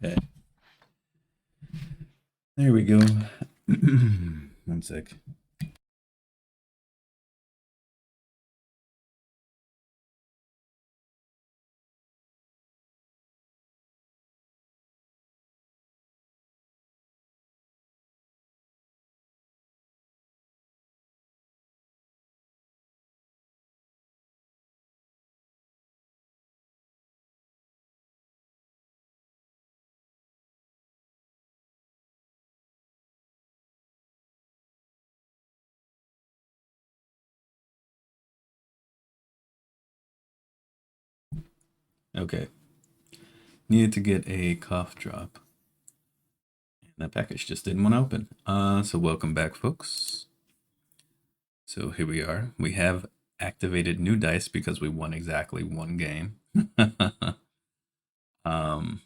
Okay. There we go. One sec. Okay. Needed to get a cough drop. And that package just didn't want to open. So welcome back, folks. So here we are. We have activated new dice because we won exactly one game. um,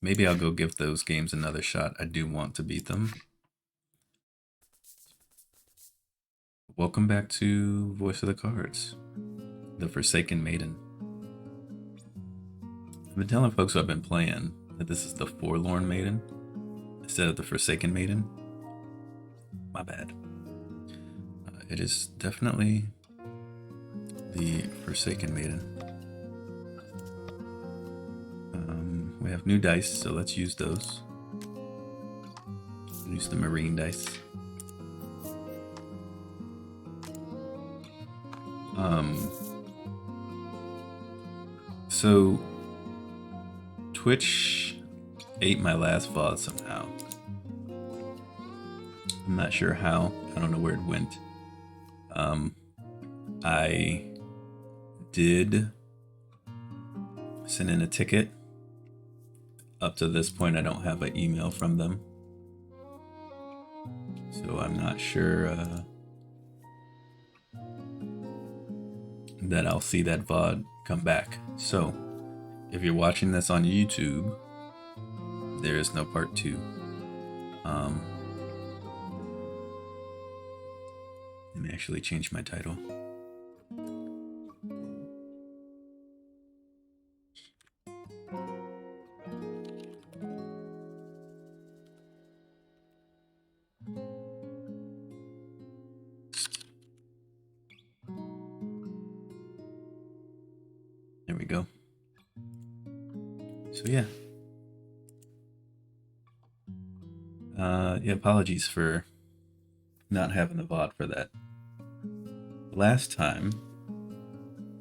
maybe I'll go give those games another shot. I do want to beat them. Welcome back to Voice of the Cards, the Forsaken Maiden. I've been telling folks who I've been playing that this is the Forlorn Maiden instead of the Forsaken Maiden. My bad. It is definitely the Forsaken Maiden. We have new dice, so let's use those. Use the marine dice. So Twitch ate my last VOD somehow. I'm not sure how. I don't know where it went. I did send in a ticket. Up to this point, I don't have an email from them. So I'm not sure that I'll see that VOD come back. So if you're watching this on YouTube, there is no part 2. Let me actually change my title. There we go. So yeah. Yeah, apologies for not having the VOD for that. Last time,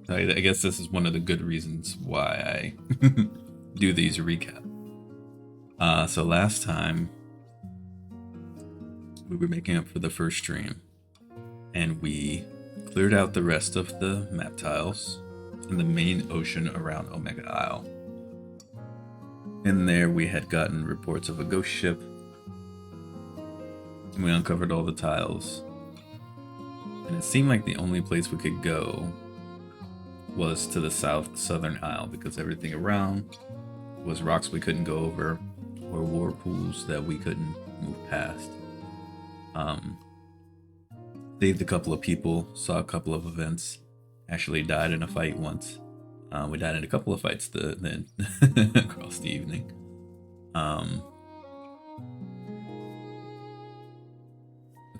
I guess this is one of the good reasons why I do these recap. So last time, we were making up for the first stream, and we cleared out the rest of the map tiles in the main ocean around Omega Isle. In there, we had gotten reports of a ghost ship, and we uncovered all the tiles. And it seemed like the only place we could go was to the southern isle, because everything around was rocks we couldn't go over or whirlpools that we couldn't move past. Saved a couple of people, saw a couple of events, actually died in a fight once. We died in a couple of fights then across the evening.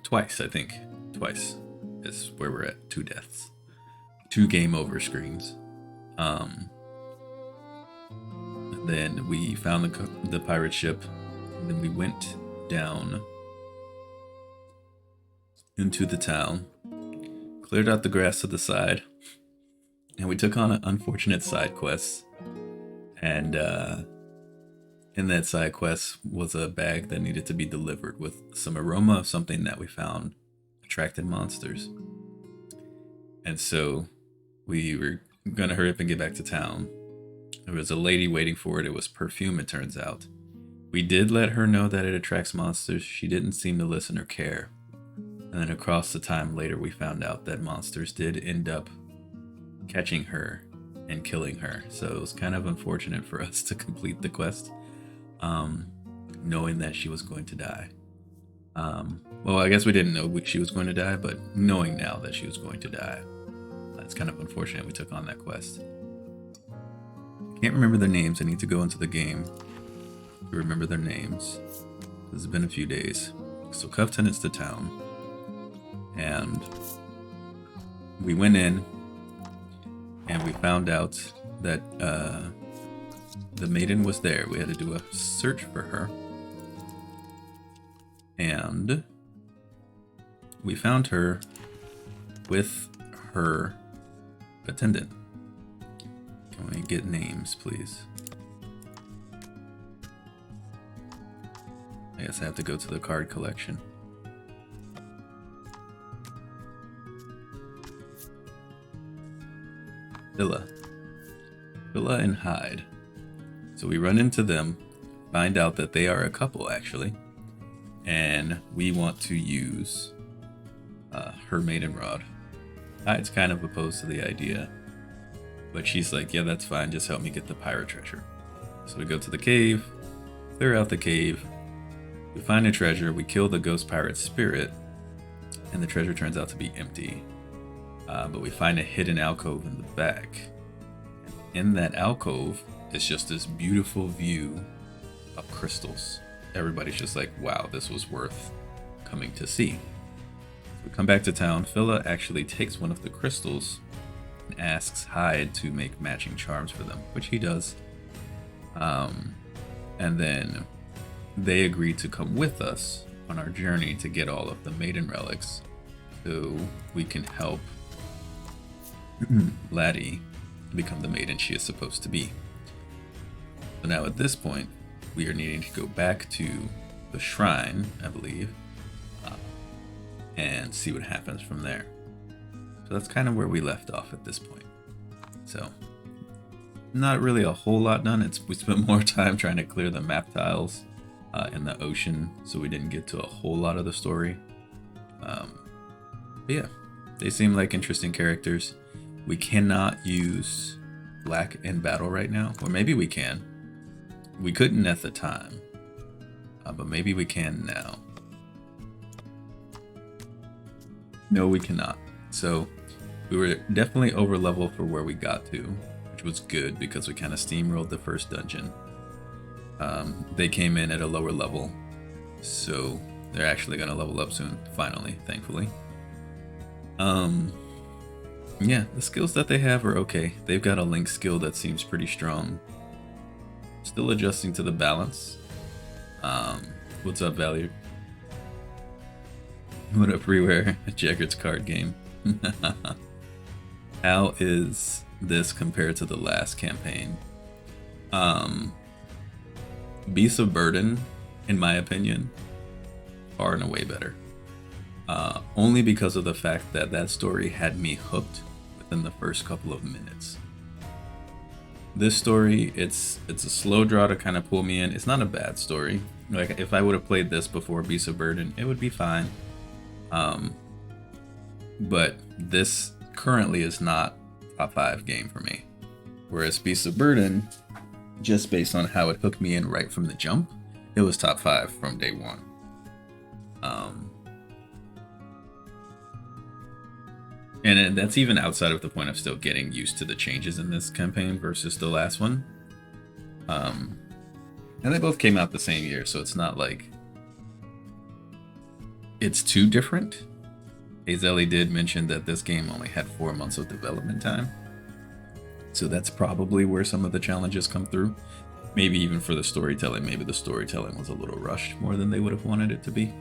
Twice, I think. Twice is where we're at. 2 deaths. 2 game over screens. Then we found the pirate ship, and then we went down into the town, cleared out the grass to the side, and we took on an unfortunate side quest. And in that side quest was a bag that needed to be delivered with some aroma of something that we found attracted monsters. And so we were gonna hurry up and get back to town. There was a lady waiting for it. It was perfume, it turns out. We did let her know that it attracts monsters. She didn't seem to listen or care. And then across the time later, we found out that monsters did end up catching her and killing her. So it was kind of unfortunate for us to complete the quest, knowing that she was going to die. Well, I guess we didn't know she was going to die, but knowing now that she was going to die, it's kind of unfortunate we took on that quest. Can't remember their names. I need to go into the game to remember their names. It's been a few days. So Cufton is the town. And we went in and we found out that the Maiden was there. We had to do a search for her. And we found her with her attendant. Can we get names, please? I guess I have to go to the card collection. Villa and Hyde. So we run into them, find out that they are a couple actually, and we want to use her maiden rod. Hyde's kind of opposed to the idea, but she's like, yeah, that's fine, just help me get the pirate treasure. So we go to the cave, clear out the cave, we find a treasure, we kill the ghost pirate spirit, and the treasure turns out to be empty. But we find a hidden alcove in the back. In that alcove is just this beautiful view of crystals. Everybody's just like, wow, this was worth coming to see. We come back to town. Phila actually takes one of the crystals and asks Hyde to make matching charms for them, which he does. And then they agree to come with us on our journey to get all of the maiden relics so we can help Laddie become the maiden she is supposed to be. So now at this point, we are needing to go back to the shrine, I believe, and see what happens from there. So that's kind of where we left off at this point. So not really a whole lot done. We spent more time trying to clear the map tiles in the ocean, so we didn't get to a whole lot of the story. But yeah, they seem like interesting characters. We cannot use Black in battle right now, or maybe we can. We couldn't at the time, but maybe we can now. No, we cannot. So we were definitely over level for where we got to, which was good because we kind of steamrolled the first dungeon. They came in at a lower level, so they're actually going to level up soon, finally, thankfully. Yeah, the skills that they have are okay. They've got a link skill that seems pretty strong. Still adjusting to the balance. What's up, Valier? What up, Freeware? Jaggert's card game. How is this compared to the last campaign? Beasts of Burden, in my opinion, far and away better. Only because of the fact that that story had me hooked within the first couple of minutes. This story, it's a slow draw to kind of pull me in. It's not a bad story. Like, if I would have played this before Beasts of Burden, it would be fine. But this currently is not top 5 game for me. Whereas Beasts of Burden, just based on how it hooked me in right from the jump, it was top 5 from day one. And that's even outside of the point of still getting used to the changes in this campaign versus the last one. And they both came out the same year, so it's not like it's too different. Azeli did mention that this game only had 4 months of development time. So that's probably where some of the challenges come through. Maybe even for the storytelling. Maybe the storytelling was a little rushed more than they would have wanted it to be.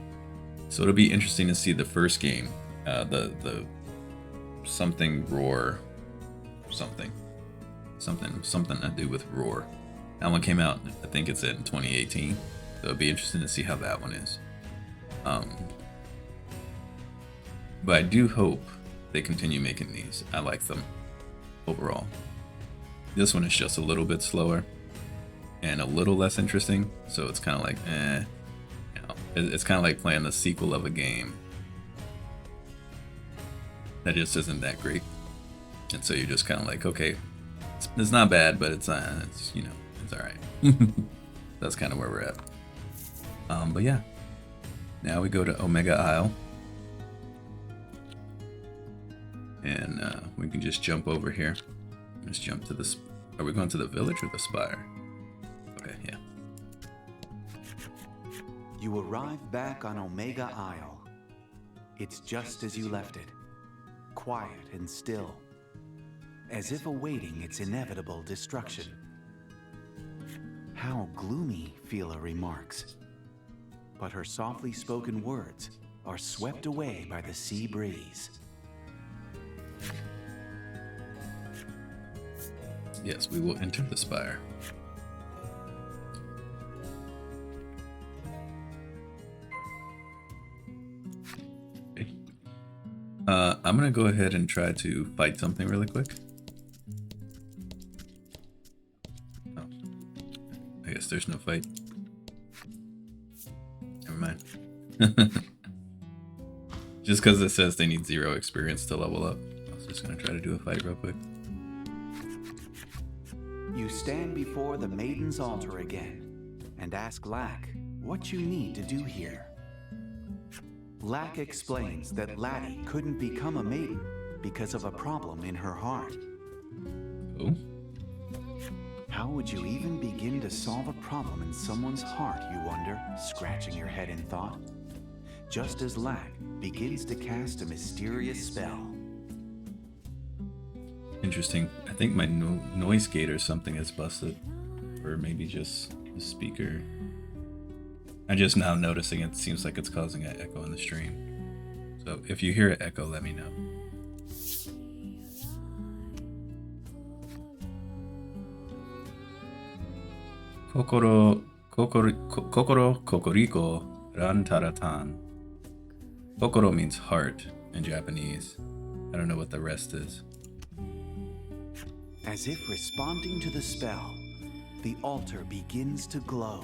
So it'll be interesting to see the first game, the something roar, something to do with roar. That one came out, I think it's in 2018. So it'll be interesting to see how that one is. But I do hope they continue making these. I like them overall. This one is just a little bit slower and a little less interesting, so it's kind of like, you know, it's kind of like playing the sequel of a game that just isn't that great, and so you're just kind of like, okay, it's not bad, but it's you know, it's all right. That's kind of where we're at. But yeah, now we go to Omega Isle. And we can just jump over here. Just jump to this Are we going to the village or the spire? Okay, yeah. You arrive back on Omega Isle. It's just as you left it, quiet and still, as if awaiting its inevitable destruction. How gloomy, Fila remarks. But her softly spoken words are swept away by the sea breeze. Yes, we will enter the spire. Okay. I'm gonna go ahead and try to fight something really quick. Oh, I guess there's no fight. Never mind. Just because it says they need 0 experience to level up. I was just gonna try to do a fight real quick. You stand before the Maiden's altar again and ask Lack what you need to do here. Lack explains that Laddie couldn't become a maiden because of a problem in her heart. Oh? How would you even begin to solve a problem in someone's heart, you wonder, scratching your head in thought? Just as Lack begins to cast a mysterious spell. Interesting. I think my noise gate or something is busted. Or maybe just the speaker. I'm just now noticing it seems like it's causing an echo in the stream. So if you hear an echo, let me know. Kokoro kokoriko rantaratan. Kokoro means heart in Japanese. I don't know what the rest is. As if responding to the spell, the altar begins to glow.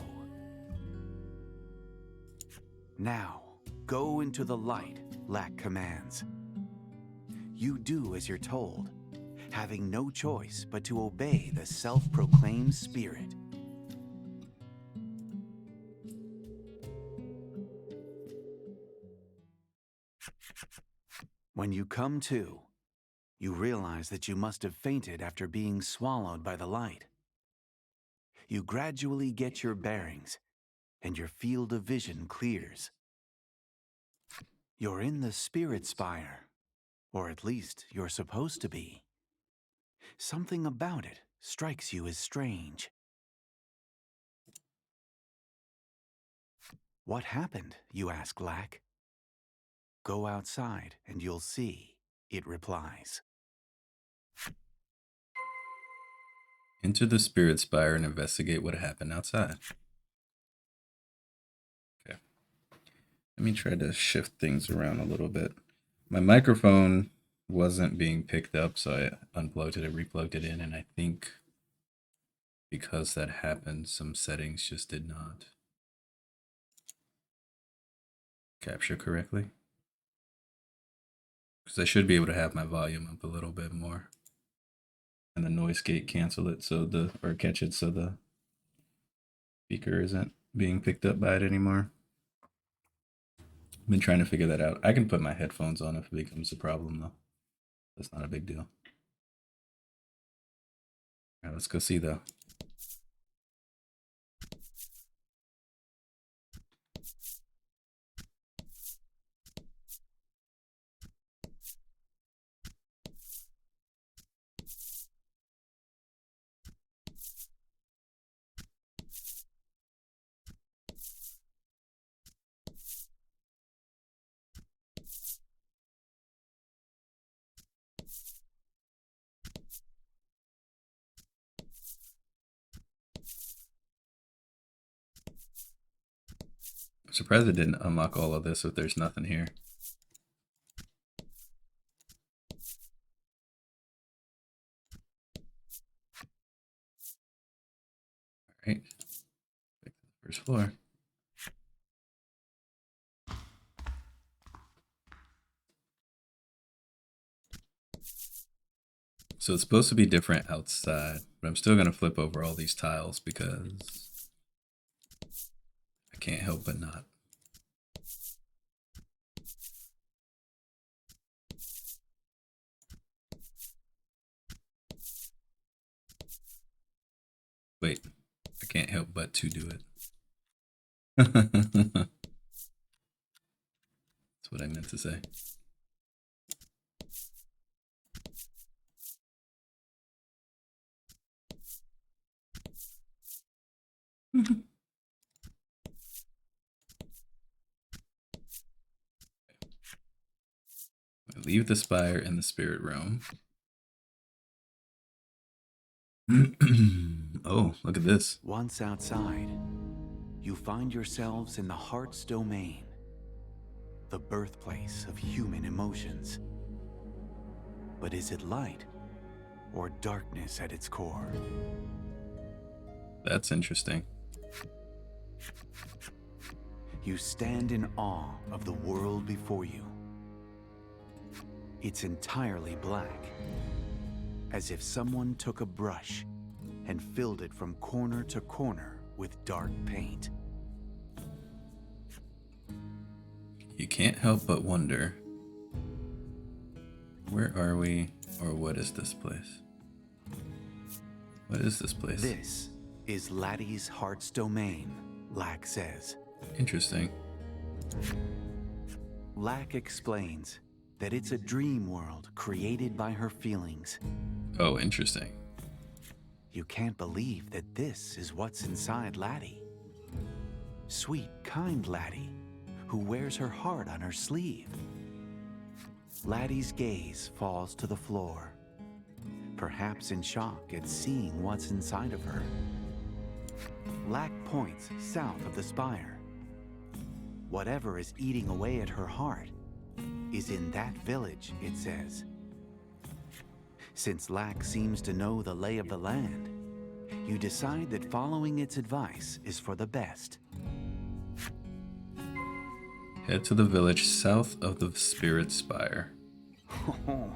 Now, go into the light, Lack commands. You do as you're told, having no choice but to obey the self-proclaimed spirit. When you come to, you realize that you must have fainted after being swallowed by the light. You gradually get your bearings, and your field of vision clears. You're in the Spirit Spire, or at least you're supposed to be. Something about it strikes you as strange. What happened, you ask Lack? Go outside and you'll see, it replies. Enter the Spirit Spire and investigate what happened outside. Okay. Let me try to shift things around a little bit. My microphone wasn't being picked up, so I unplugged it and replugged it in, and I think because that happened, some settings just did not capture correctly. Because I should be able to have my volume up a little bit more. And the noise gate cancel it or catch it so the speaker isn't being picked up by it anymore. I've been trying to figure that out. I can put my headphones on if it becomes a problem though. That's not a big deal. Alright, let's go see though. I'm surprised it didn't unlock all of this if there's nothing here. Alright. Back to the first floor. So it's supposed to be different outside, but I'm still going to flip over all these tiles because I can't help but not. Wait, I can't help but to do it. That's what I meant to say. Leave the spire in the spirit realm. Oh, look at this. Once outside, you find yourselves in the heart's domain, the birthplace of human emotions. But is it light or darkness at its core? That's interesting. You stand in awe of the world before you. It's entirely black, as if someone took a brush and filled it from corner to corner with dark paint. You can't help but wonder, where are we, or what is this place? What is this place? This is Laddie's heart's domain, Lack says. Interesting. Lack explains that it's a dream world created by her feelings. Oh, interesting. You can't believe that this is what's inside Laddie. Sweet, kind Laddie, who wears her heart on her sleeve. Laddie's gaze falls to the floor, perhaps in shock at seeing what's inside of her. Lack points south of the spire. Whatever is eating away at her heart is in that village, it says. Since Lack seems to know the lay of the land, you decide that following its advice is for the best. Head to the village south of the Spirit Spire. Oh,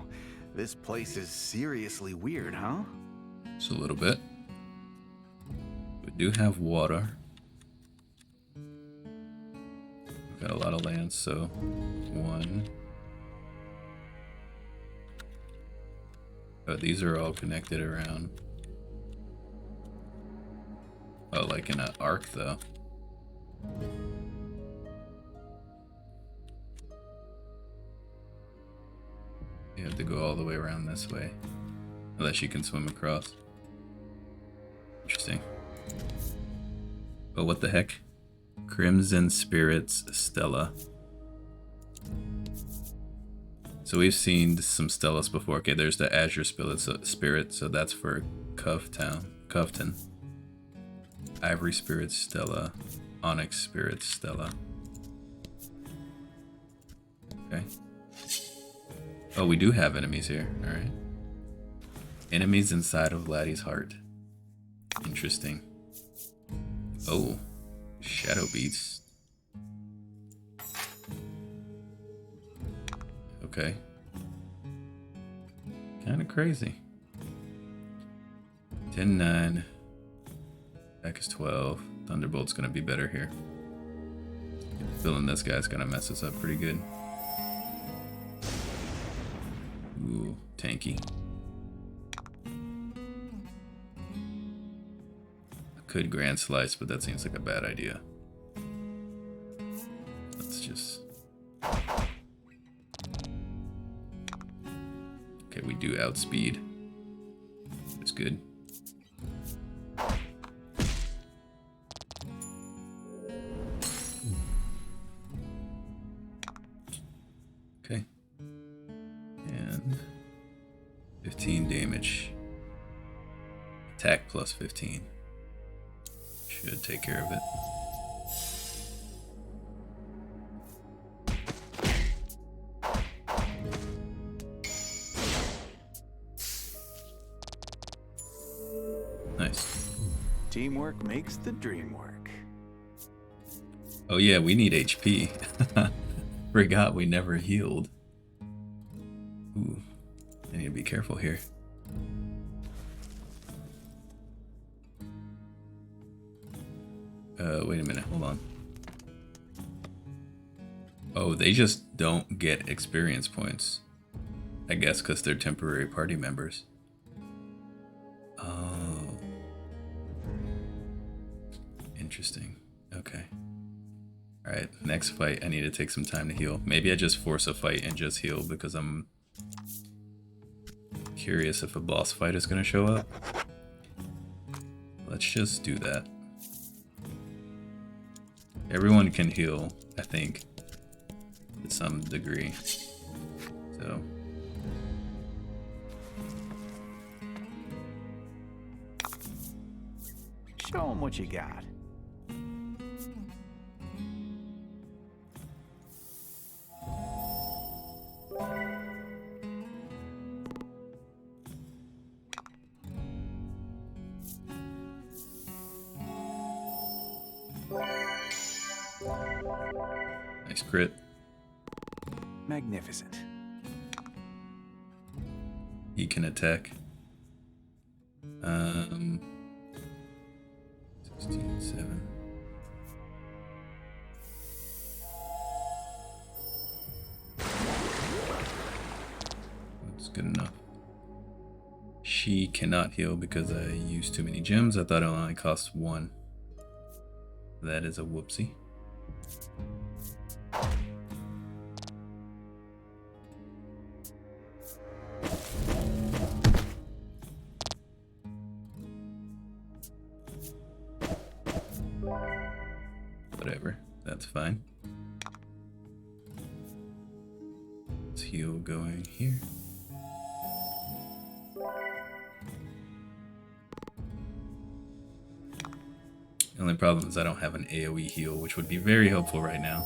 this place is seriously weird, huh? Just a little bit. We do have water. We've got a lot of land, so 1. Oh, these are all connected around. Oh, like in an arc, though. You have to go all the way around this way. Unless you can swim across. Interesting. Oh, what the heck? Crimson Spirits Stella. So we've seen some Stellas before. Okay, there's the Azure Spirit, so that's for Covetown. Ivory Spirit Stella. Onyx Spirit Stella. Okay. Oh, we do have enemies here. Alright. Enemies inside of Laddie's heart. Interesting. Oh. Shadow Beast. Okay. Kind of crazy. 10-9. Back is 12. Thunderbolt's gonna be better here. Feeling this guy's gonna mess us up pretty good. Ooh, tanky. I could Grand Slice, but that seems like a bad idea. Let's just... Okay, we do outspeed. It's good. Okay. And 15 damage. Attack plus 15. Should take care of it. Nice. Teamwork makes the dream work. Oh yeah, we need HP. Forgot we never healed. Ooh, I need to be careful here. Wait a minute, hold on. Oh, they just don't get experience points. I guess because they're temporary party members. Oh. Interesting. Okay. Alright, next fight, I need to take some time to heal. Maybe I just force a fight and just heal because I'm curious if a boss fight is going to show up. Let's just do that. Everyone can heal, I think, to some degree. So... Show them what you got. Nice crit. Magnificent. He can attack. 16, 7. That's good enough. She cannot heal because I used too many gems. I thought it only cost 1. That is a whoopsie. Whatever, that's fine. Let's heal going here. The only problem is I don't have an AoE heal, which would be very helpful right now.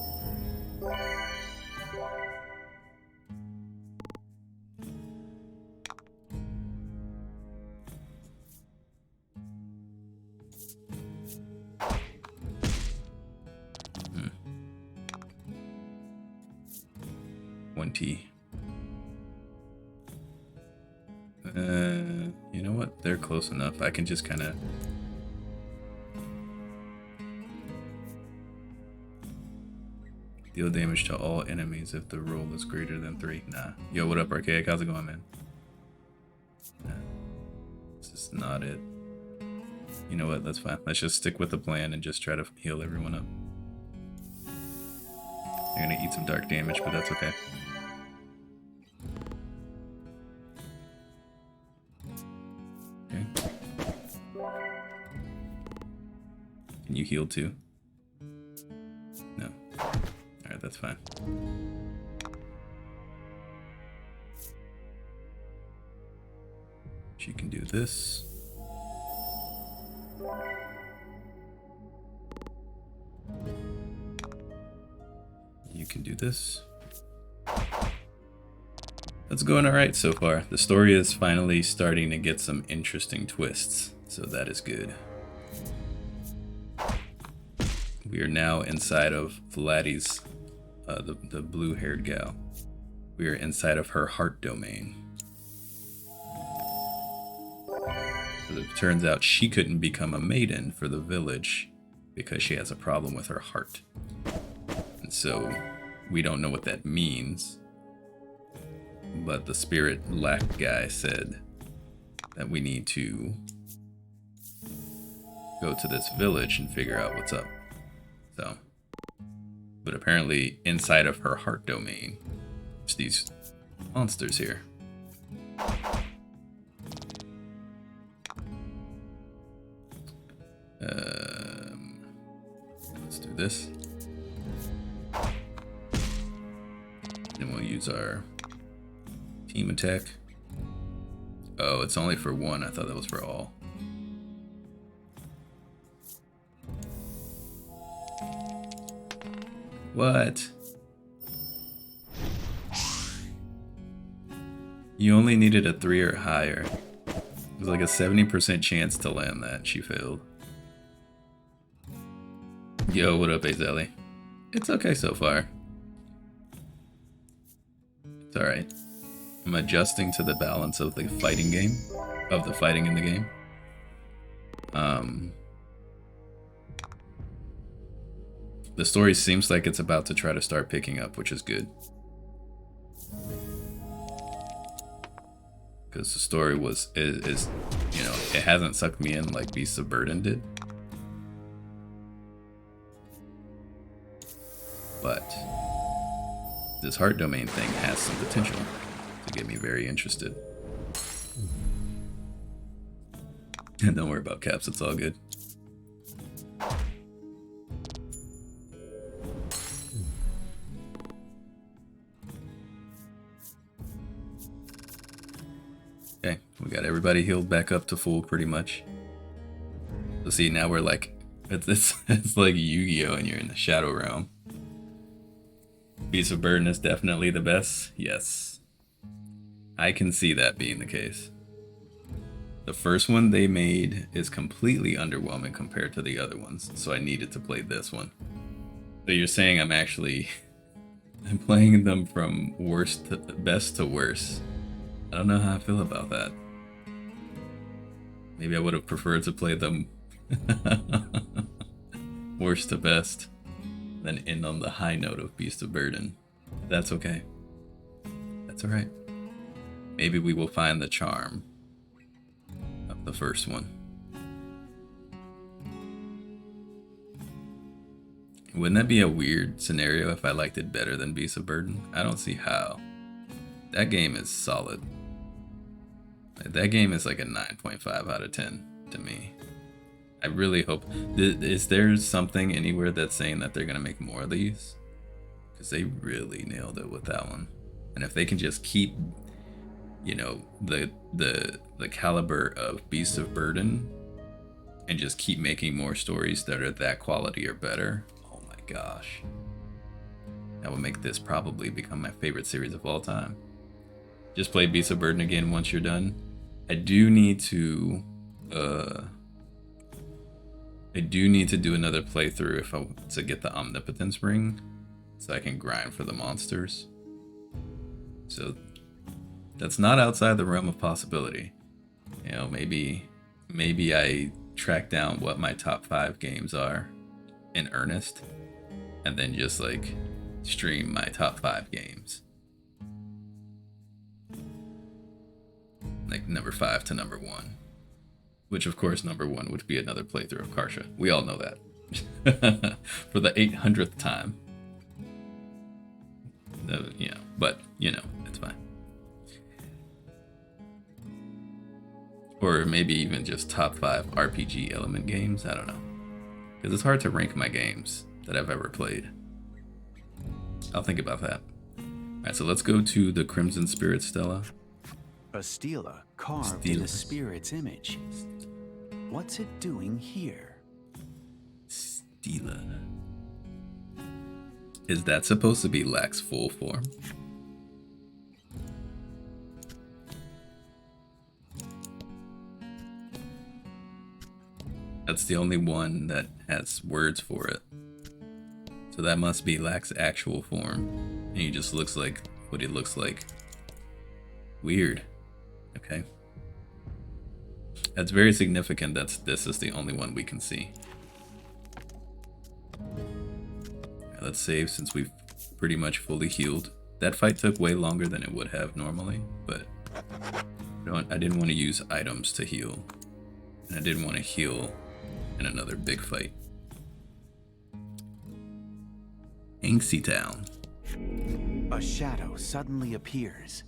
You know what? They're close enough. I can just kind of... deal damage to all enemies if the roll is greater than 3. Nah. Yo, what up, Archaic? How's it going, man? Nah. This is not it. You know what? That's fine. Let's just stick with the plan and just try to heal everyone up. They're gonna eat some dark damage, but that's okay. Okay. Can you heal too? No. Alright, that's fine. She can do this. You can do this. That's going alright so far. The story is finally starting to get some interesting twists, so that is good. We are now inside of Vladdy's, the blue-haired gal. We are inside of her heart domain. As it turns out, she couldn't become a maiden for the village because she has a problem with her heart. And so, we don't know what that means. But the spirit lack guy said that we need to go to this village and figure out what's up. So, but apparently inside of her heart domain, there's these monsters here. Let's do this. And we'll use our team attack. Oh, it's only for one. I thought that was for all. What? You only needed a 3 or higher. It was like a 70% chance to land that. She failed. Yo, what up, Azeli? It's okay so far. It's alright. I'm adjusting to the balance of the fighting game. Of the fighting in the game. The story seems like it's about to try to start picking up, which is good. Because the story is, you know, it hasn't sucked me in like Beasts of Burden did. But this heart domain thing has some potential to get me very interested. And don't worry about caps, it's all good. Okay, we got everybody healed back up to full pretty much. So see, now we're like, it's like Yu-Gi-Oh! And you're in the Shadow Realm. Beast of Burden is definitely the best. Yes. I can see that being the case. The first one they made is completely underwhelming compared to the other ones, so I needed to play this one. So you're saying I'm playing them from worst to best to worst. I don't know how I feel about that. Maybe I would have preferred to play them worst to best than end on the high note of Beast of Burden. That's okay. That's alright. Maybe we will find the charm of the first one. Wouldn't that be a weird scenario if I liked it better than Beast of Burden? I don't see how. That game is solid. That game is like a 9.5 out of 10 to me. I really hope... Is there something anywhere that's saying that they're going to make more of these? Because they really nailed it with that one. And if they can just keep, you know, the caliber of Beast of Burden and just keep making more stories that are that quality or better, oh my gosh. That would make this probably become my favorite series of all time. Just play Beast of Burden again once you're done. I do need to do another playthrough to get the Omnipotence ring, so I can grind for the monsters. So that's not outside the realm of possibility. You know, maybe I track down what my top 5 games are in earnest, and then just like stream my top 5 games. Like number 5 to number 1. Which of course number 1 would be another playthrough of Karsha. We all know that. For the 800th time. Yeah, but you know, it's fine. Or maybe even just top 5 RPG element games, I don't know. Because it's hard to rank my games that I've ever played. I'll think about that. Alright, so let's go to the Crimson Spirit Stela. A stela carved in a spirit's image. What's it doing here? Stela. Is that supposed to be Lax's full form? That's the only one that has words for it. So that must be Lax's actual form. And he just looks like what he looks like. Weird. Okay. That's very significant that this is the only one we can see. Let's save since we've pretty much fully healed. That fight took way longer than it would have normally, but I didn't want to use items to heal. And I didn't want to heal in another big fight. Angsty Town. A shadow suddenly appears.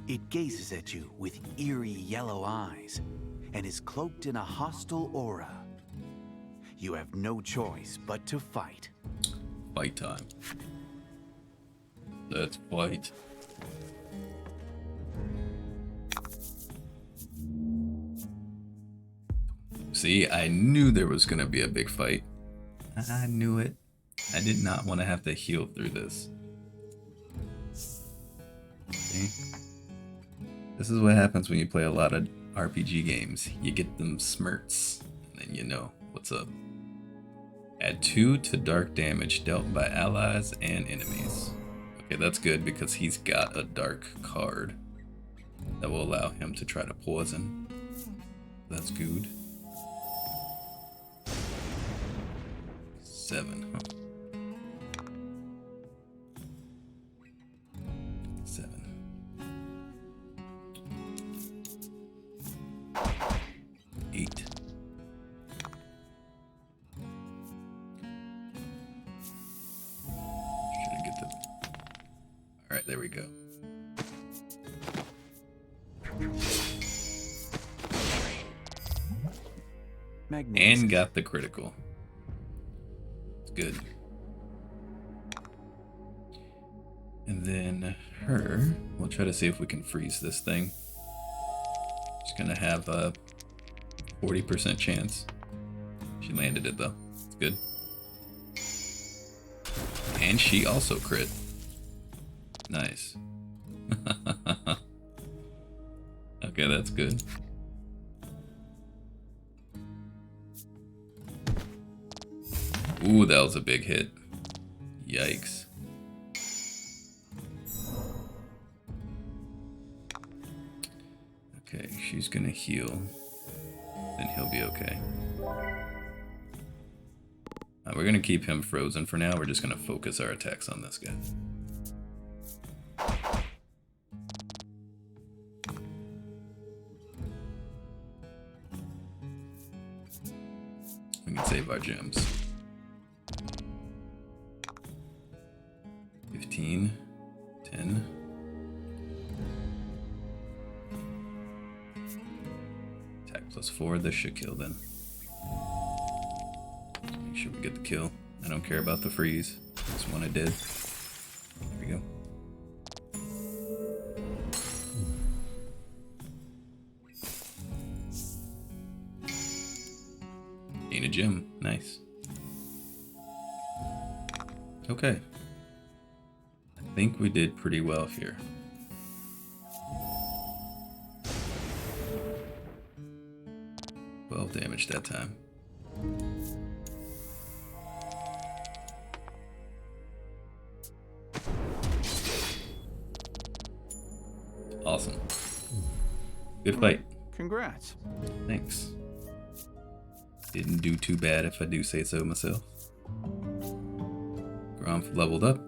It gazes at you with eerie yellow eyes and is cloaked in a hostile aura. You have no choice but to fight. Fight time. Let's fight. See, I knew there was gonna be a big fight. I knew it. I did not want to have to heal through this. See? This is what happens when you play a lot of RPG games. You get them smirts, and then you know what's up. Add 2 to dark damage dealt by allies and enemies. Okay, that's good because he's got a dark card that will allow him to try to poison. That's good. 7, huh? 7. 8. Alright, there we go. Magnificent. And got the critical. It's good. And then her, we'll try to see if we can freeze this thing. She's gonna have a 40% chance. She landed it though. It's good. And she also crit. Nice. Okay, that's good. Ooh, that was a big hit. Yikes. Okay, she's gonna heal. Then he'll be okay. We're gonna keep him frozen for now. We're just gonna focus our attacks on this guy. We can save our gems. 15, 10. Attack +4, this should kill then. Make sure we get the kill. I don't care about the freeze. This one I did. There we go. Gain a gem. Nice. Okay. I think we did pretty well here. Well, damage that time. Awesome. Good fight. Congrats. Thanks. Didn't do too bad if I do say so myself. Gromp leveled up.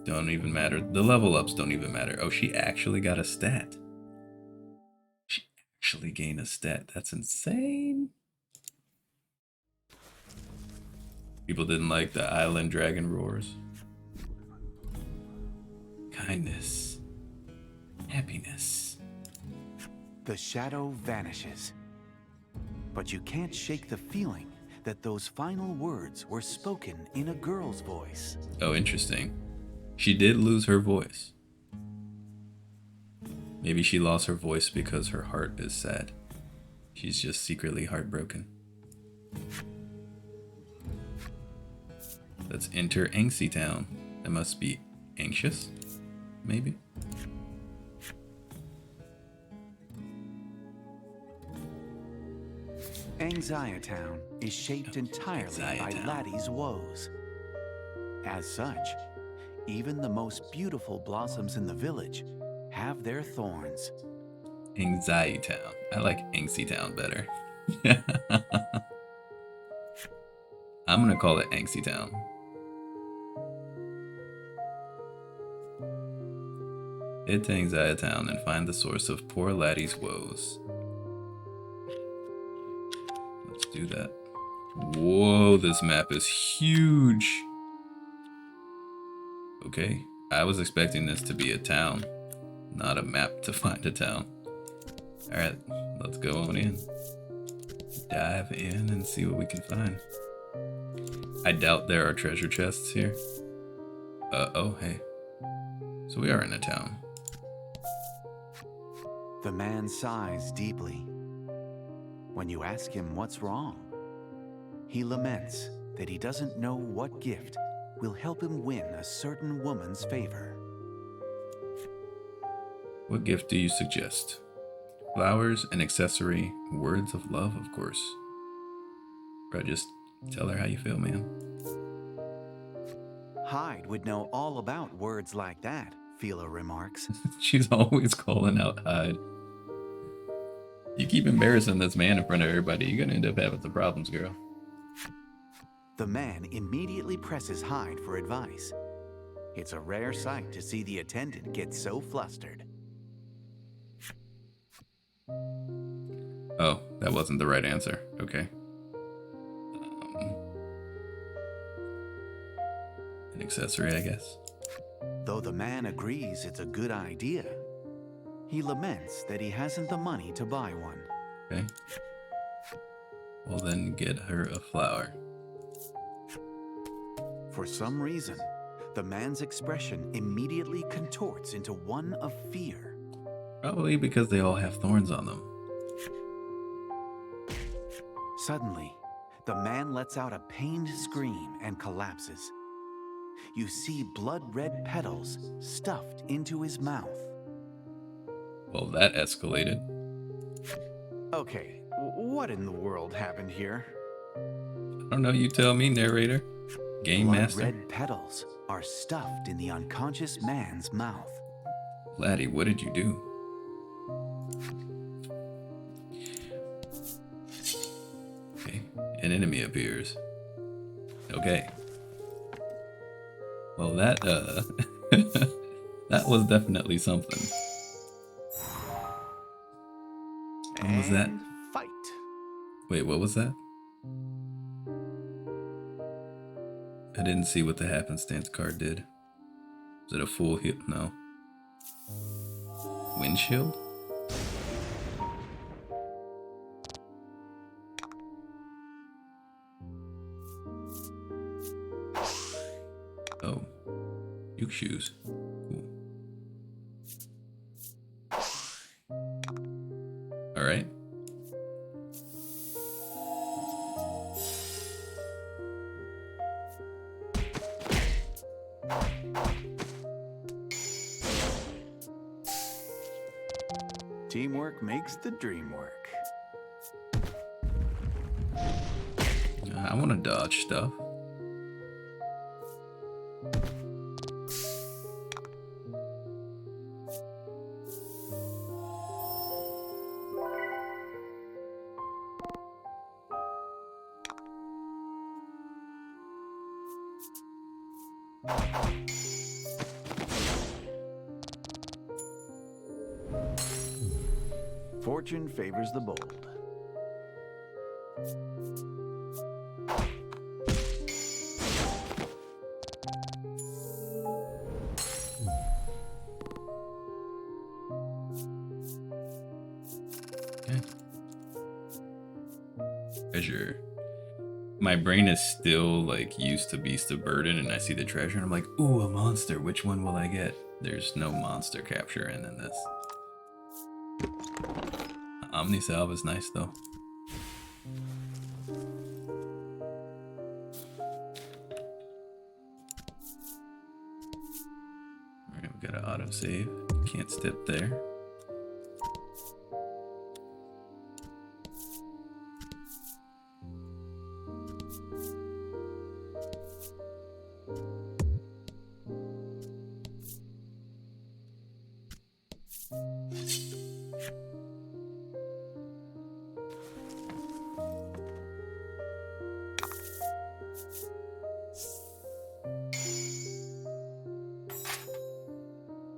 Don't even matter. The level ups don't even matter. Oh, she actually got a stat. She actually gained a stat. That's insane. People didn't like the island dragon roars. Kindness. Happiness. The shadow vanishes. But you can't shake the feeling that those final words were spoken in a girl's voice. Oh, interesting. She did lose her voice. Maybe she lost her voice because her heart is sad. She's just secretly heartbroken. Let's enter Angsty Town. That must be anxious, maybe? Anxiety Town is shaped entirely by Anxiety-town. Laddie's woes. As such, even the most beautiful blossoms in the village have their thorns. Anxiety Town. I like Angsty Town better. I'm gonna call it Angsty Town. Head to Anxiety Town and find the source of poor Laddie's woes. Let's do that. Whoa, this map is huge. Okay, I was expecting this to be a town, not a map to find a town. Alright, let's go on in. Dive in and see what we can find. I doubt there are treasure chests here. Oh, hey. So we are in a town. The man sighs deeply. When you ask him what's wrong, he laments that he doesn't know what gift will help him win a certain woman's favor. What gift do you suggest? Flowers, an accessory, words of love, of course. Bro, just tell her how you feel, man. Hyde would know all about words like that, Phila remarks. She's always calling out Hyde. You keep embarrassing this man in front of everybody, you're gonna end up having some problems, girl. The man immediately presses Hyde for advice. It's a rare sight to see the attendant get so flustered. Oh, that wasn't the right answer. Okay. An accessory, I guess. Though the man agrees it's a good idea, he laments that he hasn't the money to buy one. Okay. Well, then get her a flower. For some reason, the man's expression immediately contorts into one of fear. Probably because they all have thorns on them. Suddenly, the man lets out a pained scream and collapses. You see blood-red petals stuffed into his mouth. Well, that escalated. Okay, what in the world happened here? I don't know, you tell me, narrator. Game master. Blood-red petals are stuffed in the unconscious man's mouth. Laddie, what did you do? Okay, an enemy appears. Okay. Well, that, that was definitely something. What was that? And fight. Wait, what was that? I didn't see what the happenstance card did. Was it a full hit? No. Windshield? Oh. Uke shoes. Cool. Alright. Teamwork makes the dream work. I want to dodge stuff. Fortune favors the bold. Okay. Treasure. My brain is still like used to Beast of Burden, and I see the treasure and I'm like, ooh, a monster. Which one will I get? There's no monster capture in this. Omnisalve is nice though. Alright, we got an autosave. Can't step there.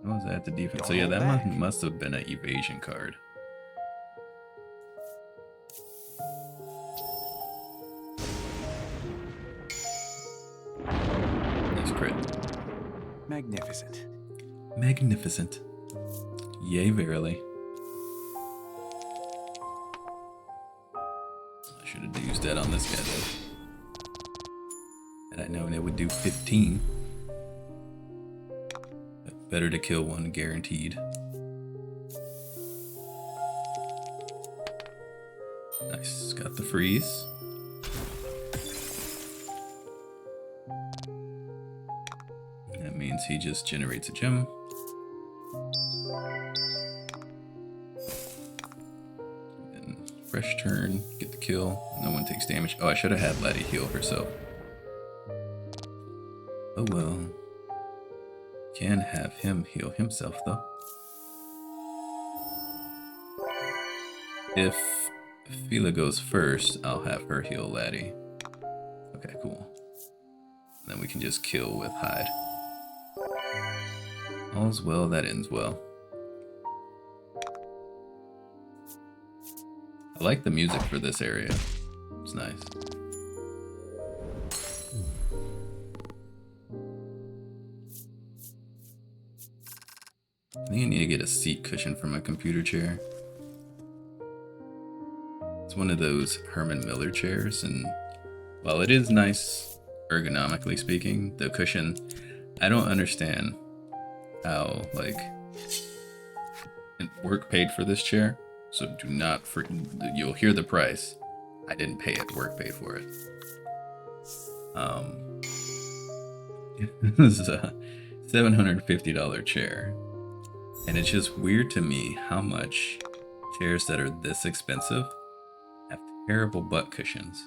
What was that? The defense. So yeah, that must have been an evasion card. Nice crit. Magnificent. Magnificent. Yea, verily. I should have used that on this guy though. Had I known it would do 15. Better to kill one, guaranteed. Nice, got the freeze. That means he just generates a gem. And fresh turn, get the kill. No one takes damage. Oh, I should have had Laddie heal herself. Oh well. Can have him heal himself though. If Fila goes first, I'll have her heal Laddie. Okay, cool. Then we can just kill with hide. All's well that ends well. I like the music for this area. It's nice. I think I need to get a seat cushion for my computer chair. It's one of those Herman Miller chairs, and while it is nice, ergonomically speaking, the cushion, I don't understand how, like, work paid for this chair, so do not, you'll hear the price. I didn't pay it, work paid for it. This is a $750 chair. And it's just weird to me how much chairs that are this expensive have terrible butt cushions.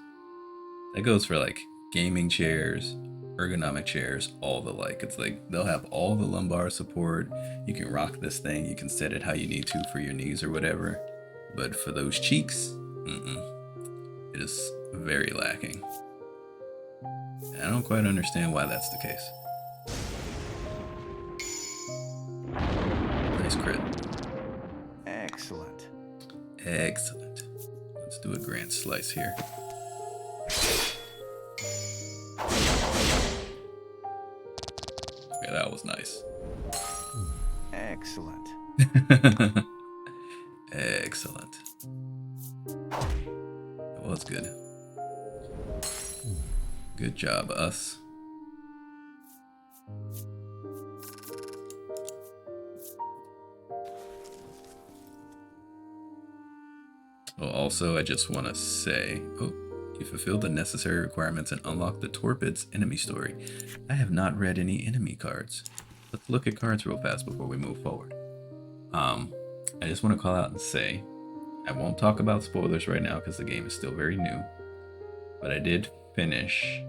That goes for like gaming chairs, ergonomic chairs, all the like. It's like they'll have all the lumbar support. You can rock this thing. You can set it how you need to for your knees or whatever. But for those cheeks, it is very lacking. And I don't quite understand why that's the case. Nice crit. Excellent. Excellent. Let's do a grand slice here. Okay, that was nice. Excellent. Excellent. That was good. Good job, us. Oh, also, I just want to say, you fulfilled the necessary requirements and unlocked the Torpid's enemy story. I have not read any enemy cards. Let's look at cards real fast before we move forward. I just want to call out and say, I won't talk about spoilers right now because the game is still very new, but I did finish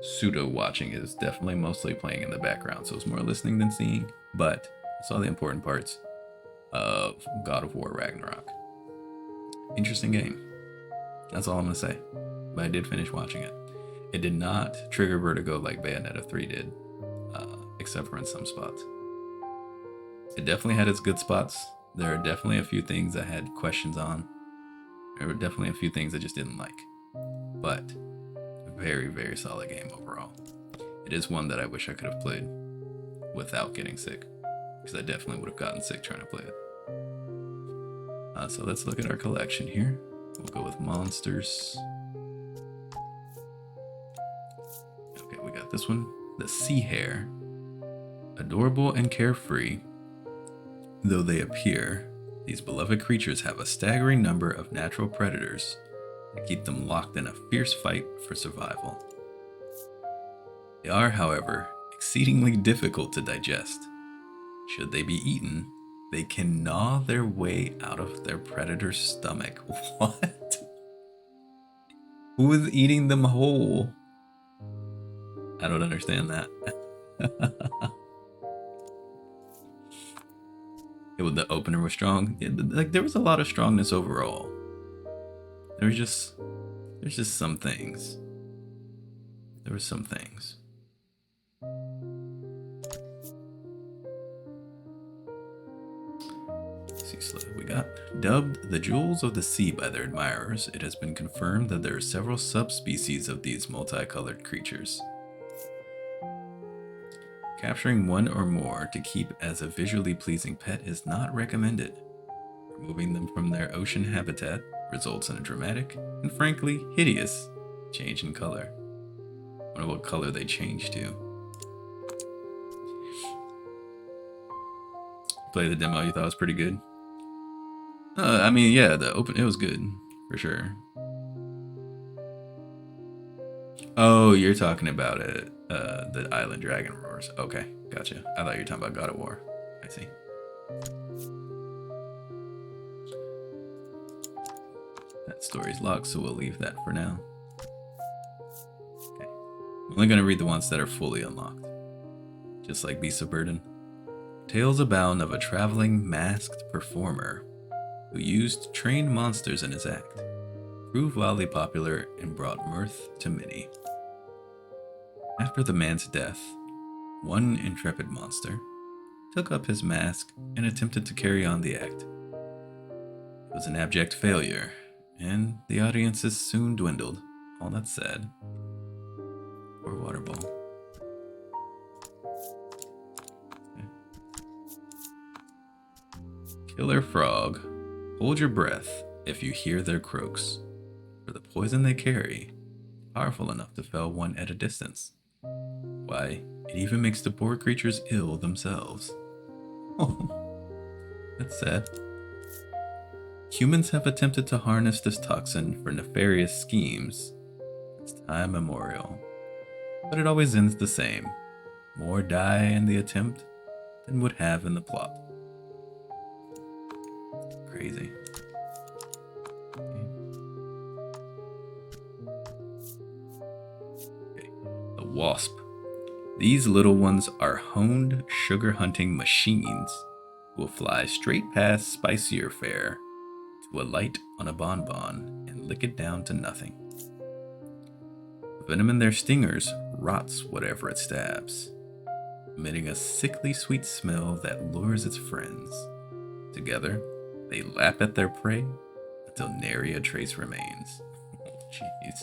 pseudo watching. Is definitely mostly playing in the background, so it's more listening than seeing, but I saw the important parts of God of War Ragnarok. Interesting game. That's all I'm gonna say. But I did finish watching it. It did not trigger vertigo like Bayonetta 3 did, except for in some spots. It definitely had its good spots. There are definitely a few things I had questions on. There were definitely a few things I just didn't like. But very, very solid game overall. It is one that I wish I could have played without getting sick, because I definitely would have gotten sick trying to play it. So let's look at our collection here. We'll go with monsters. Okay, we got this one, the sea hare. Adorable and carefree though they appear, these beloved creatures have a staggering number of natural predators that keep them locked in a fierce fight for survival. They are, however, exceedingly difficult to digest. Should they be eaten, they can gnaw their way out of their predator's stomach. What? Who is eating them whole? I don't understand that. The opener was strong. Like, there was a lot of strongness overall. There's just some things. There were some things. We got dubbed the jewels of the sea by their admirers. It has been confirmed that there are several subspecies of these multicolored creatures. Capturing one or more to keep as a visually pleasing pet is not recommended. Removing them from their ocean habitat results in a dramatic and frankly hideous change in color. I wonder what color they change to. Play the demo, you thought it was pretty good? I mean, yeah, it was good, for sure. Oh, you're talking about it, the Island Dragon Roars. Okay, gotcha. I thought you were talking about God of War. I see. That story's locked, so we'll leave that for now. Okay. I'm only gonna read the ones that are fully unlocked. Just like Beasts of Burden. Tales abound of a traveling masked performer who used trained monsters in his act, proved wildly popular and brought mirth to many. After the man's death, one intrepid monster took up his mask and attempted to carry on the act. It was an abject failure, and the audiences soon dwindled. All that said, poor Waterball. Okay. Killer frog, hold your breath if you hear their croaks, for the poison they carry is powerful enough to fell one at a distance. Why, it even makes the poor creatures ill themselves. Oh, that's sad. Humans have attempted to harness this toxin for nefarious schemes since time immemorial, but it always ends the same. More die in the attempt than would have in the plot. Crazy. Okay. The wasp. These little ones are honed sugar hunting machines who will fly straight past spicier fare to alight on a bonbon and lick it down to nothing. Venom in their stingers rots whatever it stabs, emitting a sickly sweet smell that lures its friends. Together, they lap at their prey until nary a trace remains. Oh, jeez.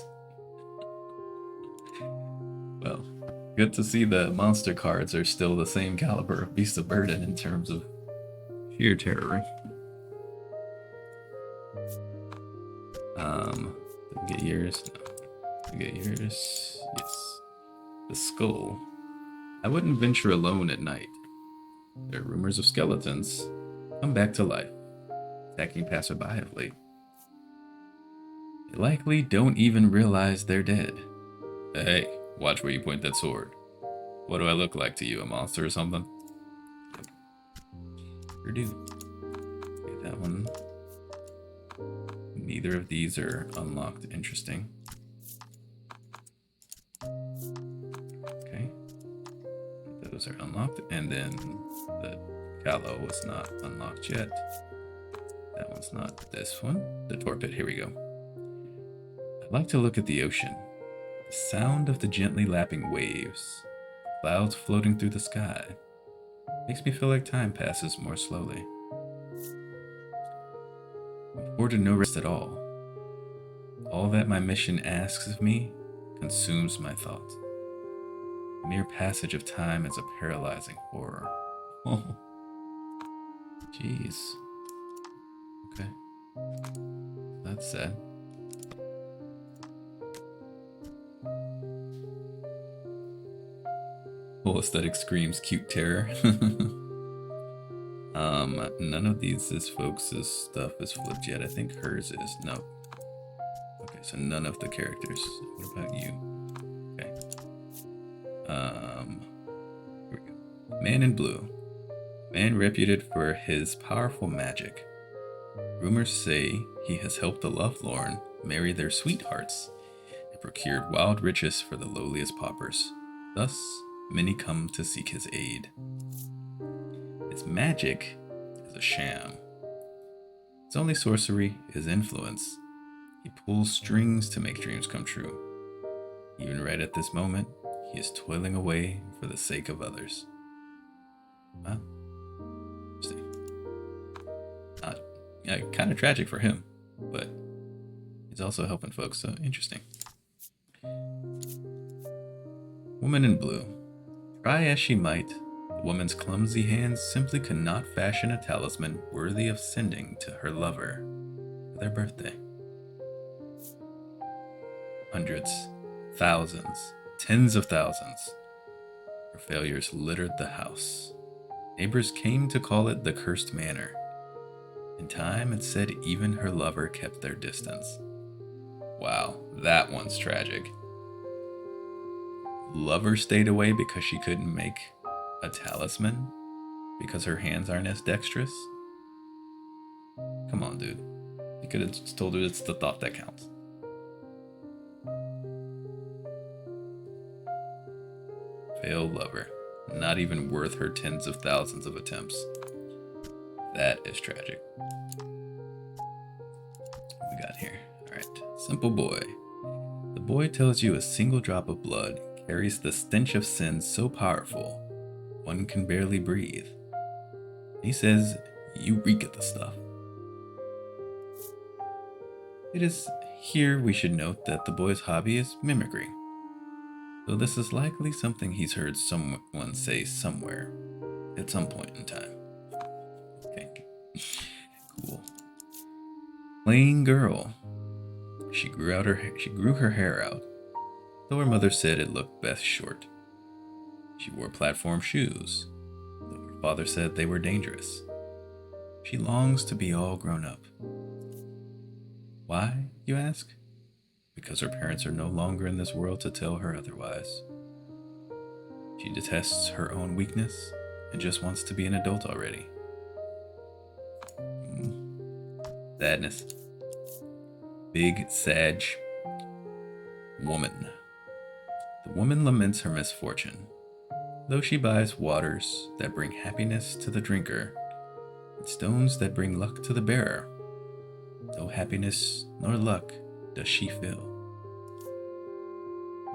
Well, good to see the monster cards are still the same caliber of Beast of Burden in terms of sheer terror. Didn't get yours. No. Didn't get yours. Yes. The skull. I wouldn't venture alone at night. There are rumors of skeletons come back to life, attacking passerby of late. They likely don't even realize they're dead. Hey, watch where you point that sword. What do I look like to you, a monster or something? Sure do. Okay, that one. Neither of these are unlocked. Interesting. Okay. Those are unlocked. And then the callow was not unlocked yet. That one's not this one. The torpid. Here we go. I like to look at the ocean. The sound of the gently lapping waves. Clouds floating through the sky. Makes me feel like time passes more slowly. I'm bored to no rest at all. All that my mission asks of me consumes my thoughts. The mere passage of time is a paralyzing horror. Oh, jeez. Okay. That's sad. Whole aesthetic screams cute terror. None of this folks' stuff is flipped yet. I think hers is. No. Okay, so none of the characters. What about you? Okay. Here we go. Man in Blue. Man reputed for his powerful magic. Rumors say he has helped the lovelorn marry their sweethearts and procured wild riches for the lowliest paupers. Thus, many come to seek his aid. His magic is a sham. His only sorcery is influence. He pulls strings to make dreams come true. Even right at this moment, he is toiling away for the sake of others. Wow. Interesting. Yeah, kind of tragic for him, but he's also helping folks, so interesting. Woman in Blue. Try as she might, the woman's clumsy hands simply could not fashion a talisman worthy of sending to her lover for their birthday. Hundreds, thousands, tens of thousands. Her failures littered the house. Neighbors came to call it the cursed manor. In time, it said even her lover kept their distance. Wow, that one's tragic. Lover stayed away because she couldn't make a talisman? Because her hands aren't as dexterous? Come on, dude. You could have just told her it's the thought that counts. Failed lover. Not even worth her tens of thousands of attempts. That is tragic. What we got here? Alright. Simple boy. The boy tells you a single drop of blood carries the stench of sin so powerful, one can barely breathe. He says, you reek of the stuff. It is here we should note that the boy's hobby is mimicry. Though this is likely something he's heard someone say somewhere, at some point in time. Okay, Cool. Plain girl. She grew her hair out, though her mother said it looked best short. She wore platform shoes, though her father said they were dangerous. She longs to be all grown up. Why, you ask? Because her parents are no longer in this world to tell her otherwise. She detests her own weakness and just wants to be an adult already. Sadness. Big Sag woman. The woman laments her misfortune, though she buys waters that bring happiness to the drinker and stones that bring luck to the bearer. No happiness nor luck does she feel.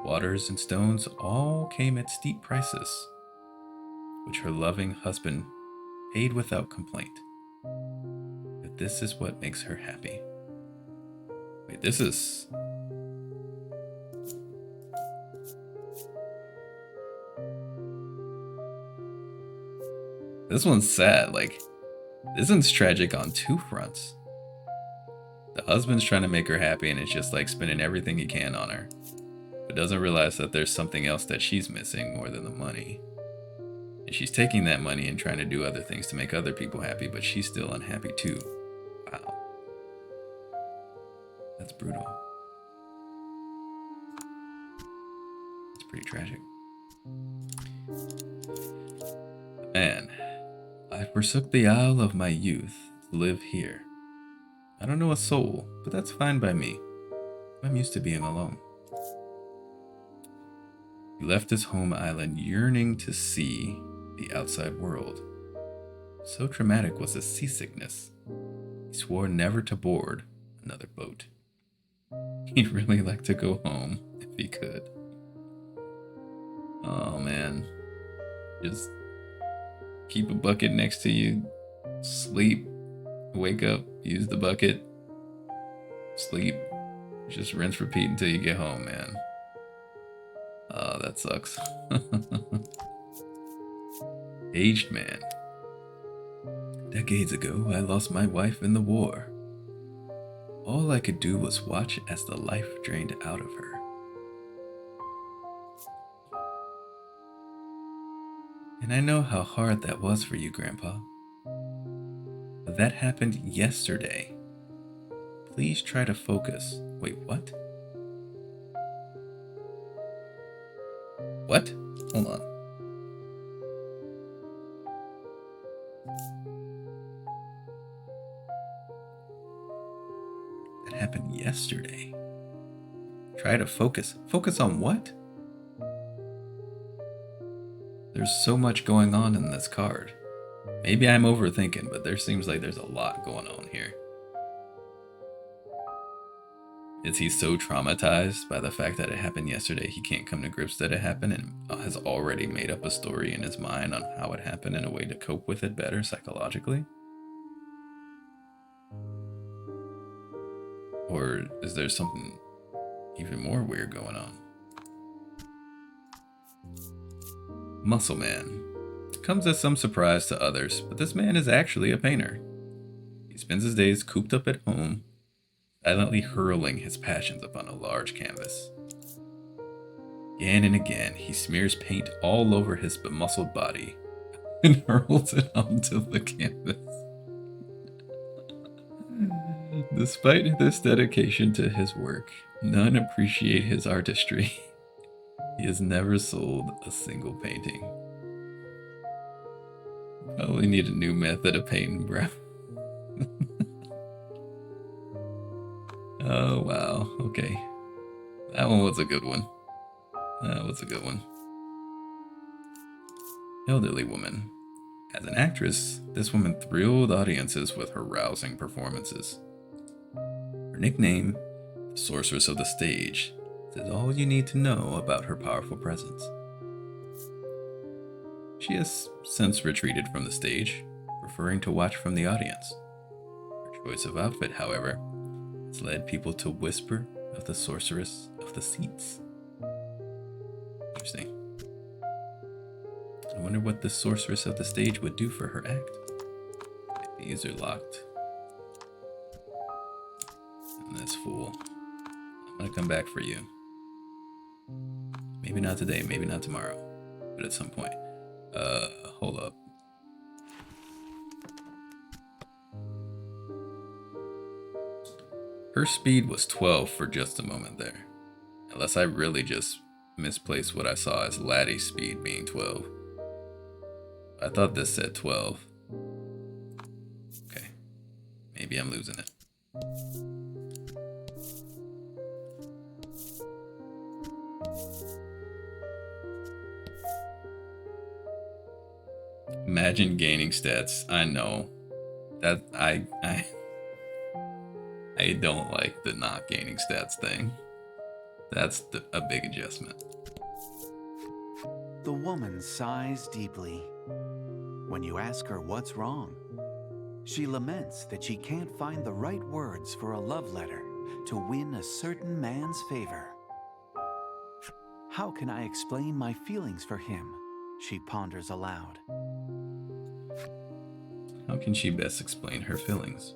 Waters and stones all came at steep prices, which her loving husband paid without complaint. But this is what makes her happy. Wait, this one's sad. Like, this one's tragic on two fronts. The husband's trying to make her happy and is just like spending everything he can on her, but doesn't realize that there's something else that she's missing more than the money. And she's taking that money and trying to do other things to make other people happy, but she's still unhappy too. Wow. That's brutal. It's pretty tragic. Man, I forsook the isle of my youth to live here. I don't know a soul, but that's fine by me. I'm used to being alone. He left his home island yearning to see the outside world. So traumatic was his seasickness, he swore never to board another boat. He'd really like to go home if he could. Oh man. Just keep a bucket next to you, sleep, wake up, use the bucket, sleep, just rinse, repeat until you get home, man. Oh, that sucks. Aged man. Decades ago, I lost my wife in the war. All I could do was watch as the life drained out of her. And I know how hard that was for you, Grandpa. But that happened yesterday. Please try to focus. Wait, what? What? Hold on. That happened yesterday. Try to focus. Focus on what? There's so much going on in this card. Maybe I'm overthinking, but there seems like there's a lot going on here. Is he so traumatized by the fact that it happened yesterday he can't come to grips that it happened and has already made up a story in his mind on how it happened and a way to cope with it better psychologically? Or is there something even more weird going on? Muscle Man. Comes as some surprise to others, but this man is actually a painter. He spends his days cooped up at home, silently hurling his passions upon a large canvas. Again and again, he smears paint all over his bemuscled body and hurls it onto the canvas. Despite this dedication to his work, none appreciate his artistry. He has never sold a single painting. Probably need a new method of painting, bro. Oh, wow. Okay. That one was a good one. That was a good one. Elderly woman. As an actress, this woman thrilled audiences with her rousing performances. Her nickname, the Sorceress of the Stage, says all you need to know about her powerful presence. She has since retreated from the stage, preferring to watch from the audience. Her choice of outfit, however, has led people to whisper of the Sorceress of the Seats. Interesting. I wonder what the Sorceress of the Stage would do for her act. These are locked. And this fool. I'm gonna come back for you. Maybe not today, maybe not tomorrow, but at some point. Hold up. Her speed was 12 for just a moment there. Unless I really just misplaced what I saw as Laddie's speed being 12. I thought this said 12. Okay. Maybe I'm losing it. Imagine gaining stats. I know that I don't like the not gaining stats thing. That's a big adjustment. The woman sighs deeply. When you ask her what's wrong, she laments that she can't find the right words for a love letter to win a certain man's favor. How can I explain my feelings for him? She ponders aloud. How can she best explain her feelings?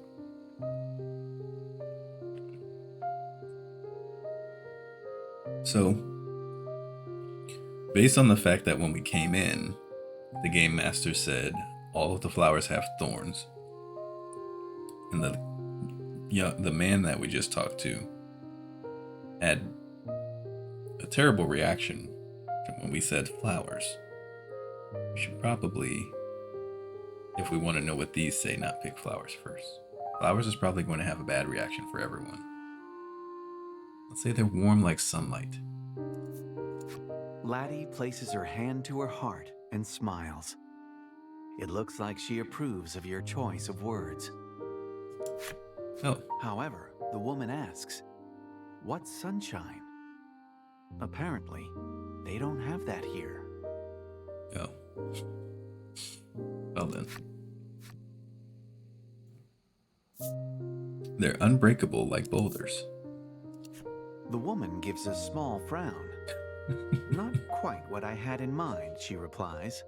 So, based on the fact that when we came in, the game master said all of the flowers have thorns, and the man that we just talked to had a terrible reaction when we said flowers. We should probably, if we want to know what these say, not pick flowers first. Flowers is probably going to have a bad reaction for everyone. Let's say they're warm like sunlight. Laddie places her hand to her heart and smiles. It looks like she approves of your choice of words. Oh. However, the woman asks, "What's sunshine?" Apparently, they don't have that here. Oh. Well then. They're unbreakable like boulders. The woman gives a small frown. Not quite what I had in mind, she replies.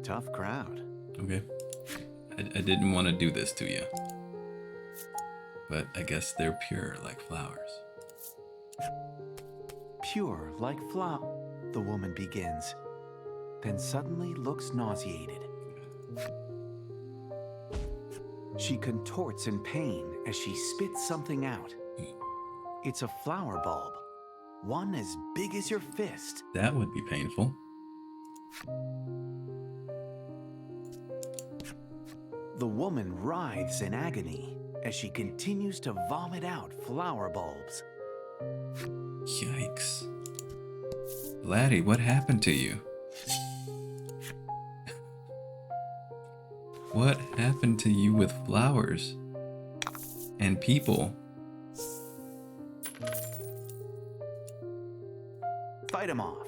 Tough crowd. Okay. I didn't want to do this to you. But I guess they're pure like flowers. Pure like flower, the woman begins, then suddenly looks nauseated. She contorts in pain as she spits something out. It's a flower bulb, one as big as your fist. That would be painful. The woman writhes in agony as she continues to vomit out flower bulbs. Yikes. Laddie, what happened to you? What happened to you with flowers and people? Fight him off.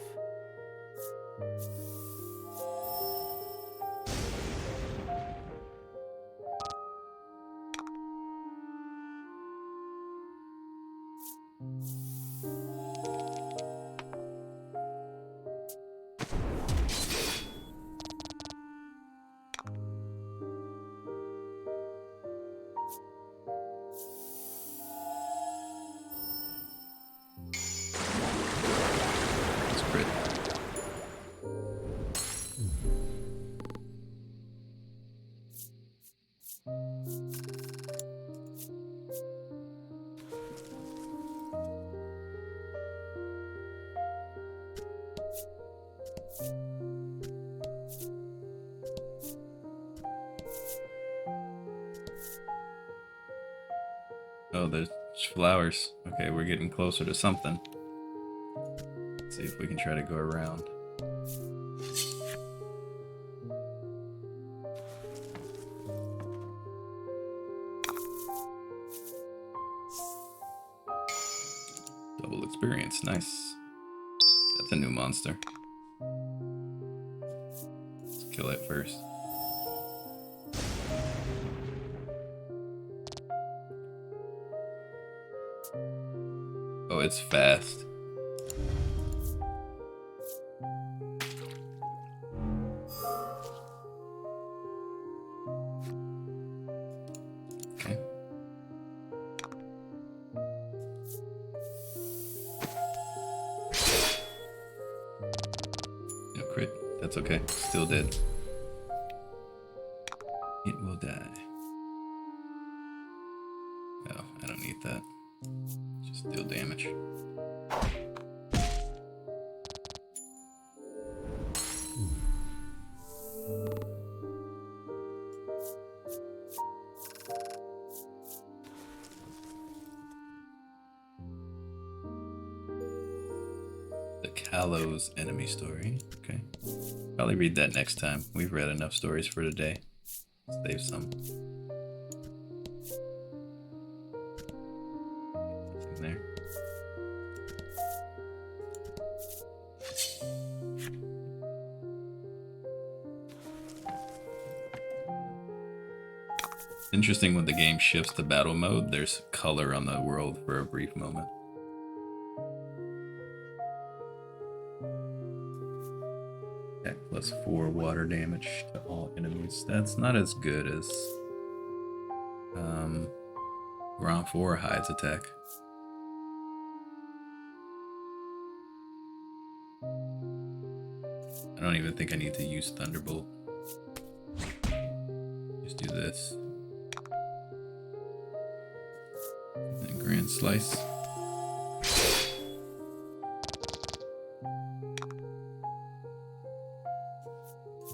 It's pretty. Oh, there's flowers. Okay, we're getting closer to something. Let's see if we can try to go around. Double experience, nice. That's a new monster. Let's kill it first. Oh, it's fast. That's okay. Still dead. It will die. Oh, I don't need that. Just deal damage. The Kalos enemy story. Okay. Probably read that next time. We've read enough stories for today. Save some. Nothing there. Interesting when the game shifts to battle mode, there's color on the world for a brief moment. Attack plus 4 water damage to all enemies. That's not as good as Ground 4 hides attack. I don't even think I need to use Thunderbolt. Just do this. And Grand Slice.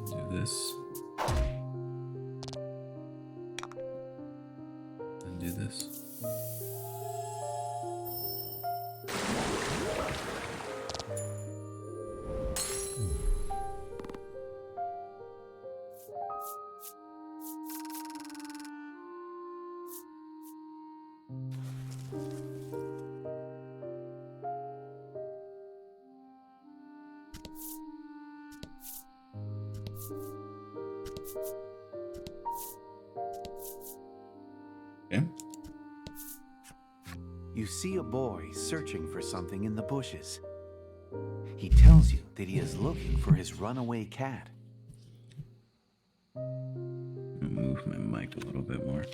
Do this. And do this. Okay. You see a boy searching for something in the bushes. He tells you that he is looking for his runaway cat. I'll move my mic a little bit more.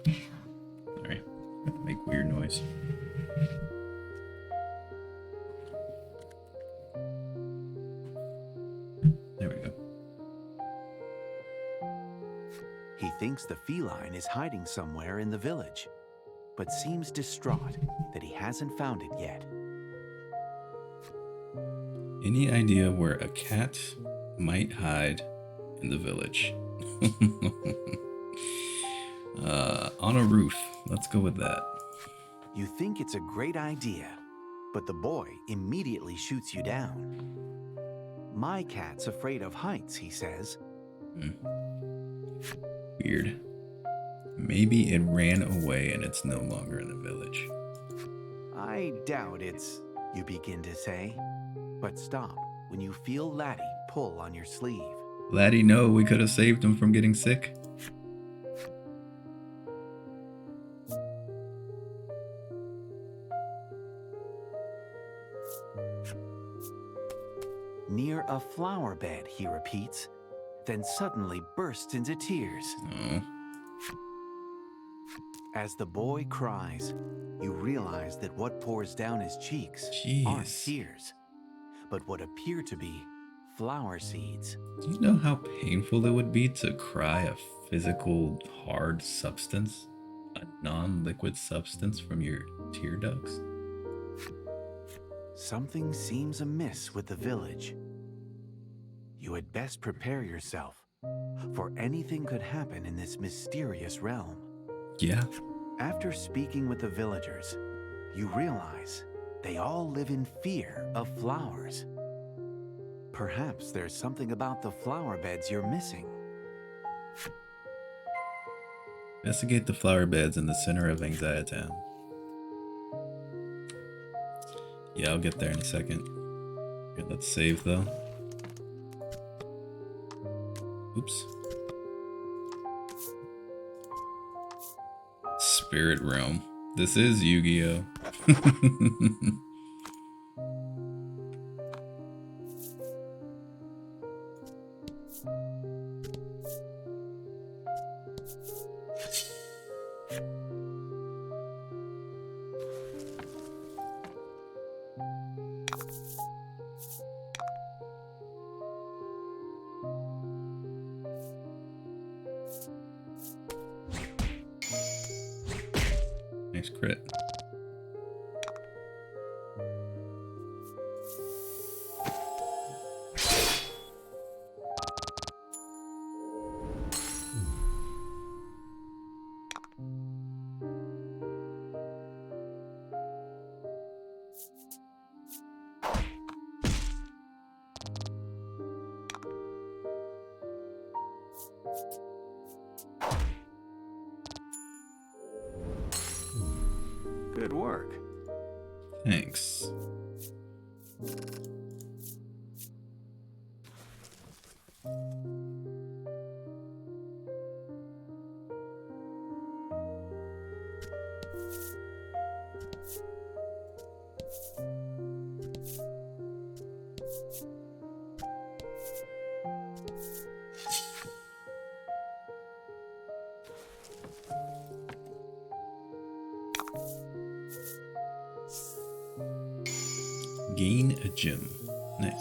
Sorry, make weird noise. There we go. He thinks the feline is hiding somewhere in the village, but seems distraught that he hasn't found it yet. Any idea where a cat might hide in the village? On a roof. Let's go with that. You think it's a great idea, but the boy immediately shoots you down. My cat's afraid of heights, he says. Weird. Maybe it ran away and it's no longer in the village. I doubt it's, you begin to say, but stop when you feel Laddie pull on your sleeve. Laddie, no, we could have saved him from getting sick. Near a flower bed, he repeats, then suddenly bursts into tears. Oh. As the boy cries, you realize that what pours down his cheeks aren't tears, but what appear to be flower seeds. Do you know how painful it would be to cry a physical, hard substance? A non-liquid substance from your tear ducts? Something seems amiss with the village. You had best prepare yourself, for anything could happen in this mysterious realm. Yeah. After speaking with the villagers, you realize they all live in fear of flowers. Perhaps there's something about the flower beds you're missing. Investigate the flower beds in the center of Anxiety Town. Yeah, I'll get there in a second. Here, let's save though. Oops. Spirit Realm. This is Yu-Gi-Oh! Nice crit. Good work. Thanks. Gain a gem. Nice.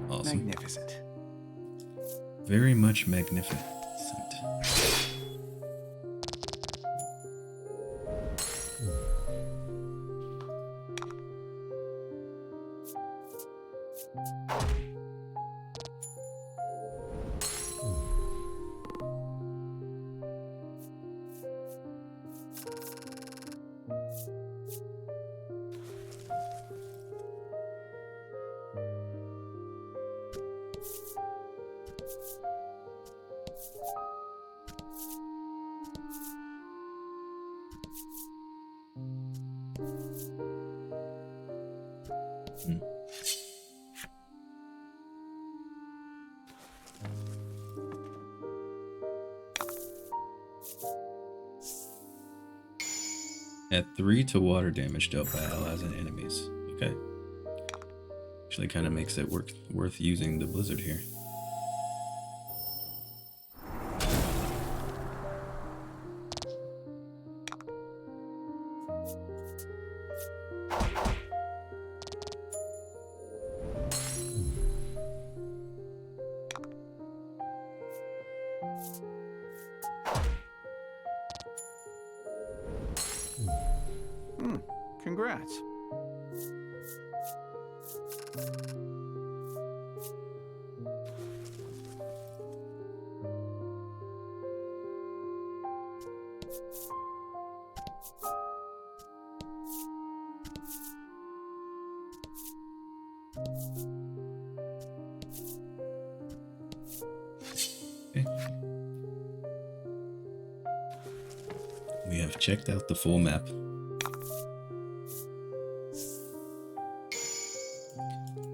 Awesome. Magnificent. Very much magnificent. Add 3 to water damage dealt by allies and enemies. Okay. Actually kind of makes it worth using the blizzard here. Congrats. Okay. We have checked out the full map.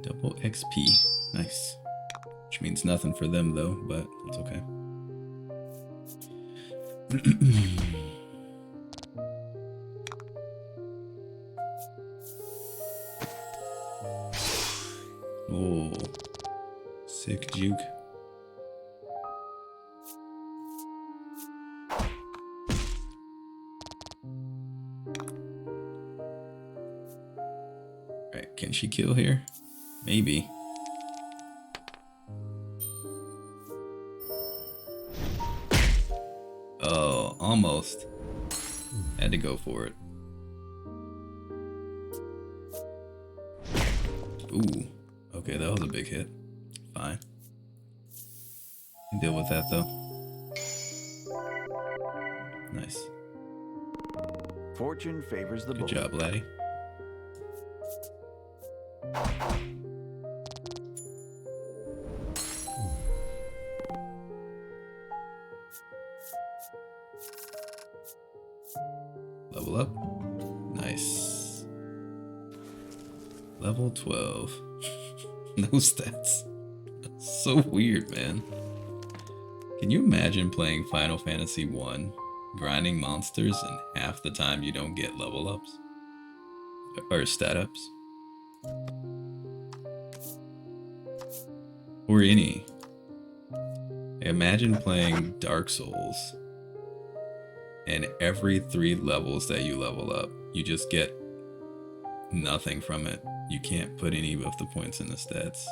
Double XP. Nice. Which means nothing for them though, but it's okay. Oh, sick juke. Alright, can she kill here? Maybe. Oh, almost. Had to go for it. Ooh. Okay, that was a big hit. Fine. Can deal with that though. Nice. Fortune favors the Good bold. job, laddie. Level up. Nice. Level 12. No stats. So weird, man. Can you imagine playing Final Fantasy 1, grinding monsters, and half the time you don't get level ups? Or stat ups? Or any. Imagine playing Dark Souls, and every 3 levels that you level up, you just get nothing from it. you can't put any of the points in the stats.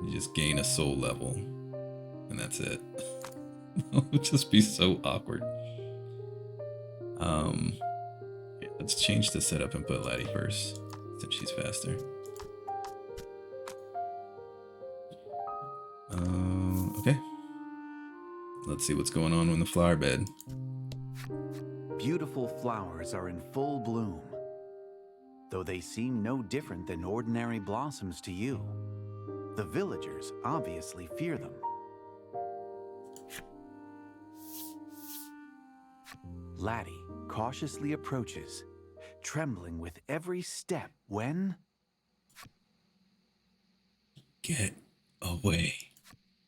You just gain a soul level, and that's it. It would just be so awkward. Yeah, let's change the setup and put Laddie first, since she's faster. Okay. Let's see what's going on in the flower bed. Beautiful flowers are in full bloom, though they seem no different than ordinary blossoms to you. The villagers obviously fear them. Laddie cautiously approaches, trembling with every step when... Get away.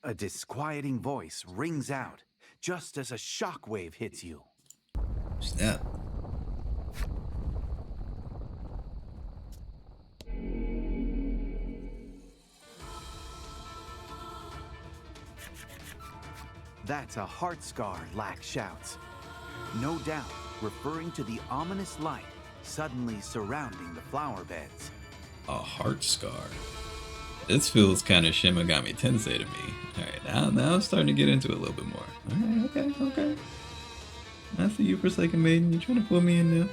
A disquieting voice rings out just as a shockwave hits you. Snap. That's a heart scar, Lack shouts. No doubt referring to the ominous light suddenly surrounding the flower beds. A heart scar. This feels kind of Shin Megami Tensei to me. Alright, now I'm starting to get into it a little bit more. Alright, okay. I see you, Forsaken Maiden. You trying to pull me in now?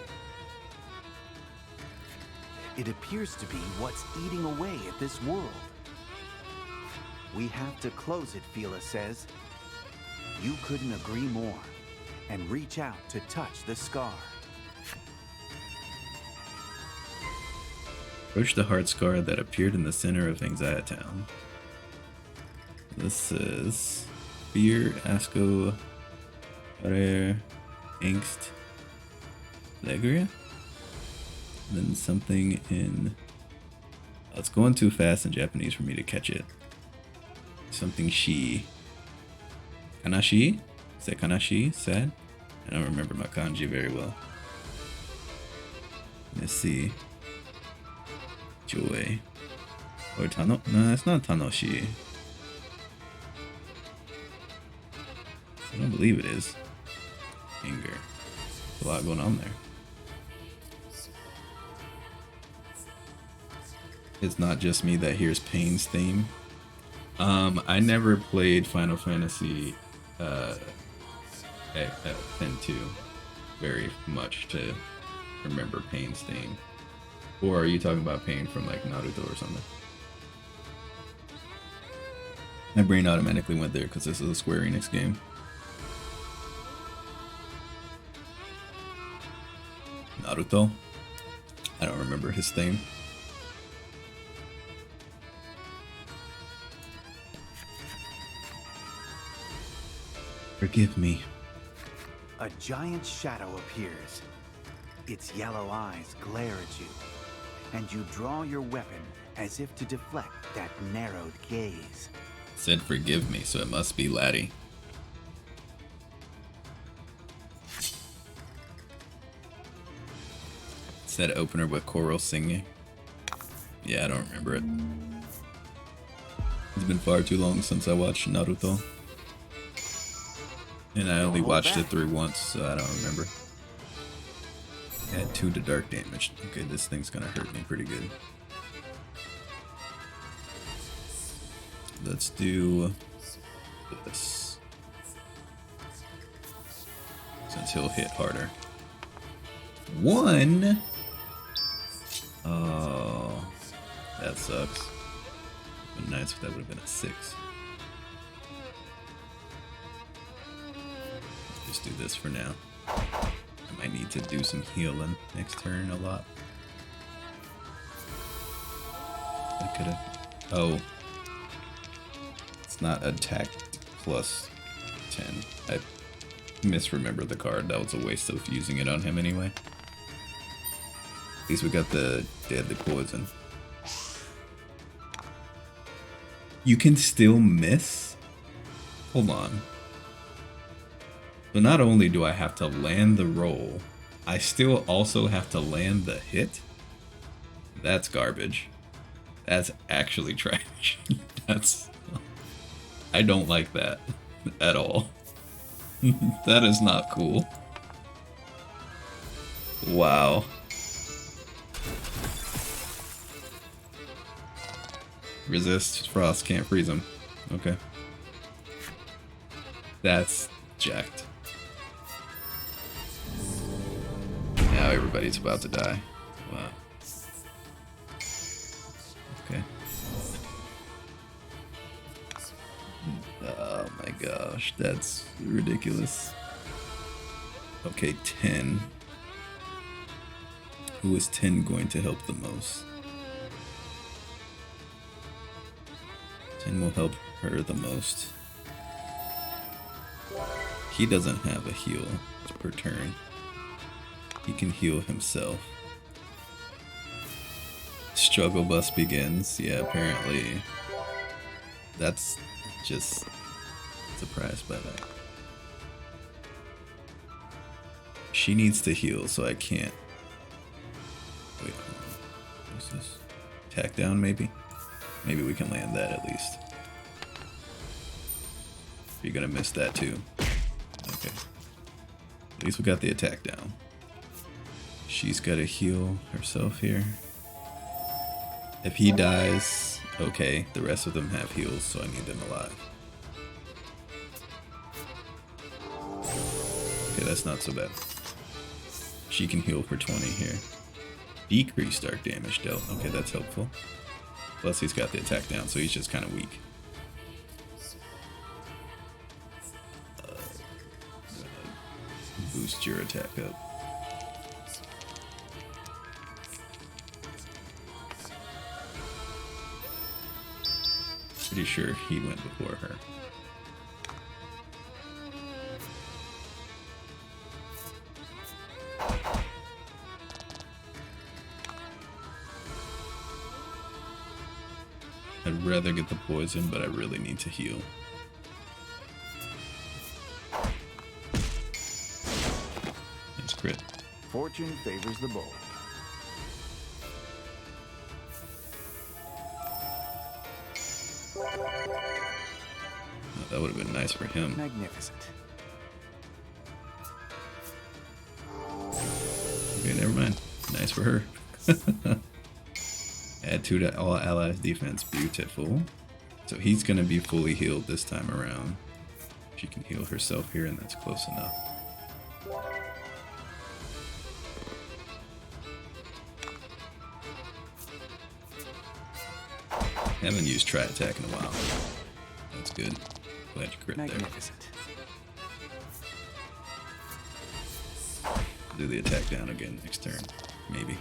It appears to be what's eating away at this world. We have to close it, Fila says. You couldn't agree more, and reach out to touch the scar. Approach the heart scar that appeared in the center of Anxiety Town. This is fear, asco, rare, angst, alegria. Then something in. Oh, it's going too fast in Japanese for me to catch it. Something shi. Kanashi? Is that kanashi? Sad? I don't remember my kanji very well. Let's see. Joy. Or Tano? No, it's not Tanoshi. I don't believe it is. Anger. There's a lot going on there. It's not just me that hears Pain's theme. I never played Final Fantasy X-2 very much to remember Pain's theme. Or are you talking about Pain from like Naruto or something? My brain automatically went there because this is a Square Enix game. Naruto? I don't remember his theme. Forgive me. A giant shadow appears. Its yellow eyes glare at you, and you draw your weapon as if to deflect that narrowed gaze. It said forgive me, so it must be Laddie. It said opener with choral singing. Yeah, I don't remember it. It's been far too long since I watched Naruto. And I only watched it through once, so I don't remember. Add 2 to dark damage. Okay, this thing's gonna hurt me pretty good. Let's do this. Since he'll hit harder. 1! Oh, that sucks. It would have been nice if that would have been a 6. Just do this for now. I might need to do some healing next turn a lot. I could have. Oh. It's not attack plus 10. I misremembered the card. That was a waste of using it on him anyway. At least we got the deadly poison. You can still miss? Hold on. So not only do I have to land the roll, I still also have to land the hit? That's garbage. That's actually trash. I don't like that at all. That is not cool. Resist frost, can't freeze him. Okay. That's jacked. Now everybody's about to die. Wow. Okay. Oh my gosh, that's ridiculous. Okay, 10. Who is 10 going to help the most? 10 will help her the most. He doesn't have a heal per turn. He can heal himself. Struggle bus begins. Yeah, apparently. That's just surprised by that. She needs to heal, so I can't. Wait, what's this? Tack down, maybe? Maybe we can land that at least. You're gonna miss that too. Okay. At least we got the attack down. She's gotta heal herself here. If he dies, okay, the rest of them have heals, so I need them alive. Okay, that's not so bad. She can heal for 20 here. Decrease dark damage dealt. Okay, that's helpful. Plus he's got the attack down, so he's just kind of weak. Boost your attack up. Pretty sure he went before her. I'd rather get the poison, but I really need to heal. That's crit. Fortune favors the bold. Oh, that would have been nice for him. Magnificent. Okay, never mind. Nice for her. Add 2 to all allies' defense. Beautiful. So he's going to be fully healed this time around. She can heal herself here, and that's close enough. Haven't used Tri Attack in a while. That's good. Glad you crit there. Magnificent. Do the attack down again next turn. Maybe.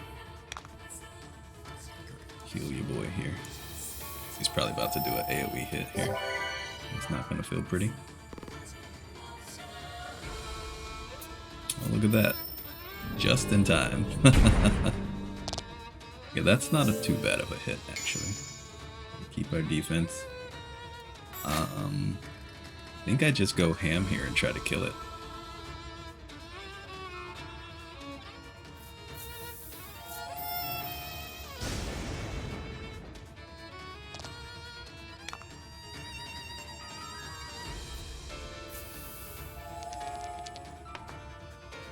Heal your boy here. He's probably about to do an AoE hit here. It's not going to feel pretty. Oh, look at that. Just in time. Yeah, that's not too bad of a hit, actually. Keep our defense. I think I just go ham here and try to kill it.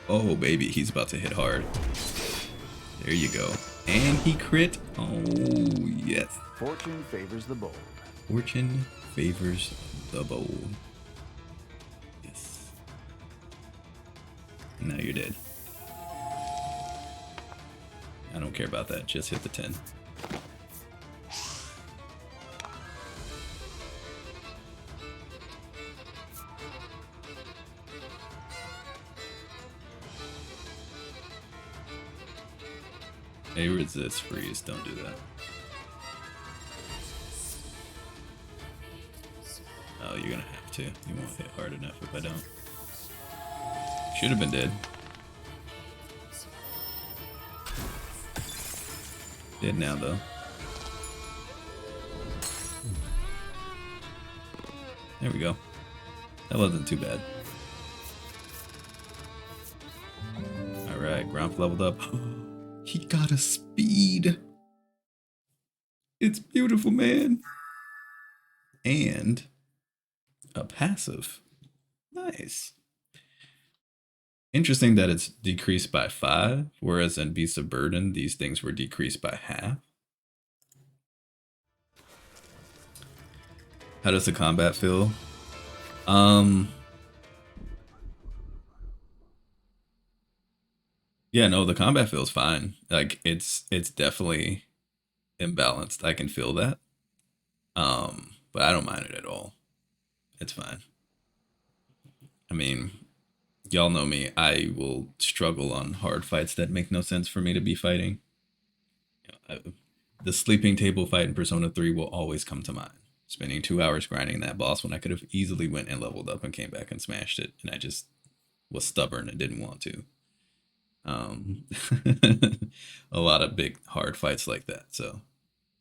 Oh, baby, he's about to hit hard. There you go. And he crit. Oh, yes. Fortune favors the bold. Fortune favors the bold. Yes. Now you're dead. I don't care about that. Just hit the 10. Hey, resist freeze. Don't do that. Oh, you're gonna have to. You won't hit hard enough if I don't. Should have been dead. Dead now, though. There we go. That wasn't too bad. Alright, Gromp leveled up. He got a speed. It's beautiful, man. And a passive. Nice. Interesting that it's decreased by 5, whereas in Beasts of Burden, these things were decreased by half. How does the combat feel? Um, yeah, no, the combat feels fine. Like it's definitely imbalanced. I can feel that. But I don't mind it at all. It's fine. I mean, y'all know me. I will struggle on hard fights that make no sense for me to be fighting. The sleeping table fight in Persona 3 will always come to mind. Spending 2 hours grinding that boss when I could have easily went and leveled up and came back and smashed it, and I just was stubborn and didn't want to. Um, a lot of big hard fights like that. So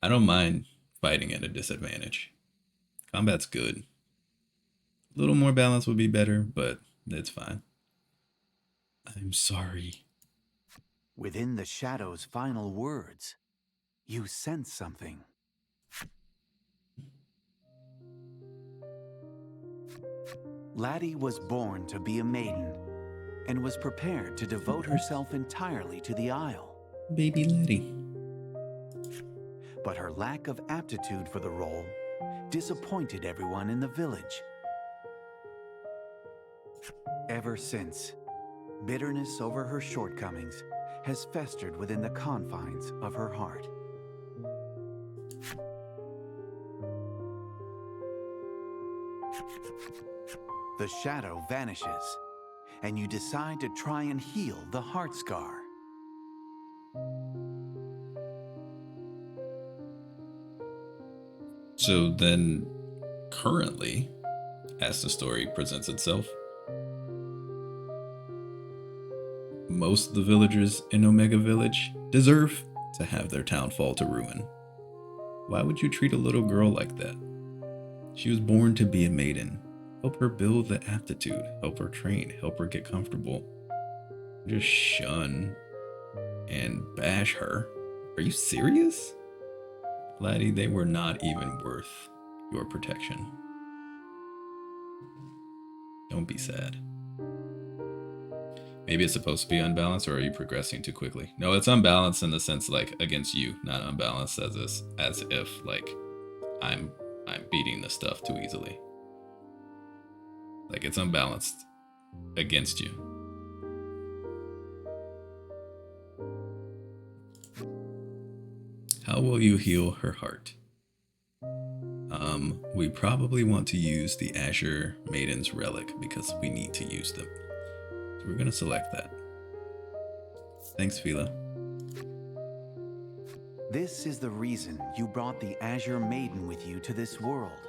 I don't mind fighting at a disadvantage. Combat's good. A little more balance would be better, but it's fine. I'm sorry. Within the shadow's final words, you sense something. Laddie was born to be a maiden and was prepared to devote herself entirely to the Isle. Baby Letty. But her lack of aptitude for the role disappointed everyone in the village. Ever since, bitterness over her shortcomings has festered within the confines of her heart. The shadow vanishes, and you decide to try and heal the heart scar. So then, currently, as the story presents itself, most of the villagers in Omega Village deserve to have their town fall to ruin. Why would you treat a little girl like that? She was born to be a maiden. Help her build the aptitude, help her train, help her get comfortable. Just shun and bash her. Are you serious? Laddie, they were not even worth your protection. Don't be sad. Maybe it's supposed to be unbalanced, or are you progressing too quickly? No, it's unbalanced in the sense like against you, not unbalanced as if like I'm beating the stuff too easily. Like it's unbalanced against you. How will you heal her heart? We probably want to use the Azure Maiden's Relic because we need to use them. So we're gonna select that. Thanks, Fila. This is the reason you brought the Azure Maiden with you to this world.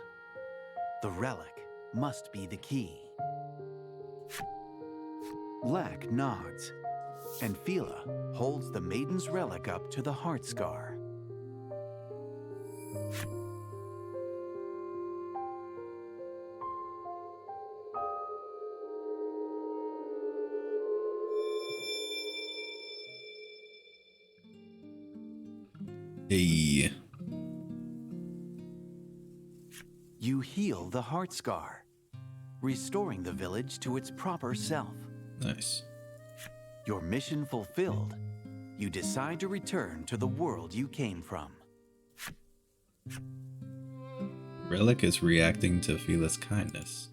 The relic must be the key. Lack nods, and Fila holds the Maiden's relic up to the heart scar. Hey. You heal the heart scar, restoring the village to its proper self. Nice. Your mission fulfilled, you decide to return to the world you came from. Relic is reacting to Fila's kindness.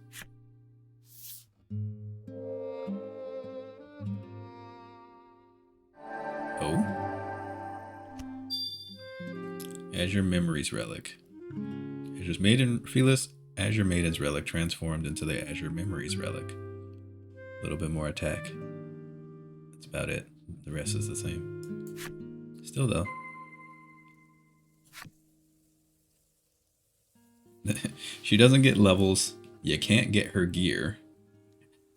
Oh? Azure Memories Relic. Azure's Maiden, Fila's Azure Maiden's Relic transformed into the Azure Memories Relic. A little bit more attack. That's about it. The rest is the same. Still though. She doesn't get levels. You can't get her gear.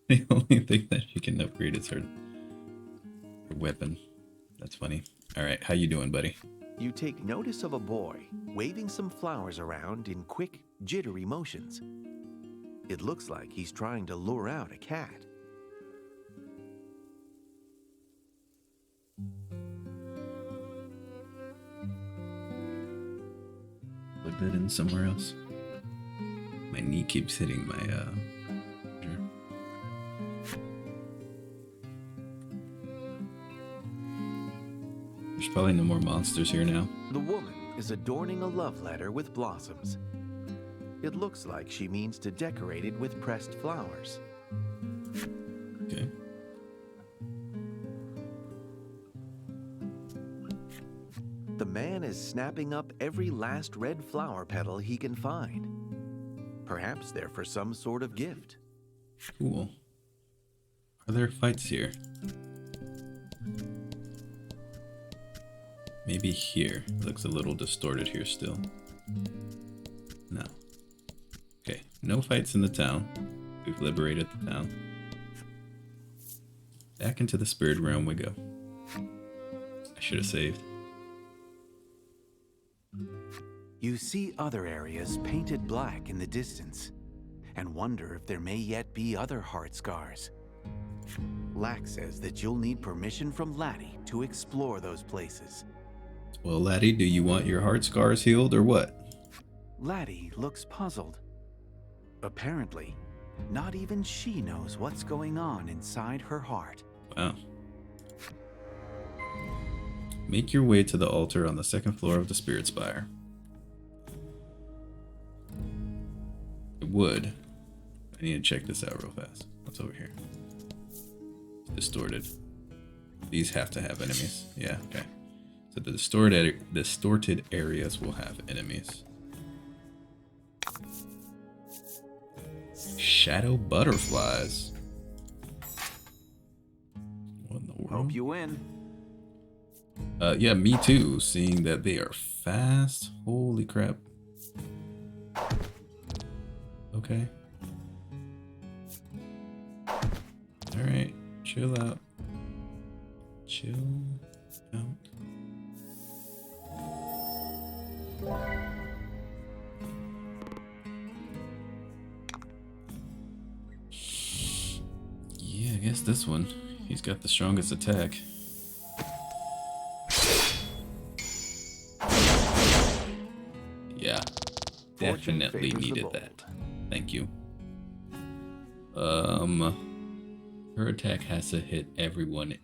The only thing that she can upgrade is her weapon. That's funny. Alright, how you doing, buddy? You take notice of a boy waving some flowers around in quick, jittery motions. It looks like he's trying to lure out a cat. Put that in somewhere else. My knee keeps hitting my There's probably no more monsters here now. The woman is adorning a love letter with blossoms. It looks like she means to decorate it with pressed flowers. Okay. The man is snapping up every last red flower petal he can find. Perhaps they're for some sort of gift. Cool. Are there fights here? Maybe here. It looks a little distorted here still. No. Okay, no fights in the town. We've liberated the town. Back into the spirit realm we go. I should have saved. You see other areas painted black in the distance, and wonder if there may yet be other heart scars. Lack says that you'll need permission from Laddie to explore those places. Well, Laddie, do you want your heart scars healed or what? Laddie looks puzzled. Apparently, not even she knows what's going on inside her heart. Wow. Make your way to the altar on the second floor of the Spirit Spire. I would. I need to check this out real fast. What's over here? Distorted. These have to have enemies. Yeah, okay. So the distorted areas will have enemies. Shadow butterflies. What in the world? Hope you win. Yeah, me too. Seeing that they are fast. Holy crap. Okay. Alright, chill out. Chill out. Yeah, I guess this one. He's got the strongest attack. Yeah, definitely needed that. Thank you. Her attack has to hit everyone.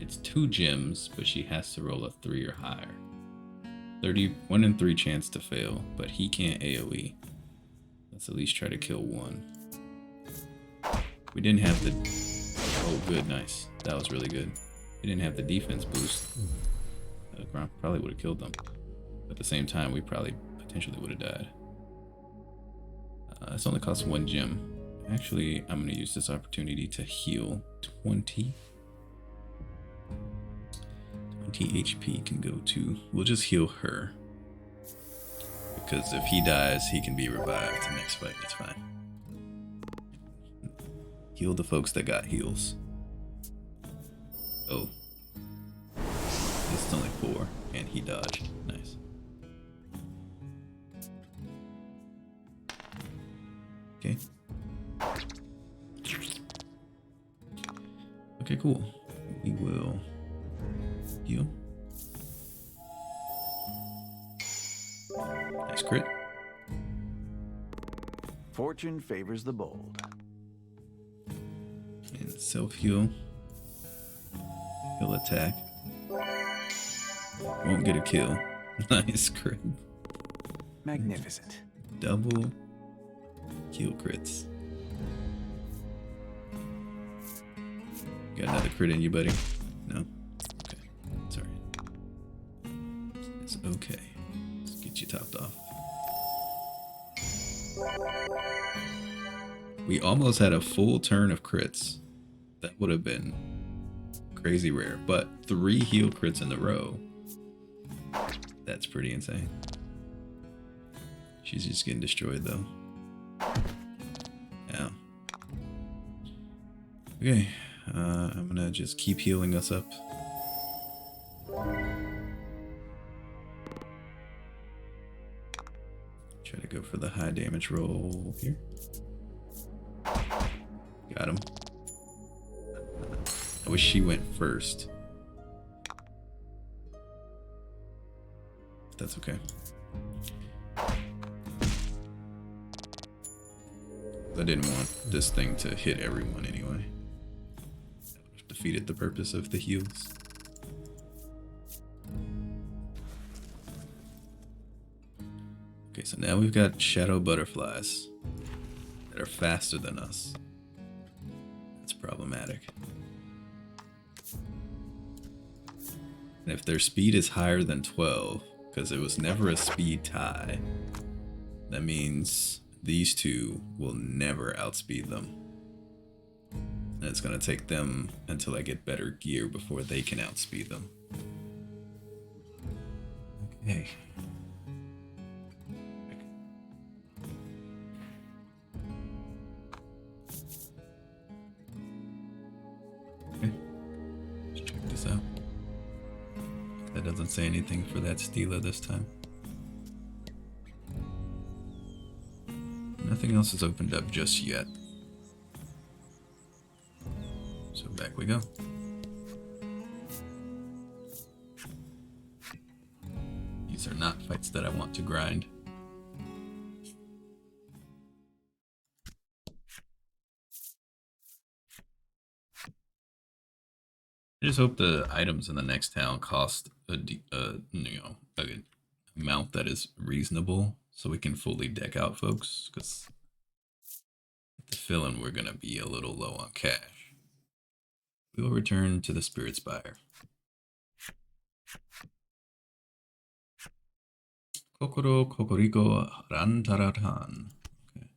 It's 2 gems, but she has to roll a 3 or higher. 1 in 3 chance to fail, but he can't AoE. Let's at least try to kill 1. We didn't have the... Oh, good, nice. That was really good. We didn't have the defense boost. Probably would have killed them. But at the same time, we probably potentially would have died. It's only cost 1 gem. Actually, I'm going to use this opportunity to heal 20. 20 HP can go to... We'll just heal her. Because if he dies, he can be revived the next fight. It's fine. Heal the folks that got heals. Oh. This is only 4, and he dodged. Nice. Okay. Okay, cool. We will heal. Nice crit. Fortune favors the bold. And self-heal. He'll attack. Won't get a kill. Nice crit. Magnificent. Double heal crits. Got another crit in you, buddy? No? Okay. It's alright. It's okay. Let's get you topped off. We almost had a full turn of crits. That would have been crazy rare, but 3 heal crits in a row. That's pretty insane. She's just getting destroyed though. Yeah. Okay, I'm gonna just keep healing us up. Try to go for the high damage roll here. Got him. I wish she went first. That's okay. I didn't want this thing to hit everyone anyway. That would have defeated the purpose of the heals. Okay, So now we've got shadow butterflies that are faster than us. That's problematic. And if their speed is higher than 12, because it was never a speed tie, that means these two will never outspeed them. And it's going to take them until I get better gear before they can outspeed them. Okay. Okay. Let's check this out. That doesn't say anything for that Stela this time. Nothing else is opened up just yet. So back we go. These are not fights that I want to grind. I just hope the items in the next town cost a amount that is reasonable, so we can fully deck out folks. Because the feeling we're gonna be a little low on cash. We will return to the Spirit Spire. Kokoro Kokoriko Rantaratan. Okay.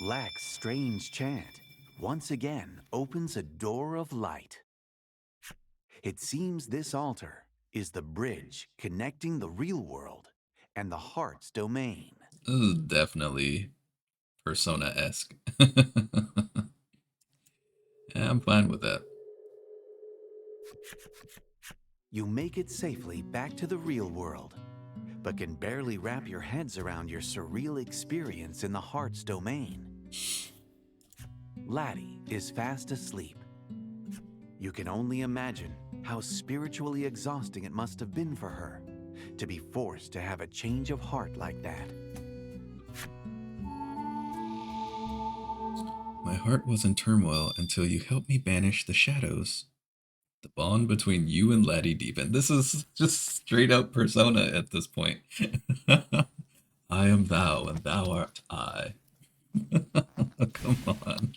Lack's strange chant once again opens a door of light. It seems this altar is the bridge connecting the real world and the heart's domain. This is definitely Persona-esque. Yeah, I'm fine with that. You make it safely back to the real world, but can barely wrap your heads around your surreal experience in the heart's domain. Laddie is fast asleep. You can only imagine how spiritually exhausting it must have been for her to be forced to have a change of heart like that. My heart was in turmoil until you helped me banish the shadows. The bond between you and Laddie deepened. This is just straight up Persona at this point. I am thou, and thou art I. Come on.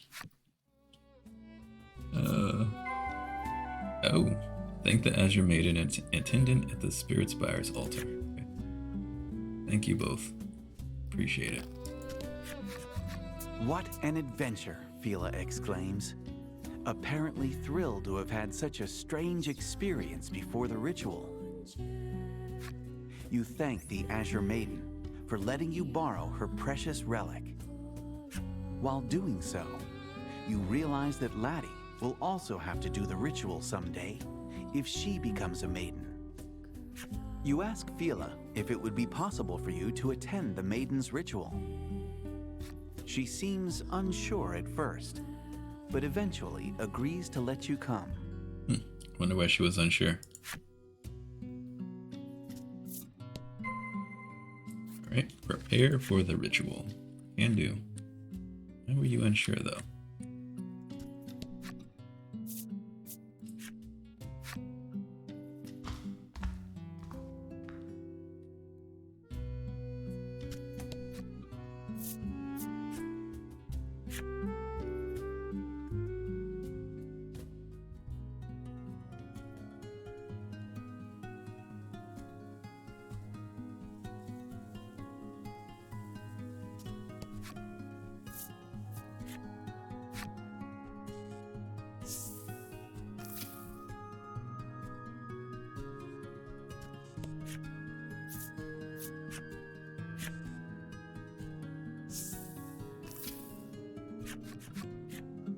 Oh, thank the Azure Maiden and attendant at the Spirit Spire's altar. Okay. Thank you both. Appreciate it. What an adventure, Fila exclaims, apparently thrilled to have had such a strange experience before the ritual. You thank the Azure Maiden for letting you borrow her precious relic. While doing so, you realize that Laddie will also have to do the ritual someday if she becomes a maiden. You ask Fila if it would be possible for you to attend the maiden's ritual. She seems unsure at first, but eventually agrees to let you come. Wonder why she was unsure. Alright, prepare for the ritual. Can do. Why were you unsure though?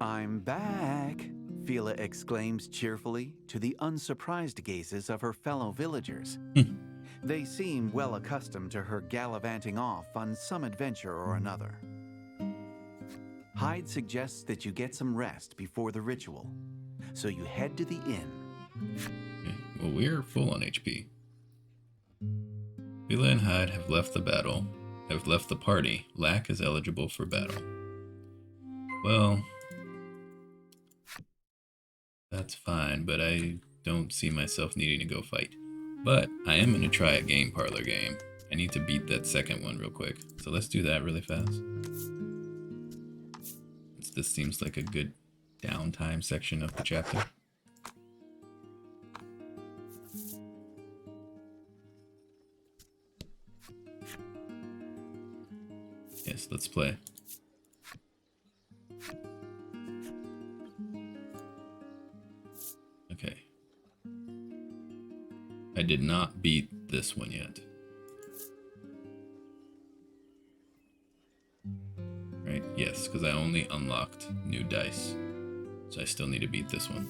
I'm back, Fila exclaims cheerfully to the unsurprised gazes of her fellow villagers. They seem well accustomed to her gallivanting off on some adventure or another. Hyde suggests that you get some rest before the ritual, so you head to the inn. Okay. Well, we're full on HP. Vila and Hyde have left the battle, have left the party. Lack is eligible for battle. Well, that's fine, but I don't see myself needing to go fight. But I am going to try a game parlor game. I need to beat that second one real quick. So let's do that really fast. This seems like a good downtime section of the chapter. Yes, let's play. Okay. I did not beat this one yet. Right? Yes, because I only unlocked new dice. So I still need to beat this one.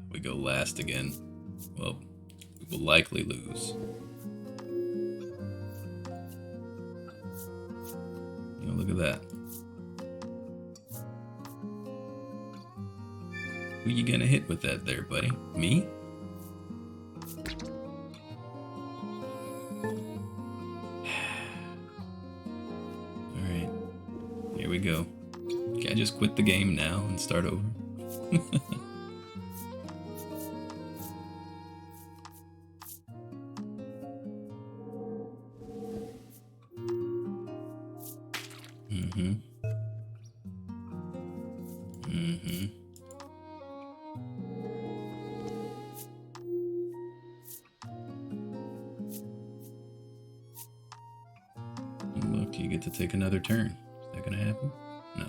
We go last again. Well, we will likely lose. You know, look at that. Who you gonna hit with that there, buddy? Me? Alright. Here we go. Can I just quit the game now and start over? Look, you get to take another turn. Is that gonna happen? No.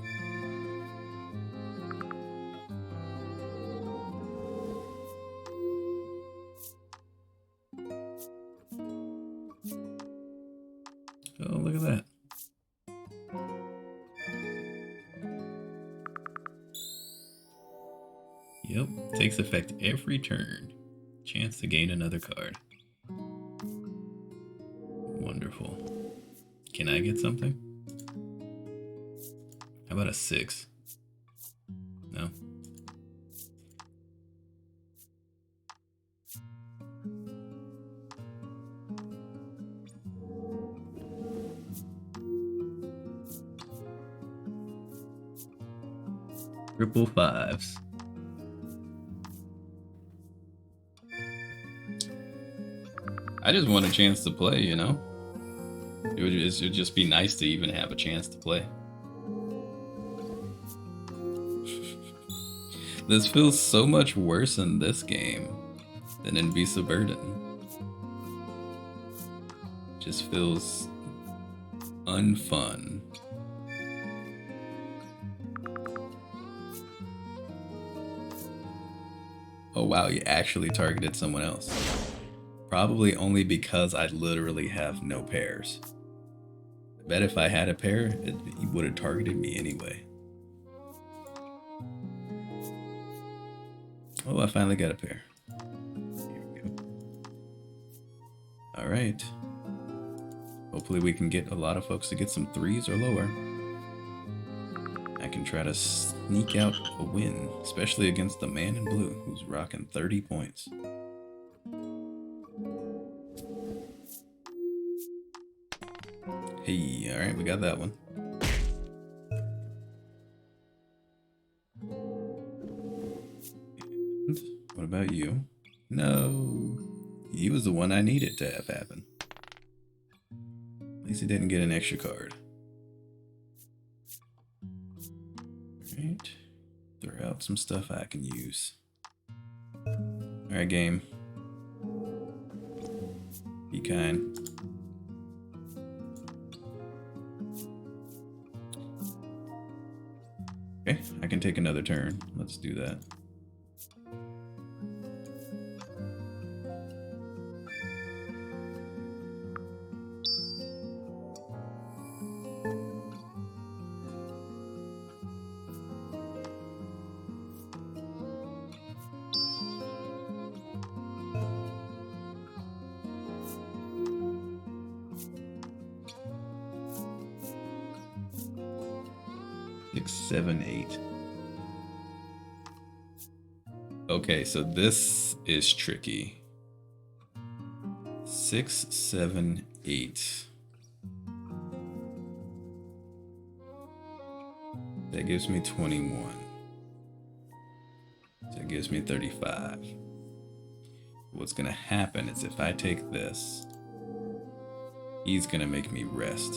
Oh, look at that. Yep, takes effect every turn. Chance to gain another card. Wonderful. Can I get something? How about a 6? No? Triple 5s. I just want a chance to play, you know? It would just be nice to even have a chance to play. This feels so much worse in this game than in Beasts of Burden. Just feels unfun. Oh wow, you actually targeted someone else. Probably only because I literally have no pairs. I bet if I had a pair, he would have targeted me anyway. Oh, I finally got a pair. Here we go. Alright. Hopefully we can get a lot of folks to get some 3s or lower. I can try to sneak out a win, especially against the man in blue, who's rocking 30 points. Hey, alright, we got that one. And what about you? No, he was the one I needed to have happen. At least he didn't get an extra card. Alright, throw out some stuff I can use. Alright, game. Be kind. Okay, I can take another turn. Let's do that. 6, 7, 8. Okay, so this is tricky. 6, 7, 8. That gives me 21. So it gives me 35. What's gonna happen is if I take this, he's gonna make me rest.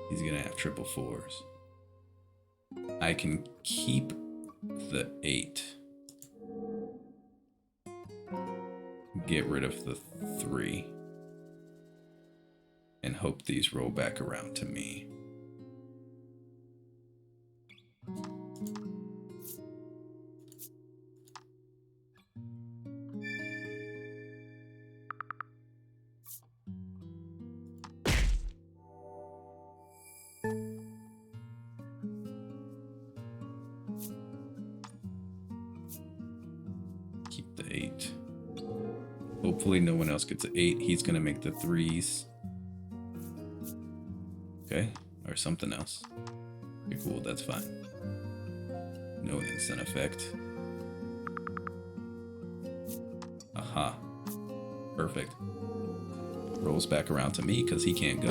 He's gonna have triple 4s. I can keep the 8. Get rid of the 3. And hope these roll back around to me. Keep the 8. Hopefully no one else gets an 8. He's gonna make the 3s. Okay, or something else. Okay, cool, that's fine. No instant effect. Aha. Perfect. Rolls back around to me because he can't go.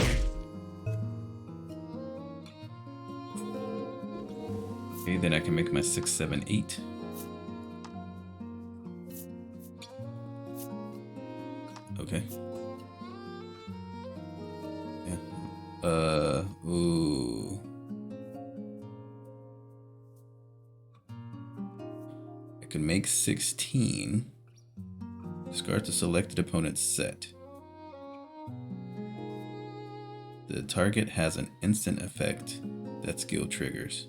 Okay, then I can make my 6, 7, 8. Okay. Yeah. Ooh. I can make 16. Discard the selected opponent's set. The target has an instant effect that skill triggers.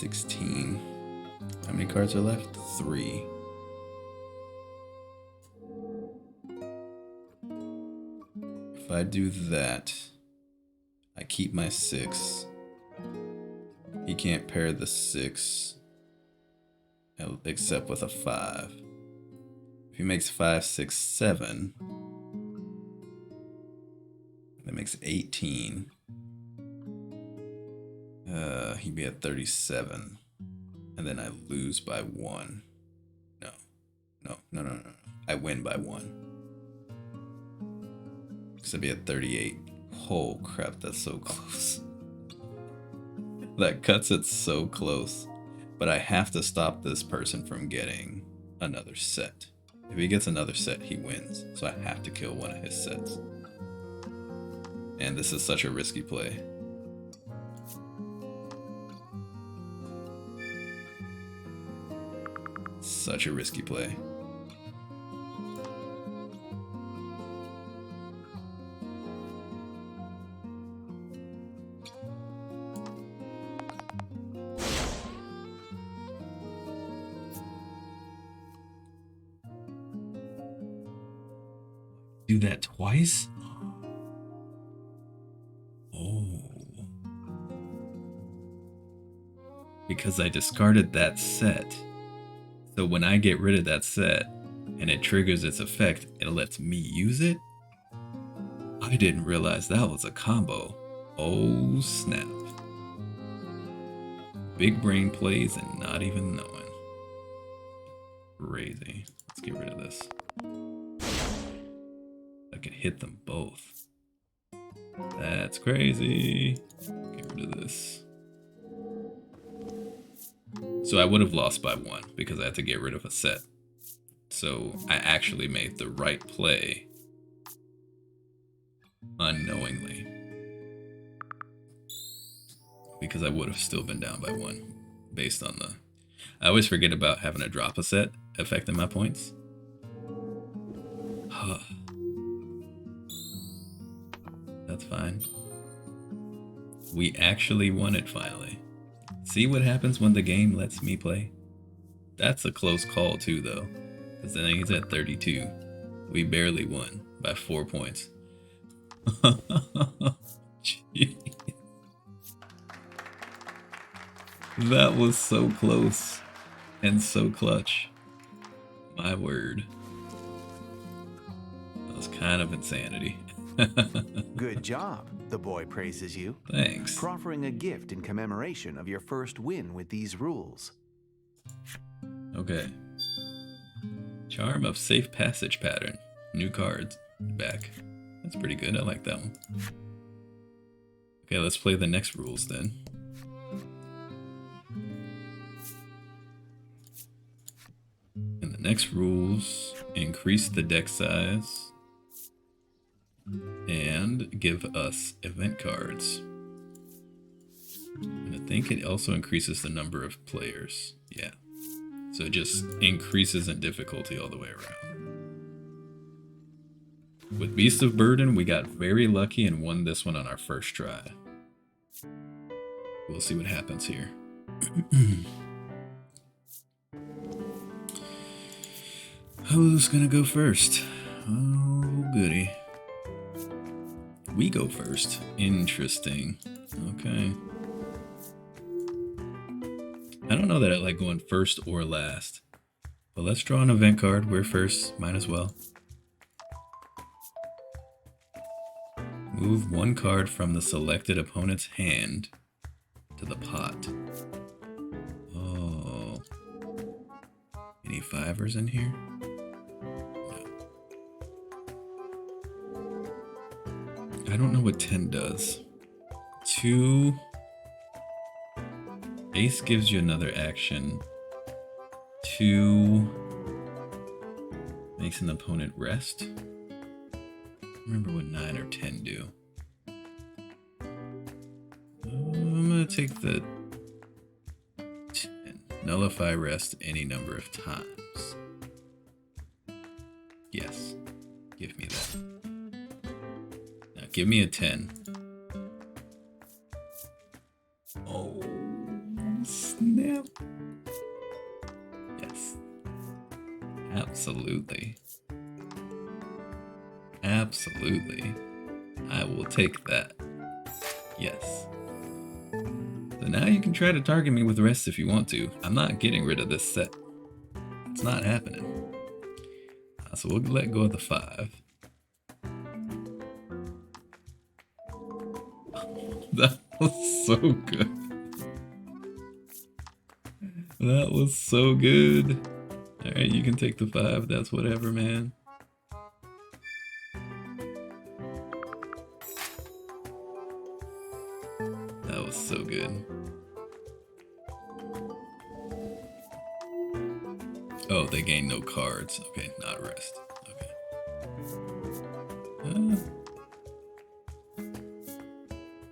$16. How many cards are left? 3. If I do that, I keep my 6. He can't pair the 6 except with a 5. If he makes 5, 6, 7, that makes 18. He'd be at 37. And then I lose by 1. No. I win by 1. Because I'd be at 38. Oh crap, that's so close. That cuts it so close. But I have to stop this person from getting another set. If he gets another set, he wins. So I have to kill one of his sets. And this is such a risky play. Such a risky play. Do that twice? Oh. Because I discarded that set. So when I get rid of that set and it triggers its effect, it lets me use it? I didn't realize that was a combo. Oh snap. Big brain plays and not even knowing. Crazy. Let's get rid of this. I can hit them both. That's crazy. Get rid of this. So I would have lost by 1 because I had to get rid of a set. So I actually made the right play unknowingly. Because I would have still been down by 1 based on the... I always forget about having to drop a set affecting my points. That's fine. We actually won it finally. See what happens when the game lets me play? That's a close call too though. Because then he's at 32. We barely won by 4 points. Jeez. That was so close and so clutch. My word. kind of insanity. Good job, the boy praises you, Thanks. proffering a gift in commemoration of your first win with these rules. Okay. Charm of Safe Passage pattern. New cards. Back. That's pretty good. I like that one. Okay, let's play the next rules then. And the next rules increase the deck size and give us event cards. And I think it also increases the number of players. Yeah. So it just increases in difficulty all the way around. With Beast of Burden, we got very lucky and won this one on our first try. We'll see what happens here. Who's gonna go first? Oh, goody. We go first. Interesting. Okay. I don't know that I like going first or last. But let's draw an event card. We're first. Might as well. Move one card from the selected opponent's hand to the pot. Oh. Any fivers in here? No. I don't know what 10 does. 2. Ace gives you another action. 2 makes an opponent rest. Remember what 9 or 10 do. I'm gonna take the 10. Nullify rest any number of times. Yes. Give me that. Now give me a 10. Oh, snap. Yes. Absolutely. Absolutely. I will take that. Yes. So now you can try to target me with rest if you want to. I'm not getting rid of this set. It's not happening. So we'll let go of the 5. That was so good. That was so good. Alright, you can take the 5. That's whatever, man. That was so good. Oh, they gain no cards. Okay, not rest. Okay.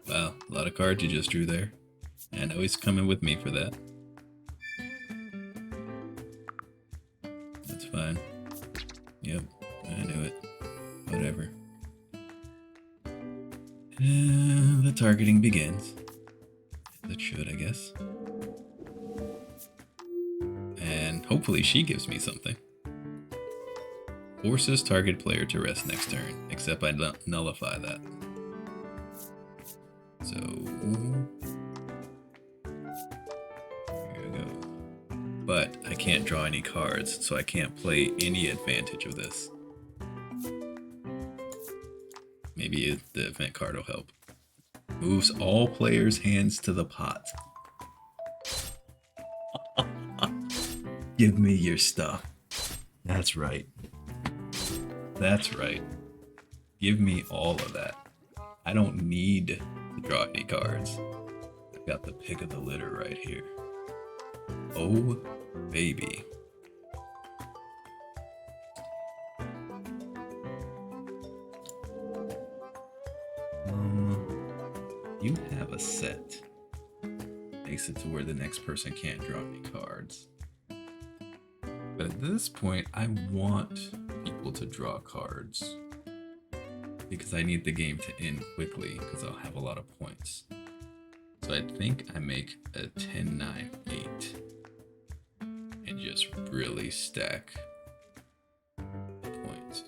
Wow, a lot of cards you just drew there. I know he's coming with me for that. That's fine. Yep, I knew it. Whatever. And the targeting begins. It should, I guess. And hopefully she gives me something. Forces target player to rest next turn, except I nullify that. So here we go. But I can't draw any cards, so I can't play any advantage of this. Maybe the event card will help. Moves all players' hands to the pot. Give me your stuff. That's right. That's right. Give me all of that. I don't need to draw any cards. I've got the pick of the litter right here. Oh, baby. You have a set. Makes it to where the next person can't draw any cards. But at this point, I want people to draw cards. Because I need the game to end quickly, because I'll have a lot of points. So I think I make a 10, 9, 8. And just really stack the points.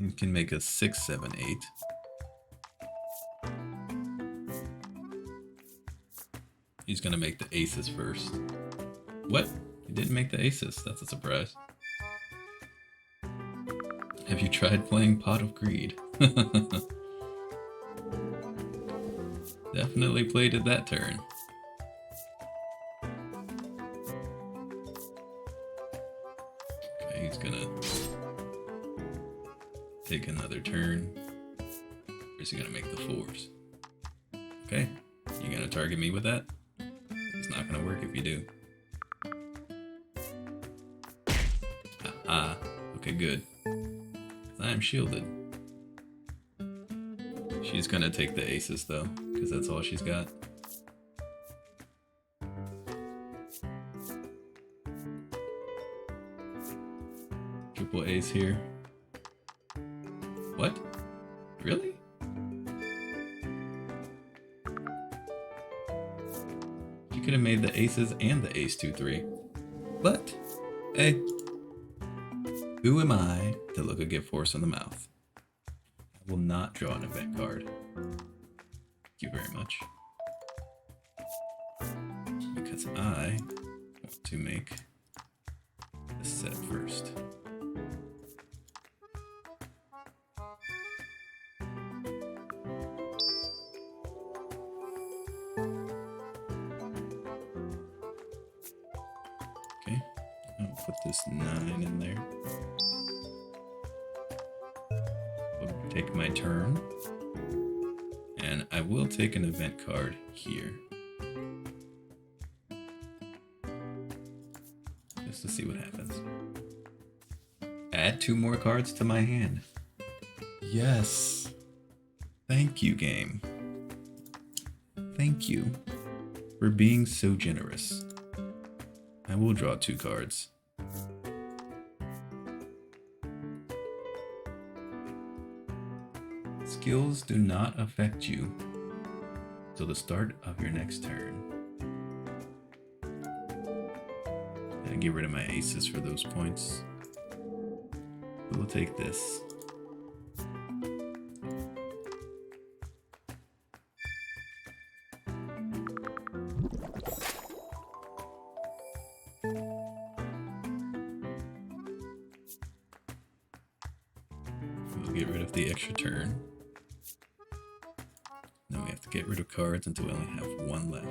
You can make a 6, 7, 8. He's gonna make the aces first. What? He didn't make the aces. That's a surprise. Have you tried playing Pot of Greed? Definitely played it that turn. Okay, he's gonna take another turn. Or is he gonna make the 4s? Okay, you gonna target me with that? It's not gonna work if you do. Okay, good. I'm shielded. She's gonna take the aces though, because that's all she's got. Triple ace here. What? Really? She could have made the aces and the ace 2, 3. But, hey. Who am I to look a gift horse in the mouth? I will not draw an event card. Thank you very much. Because I want to make the set first. Okay, I'll put this 9 in there. Take my turn, and I will take an event card here, just to see what happens. Add 2 more cards to my hand. Yes. Thank you, game. Thank you for being so generous. I will draw 2 cards. Skills do not affect you till the start of your next turn. And get rid of my aces for those points. We'll take this. We'll get rid of the extra turn. Now we have to get rid of cards until we only have 1 left.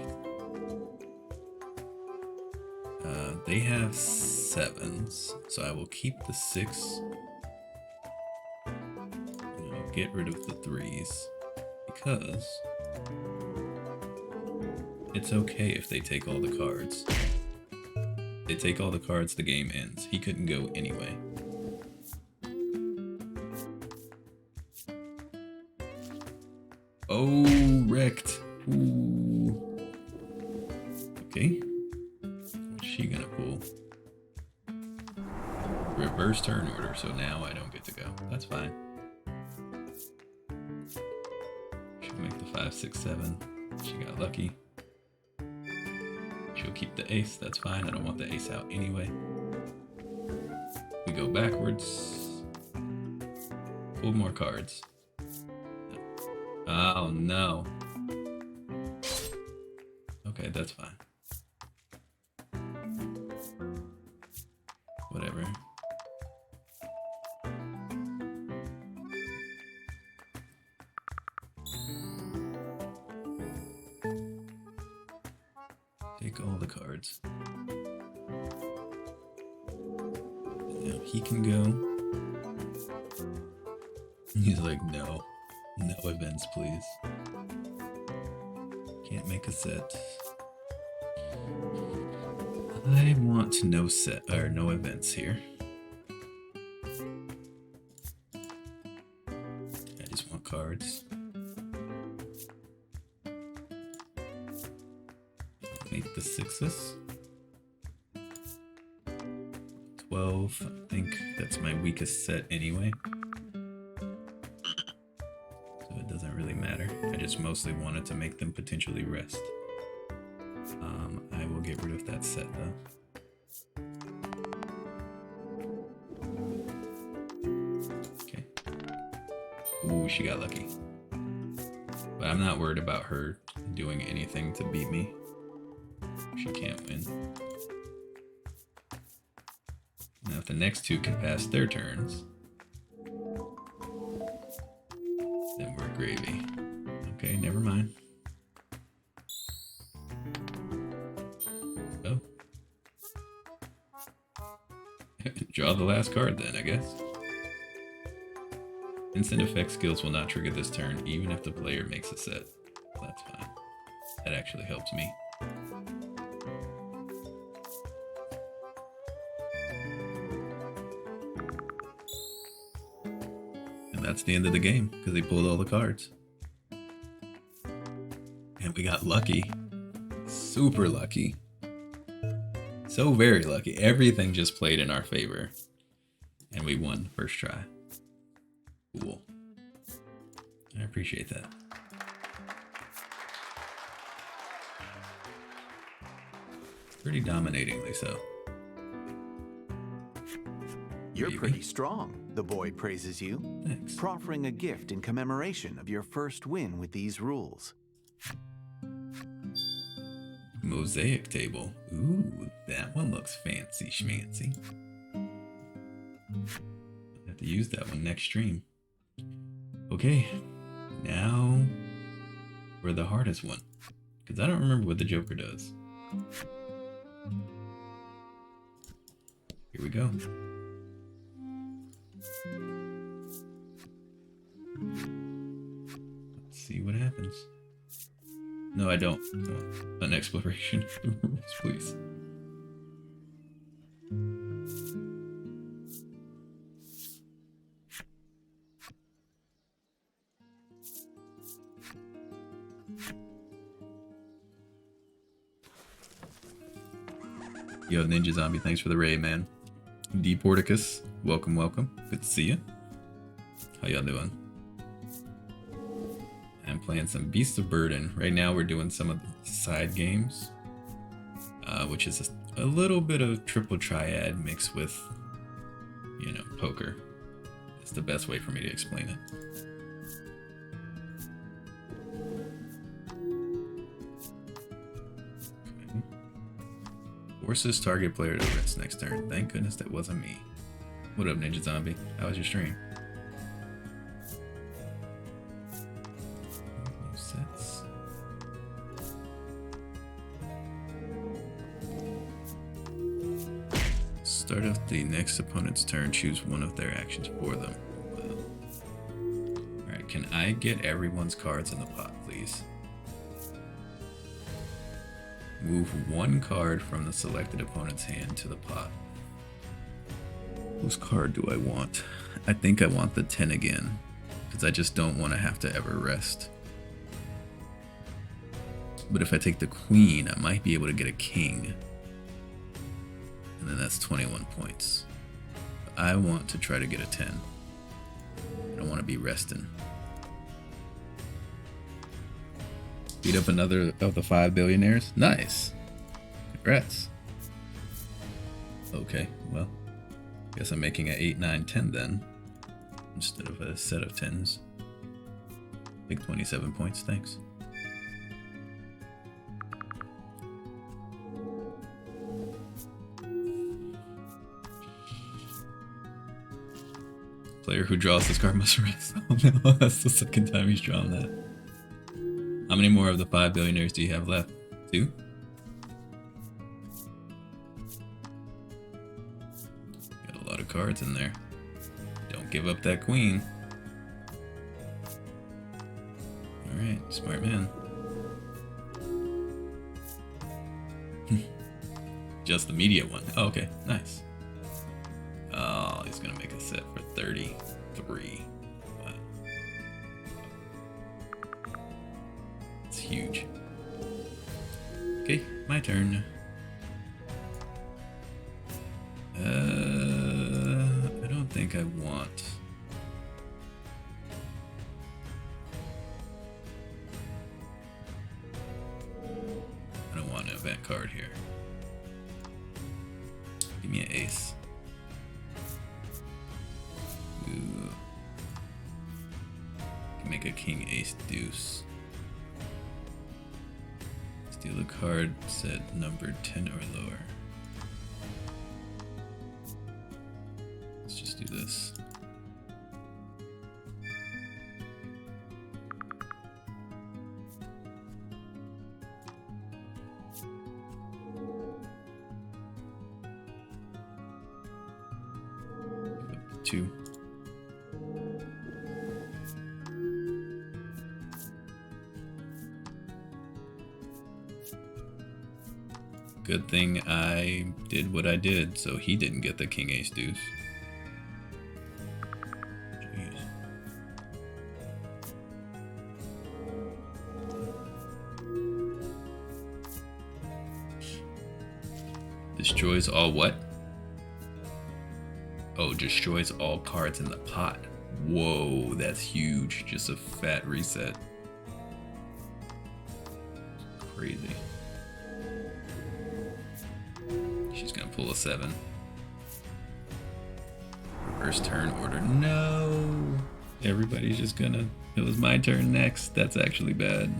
They have 7s, so I will keep the 6. And I'll get rid of the 3s because it's okay if they take all the cards. If they take all the cards, the game ends. He couldn't go anyway. Oh, wrecked. Ooh. Okay. What's she gonna pull? Reverse turn order, so now I don't get to go. That's fine. She'll make the 5, 6, 7. She got lucky. She'll keep the ace. That's fine. I don't want the ace out anyway. We go backwards. Pull more cards. Oh no. Okay, that's fine. Whatever. Take all the cards. Now he can go. He's like, no. No events, please. Can't make a set. I want no set or no events here. I just want cards. Make the 6s. 12. I think that's my weakest set anyway. It doesn't really matter. I just mostly wanted to make them potentially rest. I will get rid of that set though. Okay. Ooh, she got lucky. But I'm not worried about her doing anything to beat me. She can't win. Now if the next two can pass their turns, then we're gravy. Okay, never mind. Oh. Draw the last card then, I guess. Instant effect skills will not trigger this turn, even if the player makes a set. That's fine. That actually helps me. And that's the end of the game, because he pulled all the cards. And we got lucky. Super lucky. So very lucky. Everything just played in our favor. And we won first try. Cool. I appreciate that. Pretty dominatingly so. You're Maybe. pretty strong, the boy praises you, Thanks. proffering a gift in commemoration of your first win with these rules. Mosaic table. Ooh, that one looks fancy schmancy. I have to use that one next stream. Okay, now for the hardest one, because I don't remember what the Joker does. Here we go. Let's see what happens. No, I don't. I want an exploration of the rules, please. Yo, Ninja Zombie, thanks for the raid, man. D Porticus, welcome, welcome. Good to see you. How y'all doing? I'm playing some Beasts of Burden. Right now we're doing some of the side games, which is a little bit of triple triad mixed with, you know, poker. It's the best way for me to explain it. Okay. Forces target player to rest next turn. Thank goodness that wasn't me. What up, Ninja Zombie? How was your stream? Sets. Start off the next opponent's turn, choose one of their actions for them. Alright, can I get everyone's cards in the pot, please? Move one card from the selected opponent's hand to the pot. Whose card do I want? I think I want the 10 again, because I just don't want to have to ever rest. But if I take the queen, I might be able to get a king. And then that's 21 points. I want to try to get a 10. I don't want to be resting. Beat up another of the 5 billionaires? Nice. Congrats. Okay, well, guess I'm making an 8, 9, 10 then, instead of a set of 10s. Big 27 points, thanks. Player who draws this card must rest. Oh no, that's the second time he's drawn that. How many more of the 5 billionaires do you have left? 2? Got a lot of cards in there. Don't give up that queen. Alright, smart man. Just the media one. Oh, okay, nice. Oh, he's gonna make a set for 33. Wow. It's huge. Okay, my turn. I don't think I want. I don't want an event card here. Give me an ace. Ooh. make a king ace deuce. Steal a card set numbered 10 or lower. Let's just do this. Two. Good thing I did what I did, so he didn't get the king ace deuce. Jeez. Destroys all what? Oh, destroys all cards in the pot. Whoa, that's huge. Just a fat reset. Crazy. She's gonna pull a 7. Reverse turn order. No! Everybody's just gonna... It was my turn next. That's actually bad.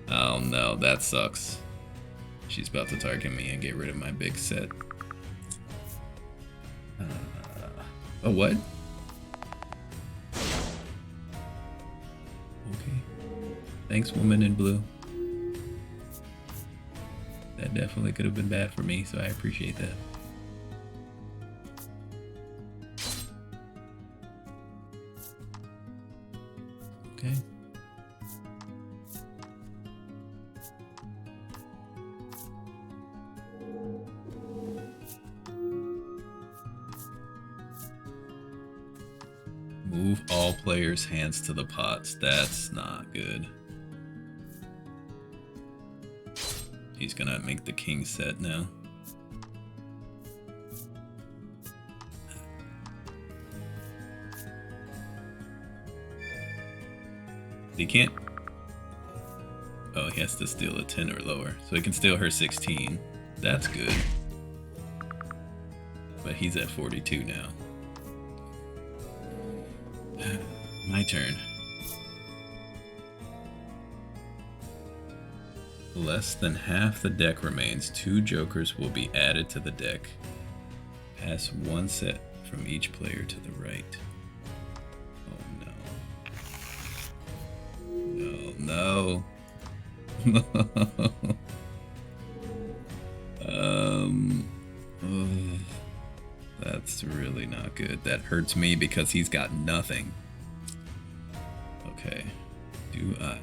Oh no, that sucks. She's about to target me and get rid of my big set. Oh, what? Okay. Thanks, woman in blue. That definitely could have been bad for me, so I appreciate that. Okay. Move all players' hands to the pots. That's not good. He's gonna make the king set now. He can't. Oh, he has to steal a 10 or lower. So he can steal her 16. That's good. But he's at 42 now. My turn. Less than half the deck remains. 2 jokers will be added to the deck. Pass 1 set from each player to the right. Oh no. No, no. Ugh. That's really not good. That hurts me because he's got nothing. Okay. Do I...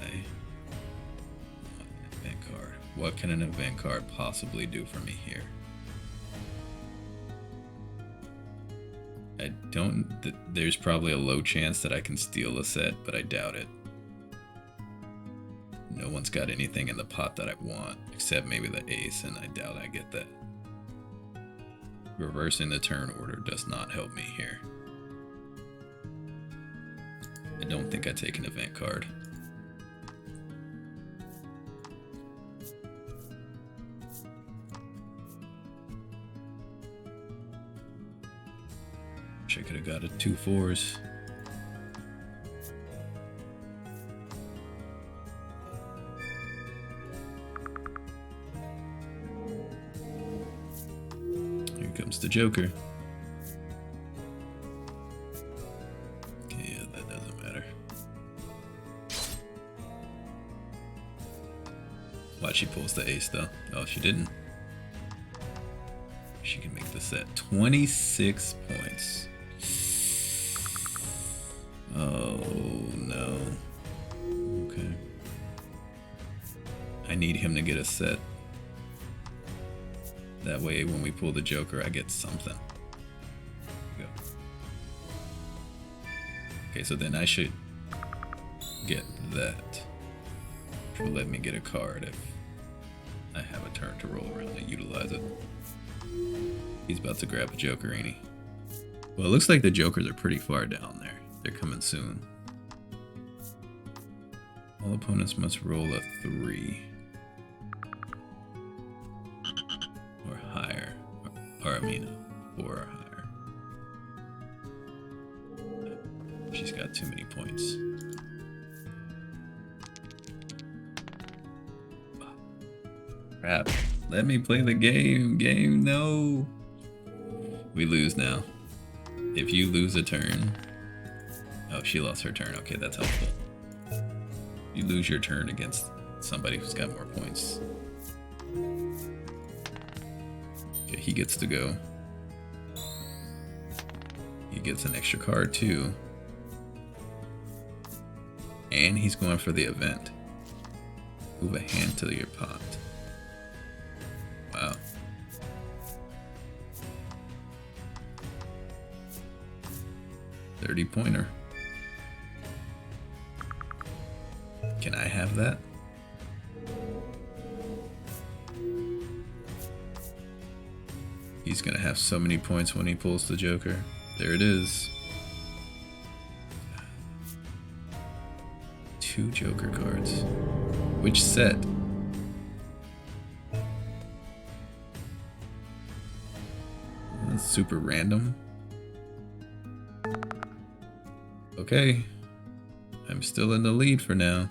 Event card. What can an event card possibly do for me here? I don't... There's probably a low chance that I can steal a set, but I doubt it. No one's got anything in the pot that I want, except maybe the ace, and I doubt I get that. Reversing the turn order does not help me here. I don't think I take an event card. Wish I could have got a 2 4s. Comes the Joker. Okay, yeah, that doesn't matter. Why'd she pulls the ace though? Oh, she didn't. She can make the set. 26 points. Oh no. Okay. I need him to get a set. That way, when we pull the Joker, I get something. Go. Okay, so then I should get that, which will let me get a card if I have a turn to roll around and utilize it. He's about to grab a Joker, ain't he? Well, it looks like the Jokers are pretty far down there. They're coming soon. All opponents must roll a 3. Or I mean, 4 or higher. She's got too many points. Crap. Let me play the game. Game, no. We lose now. If you lose a turn... Oh, she lost her turn. Okay, that's helpful. You lose your turn against somebody who's got more points. Okay, he gets to go. He gets an extra card too. And he's going for the event. Move a hand to your pot. Wow. $30-pointer. Can I have that? He's gonna have so many points when he pulls the Joker. There it is. 2 Joker cards. Which set? That's super random. Okay. I'm still in the lead for now.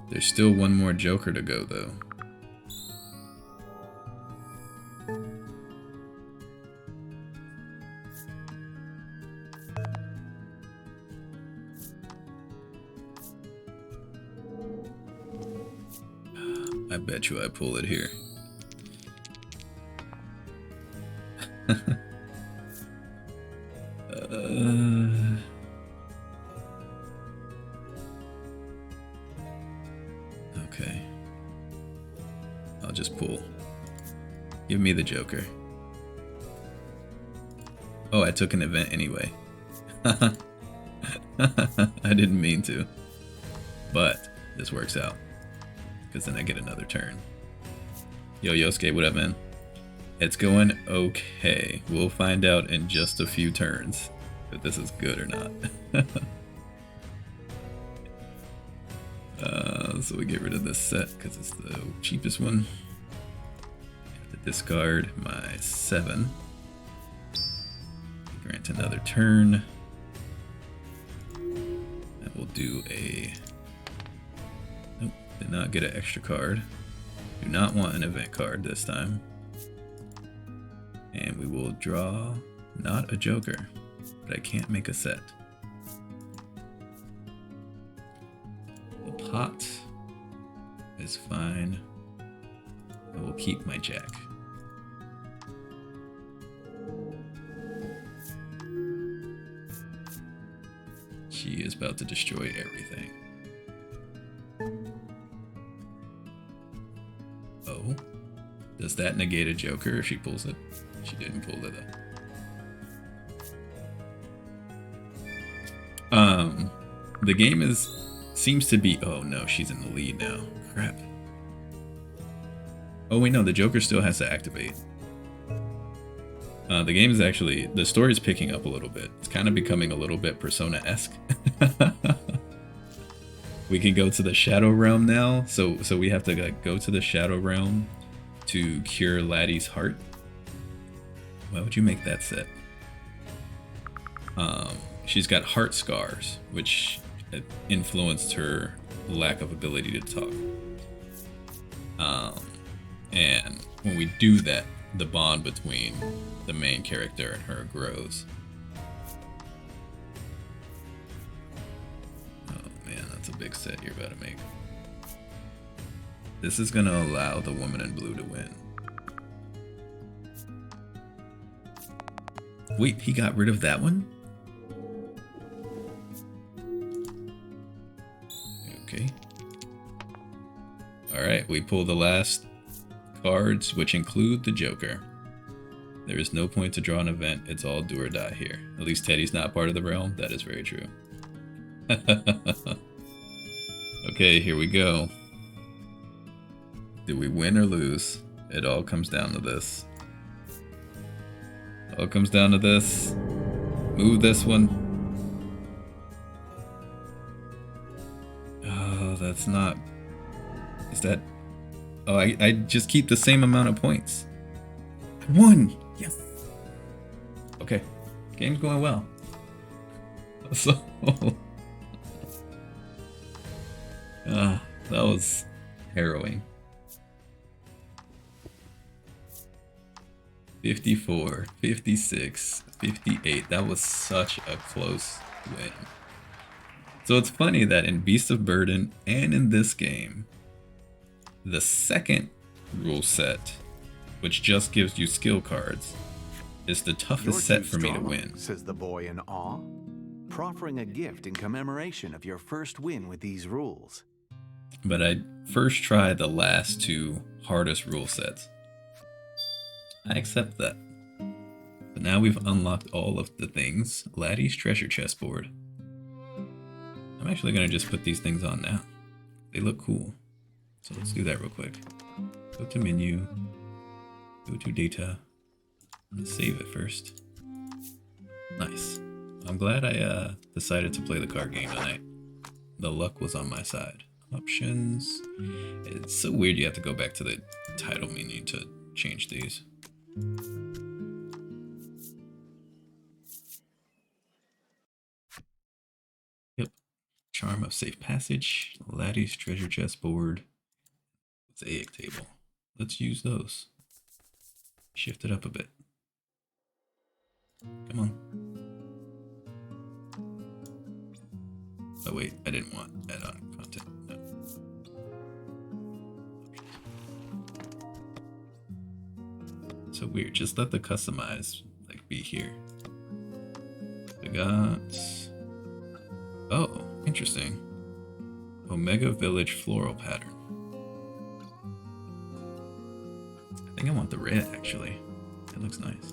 There's still one more Joker to go, though. I bet you I pull it here. Okay. I'll just pull. Give me the Joker. Oh, I took an event anyway. I didn't mean to. But this works out. Because then I get another turn. Yo, Yosuke, what up, man? It's going okay. We'll find out in just a few turns if this is good or not. So we get rid of this set because it's the cheapest one. I have to discard my 7. Grant another turn. And we'll do a... Nope, did not get an extra card. Do not want an event card this time. And we will draw not a Joker, but I can't make a set. The pot is fine. I will keep my Jack. She is about to destroy everything. Oh, does that negate a Joker if she pulls it? She didn't pull it up. The game seems to be. Oh no, she's in the lead now. Crap. Oh wait, no, the Joker still has to activate. The game is actually, the story is picking up a little bit. It's kind of becoming a little bit Persona-esque. We can go to the Shadow Realm now. So we have to go to the Shadow Realm to cure Laddie's heart. Why would you make that set? She's got heart scars, which influenced her lack of ability to talk. And when we do that, the bond between the main character and her grows. Oh man, that's a big set you're about to make. This is gonna allow the woman in blue to win. Wait, he got rid of that one? Okay. Alright, we pull the last cards, which include the Joker. There is no point to draw an event, it's all do or die here. At least Teddy's not part of the realm, that is very true. Okay, here we go. Do we win or lose? It all comes down to this. All comes down to this. Move this one. Oh, that's not... Is that... Oh, I just keep the same amount of points. I won! Yes! Okay. Game's going well. So... Oh, that was harrowing. 54, 56, 58. That was such a close win. So it's funny that in Beast of Burden and in this game, the second rule set, which just gives you skill cards, is the toughest set for me to win. Says the boy in awe, proffering a gift in commemoration of your first win with these rules. But I first tried the last two hardest rule sets. I accept that. But now we've unlocked all of the things. Laddie's treasure chest board. I'm actually going to just put these things on now. They look cool. So let's do that real quick. Go to menu. Go to data. Let's save it first. Nice. I'm glad I decided to play the card game tonight. The luck was on my side. Options. It's so weird you have to go back to the title menu to change these. Yep. Charm of Safe Passage, Laddie's Treasure Chest Board, Mosaic Table. Let's use those. Shift it up a bit. Come on. Oh wait, I didn't want add-on content. No. So weird. Just let the customize like be here. We got. Oh, interesting. Omega Village floral pattern. I think I want the red actually. It looks nice.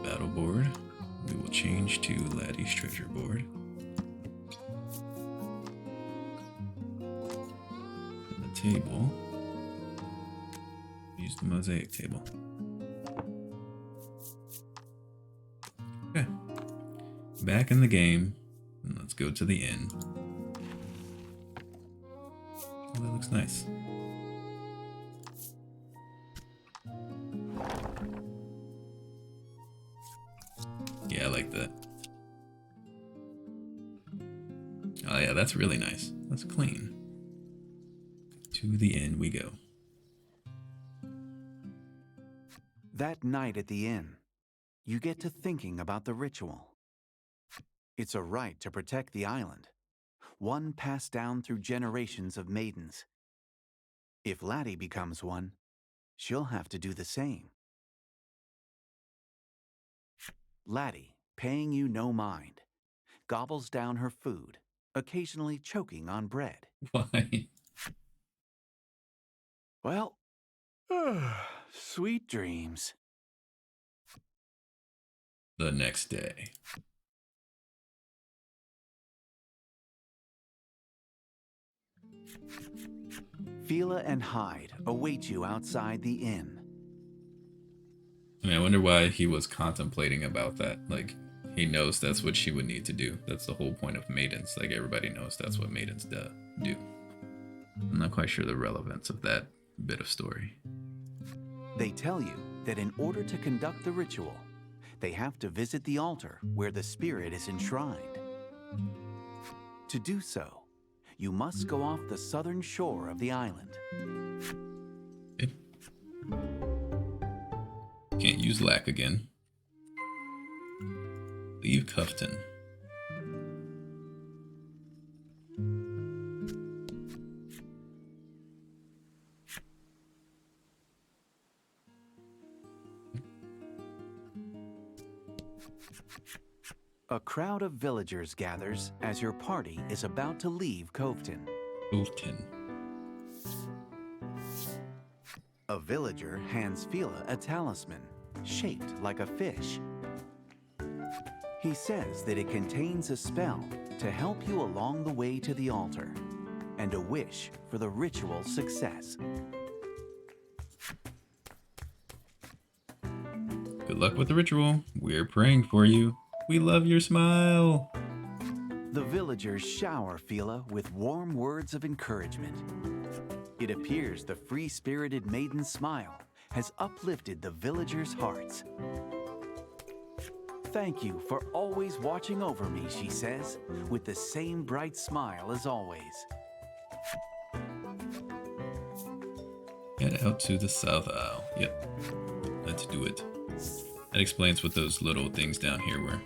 Battle board. We will change to Laddie's treasure board. The table. Use the mosaic table. Okay. Back in the game. And let's go to the inn. Oh, that looks nice. Yeah, I like that. Oh yeah, that's really nice. That's clean. To the inn we go. That night at the inn, you get to thinking about the ritual. It's a right to protect the island, one passed down through generations of maidens. If Laddie becomes one, she'll have to do the same. Laddie, paying you no mind, gobbles down her food, occasionally choking on bread. Why? Well, sweet dreams. The next day. Fila and Hyde await you outside the inn. I mean, I wonder why he was contemplating about that. Like, he knows that's what she would need to do. That's the whole point of maidens. Like, everybody knows that's what maidens do. I'm not quite sure the relevance of that bit of story. They tell you that in order to conduct the ritual, they have to visit the altar where the spirit is enshrined. To do so, you must go off the southern shore of the island. Okay. Can't use lack again. Leave Cuffton. A crowd of villagers gathers as your party is about to leave Coveton. Coveton. A villager hands Fila a talisman shaped like a fish. He says that it contains a spell to help you along the way to the altar and a wish for the ritual success. Good luck with the ritual. We're praying for you. We love your smile. The villagers shower Fila with warm words of encouragement. It appears the free-spirited maiden's smile has uplifted the villagers' hearts. Thank you for always watching over me, she says, with the same bright smile as always. Head out to the south aisle. Yep, let's do it. That explains what those little things down here were.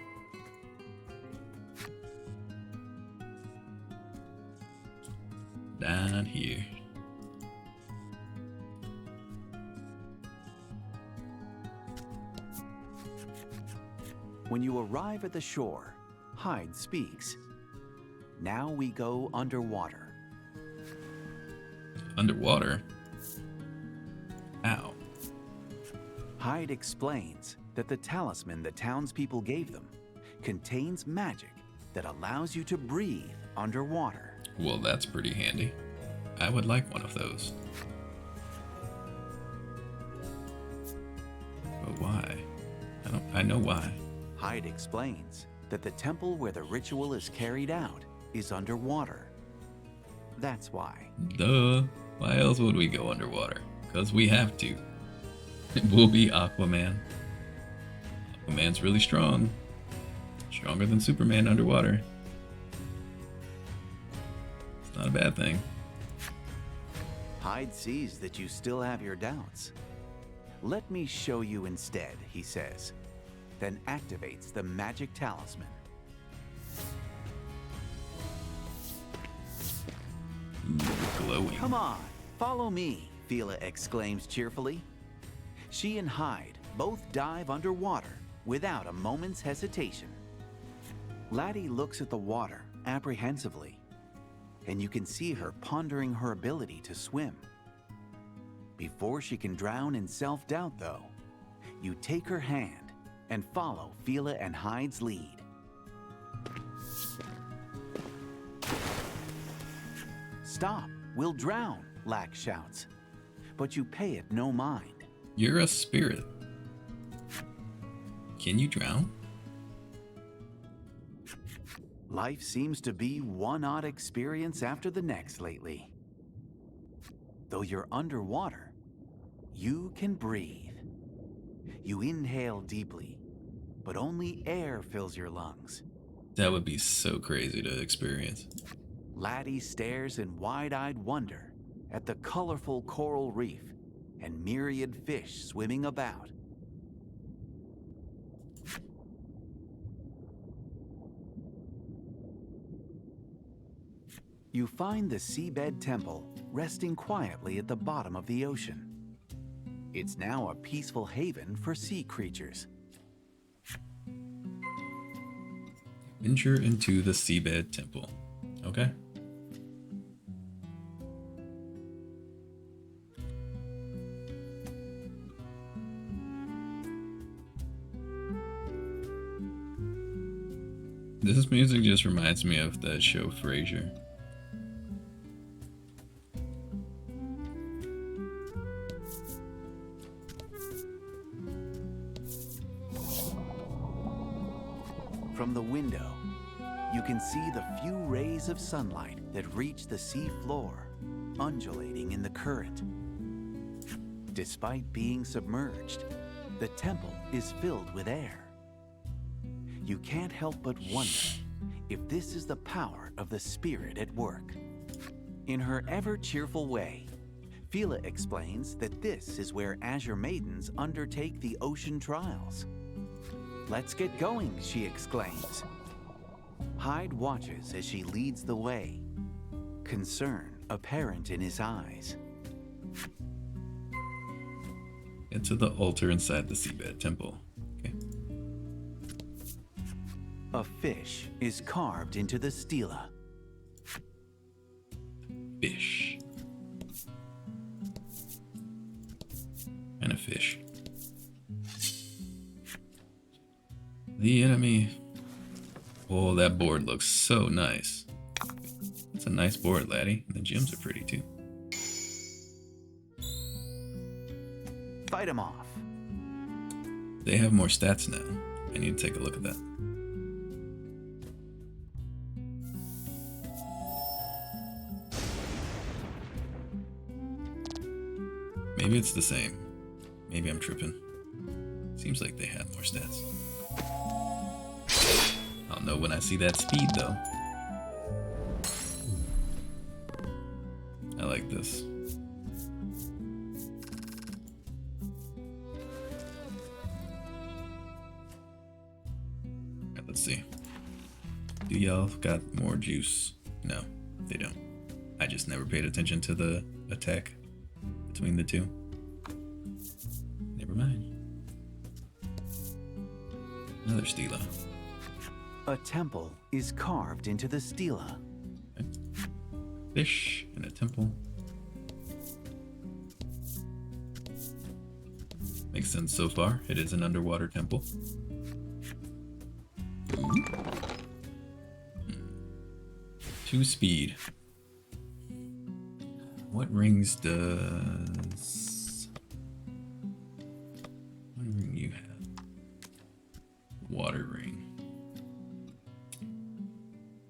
Down here. When you arrive at the shore, Hyde speaks. Now we go underwater. Underwater? Ow. Hyde explains that the talisman the townspeople gave them contains magic that allows you to breathe underwater. Well, that's pretty handy. I would like one of those. But why? I know why. Hyde explains that the temple where the ritual is carried out is underwater. That's why. Duh. Why else would we go underwater? Because we have to. We'll be Aquaman. Aquaman's really strong. Stronger than Superman underwater. It's not a bad thing. Hyde sees that you still have your doubts. Let me show you instead, he says, then activates the magic talisman. Ooh, glowing. Come on, follow me, Fila exclaims cheerfully. She and Hyde both dive underwater without a moment's hesitation. Laddie looks at the water apprehensively, and you can see her pondering her ability to swim. Before she can drown in self-doubt, though, you take her hand and follow Fila and Hyde's lead. Stop, we'll drown, Lack shouts, but you pay it no mind. You're a spirit. Can you drown? Life seems to be one odd experience after the next lately. Though you're underwater, you can breathe. You inhale deeply, but only air fills your lungs. That would be so crazy to experience. Laddie stares in wide-eyed wonder at the colorful coral reef and myriad fish swimming about. You find the seabed temple resting quietly at the bottom of the ocean. It's now a peaceful haven for sea creatures. Venture into the seabed temple. Okay. This music just reminds me of that show Frasier. From the window, you can see the few rays of sunlight that reach the sea floor, undulating in the current. Despite being submerged, the temple is filled with air. You can't help but wonder if this is the power of the spirit at work. In her ever-cheerful way, Fila explains that this is where Azure Maidens undertake the ocean trials. "Let's get going," she exclaims. Hyde watches as she leads the way, concern apparent in his eyes. Get to the altar inside the seabed temple. Okay. A fish is carved into the stela. Fish. And a fish. The enemy. Oh, that board looks so nice. It's a nice board, laddie. And the gems are pretty too. Fight him off. They have more stats now. I need to take a look at that. Maybe it's the same. Maybe I'm tripping. Seems like they had more stats. I'll know when I see that speed, though. I like this. Right, let's see. Do y'all got more juice? No, they don't. I just never paid attention to the attack between the two. Never mind. Another stela. A temple is carved into the stela. Okay. Fish and a temple. Makes sense so far. It is an underwater temple. Ooh. 2 speed. What rings does... What ring you have? Water ring.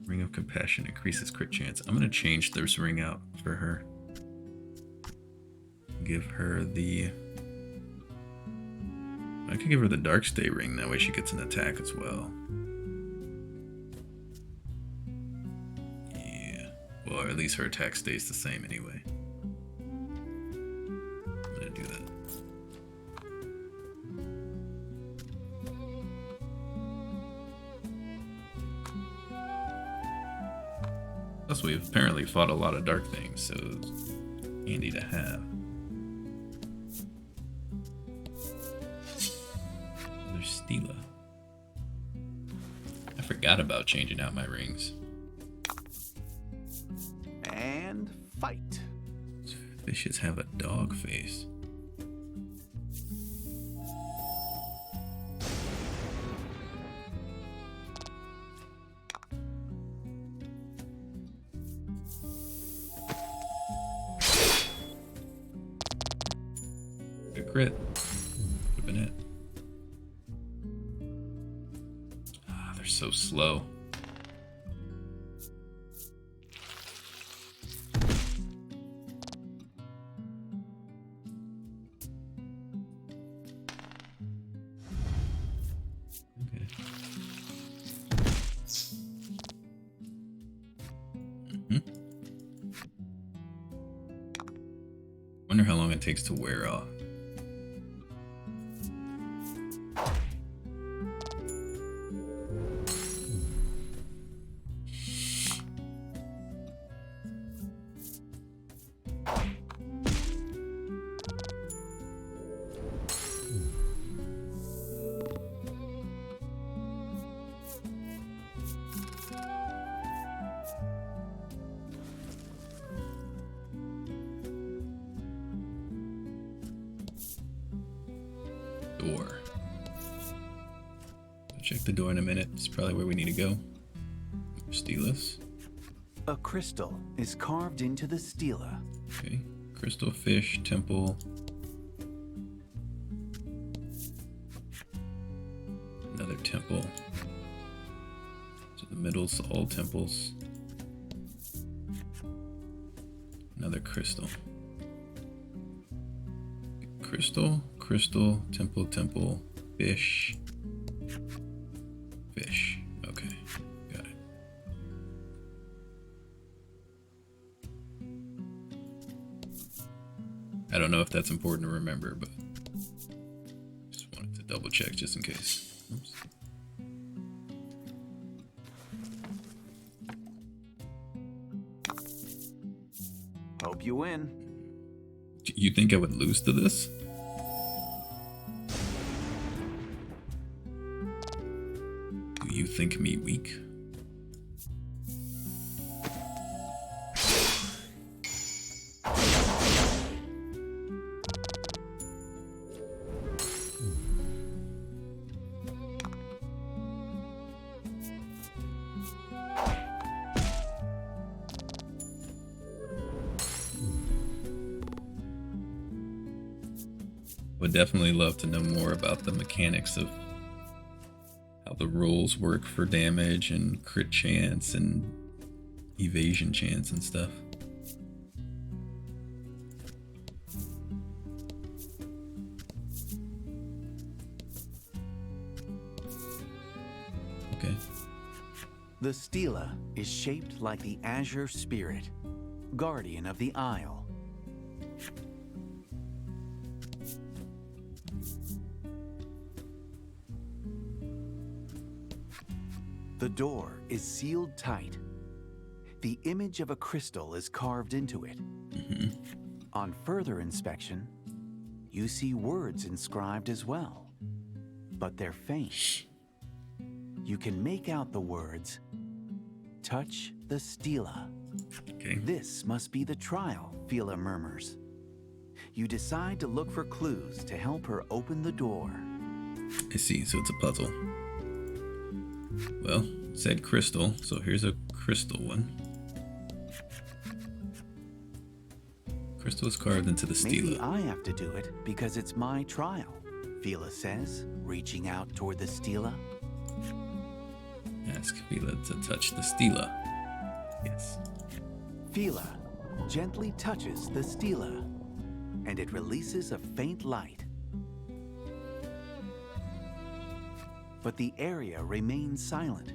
Ring of Compassion increases crit chance. I'm gonna change this ring out for her. Give her the... I could give her the Dark Stay ring, that way she gets an attack as well. Yeah. Well, at least her attack stays the same anyway. I'm gonna do that. Plus, we've apparently fought a lot of dark things, so it's handy to have. Another stela. I forgot about changing out my rings. And fight. Fishes have a dog face. Good crit. Could've been it. Ah, they're so slow. Okay. Wonder how long it takes to wear off. Door. I'll check the door in a minute. It's probably where we need to go. Steelus. A crystal is carved into the stela. Okay. Crystal fish temple. Another temple. So the middle's all temples. Another crystal. Crystal, crystal, temple, temple, fish. Fish. Okay, got it. I don't know if that's important to remember, but just wanted to double check just in case. Oops. Hope you win. You think I would lose to this? Do you think me weak? Would definitely love to know more about the mechanics of how the rules work for damage and crit chance and evasion chance and stuff. Okay. The stela is shaped like the azure spirit, guardian of the isle. The door is sealed tight. The image of a crystal is carved into it. On further inspection, you see words inscribed as well, but they're faint. You can make out the words, "Touch the stela." Okay. This must be the trial, Fila murmurs. You decide to look for clues to help her open the door. I see, so it's a puzzle. Well, it said crystal, so here's a crystal one. Crystal is carved into the Maybe stela. I have to do it because it's my trial, Fila says, reaching out toward the stela. Ask Fila to touch the stela. Yes. Fila gently touches the stela, and it releases a faint light. But the area remains silent.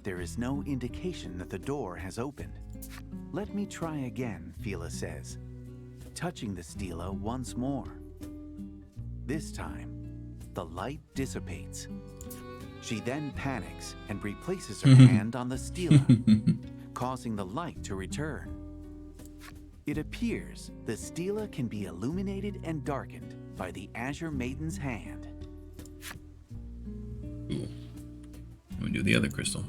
There is no indication that the door has opened. Let me try again, Fila says, touching the stela once more. This time, the light dissipates. She then panics and replaces her hand on the stela, causing the light to return. It appears the stela can be illuminated and darkened by the Azure Maiden's hand. Cool. Let me do the other crystal.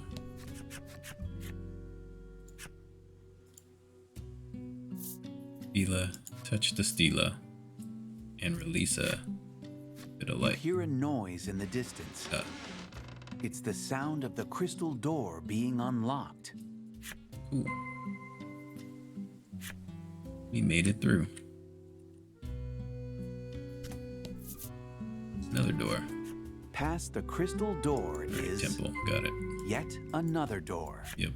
Fila, touch the stela and release a bit of You light. hear a noise in the distance. It's the sound of the crystal door being unlocked. Cool. We made it through. Another door. Past the crystal door is Temple. Got it. yet another door. Yep.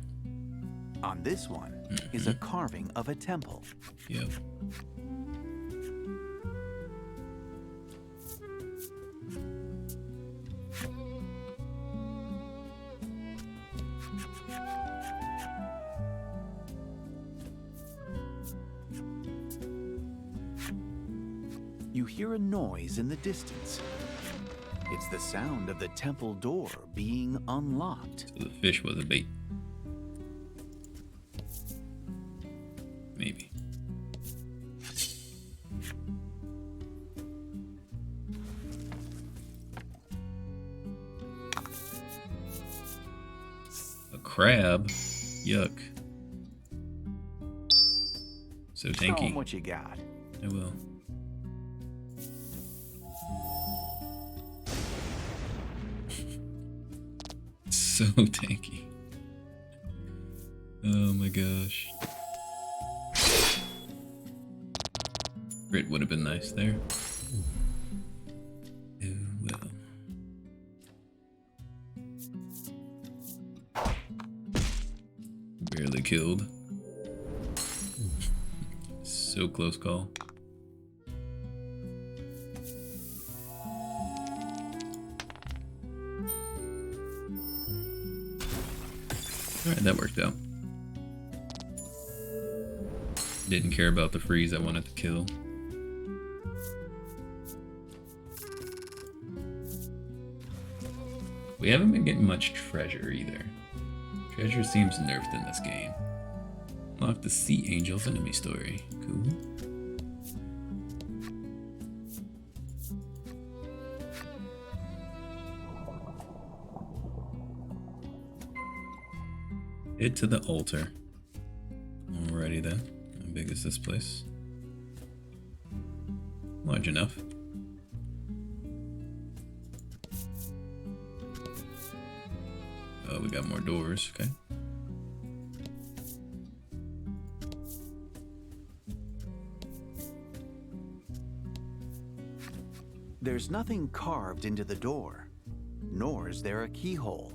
On this one is a carving of a temple. Yep. You hear a noise in the distance. It's the sound of the temple door being unlocked. So the fish was a bait. Maybe. A crab? Yuck. So Show 'em tanky. what you got. I will. So tanky. Oh my gosh. Crit would have been nice there. Oh well. Barely killed. So close call. Alright, that worked out. Didn't care about the freeze I wanted to kill. We haven't been getting much treasure either. Treasure seems nerfed in this game. Unlock the Sea Angel's enemy story. Cool. Head to the altar. Alrighty then. How big is this place? Large enough. Oh, we got more doors. Okay. There's nothing carved into the door, nor is there a keyhole.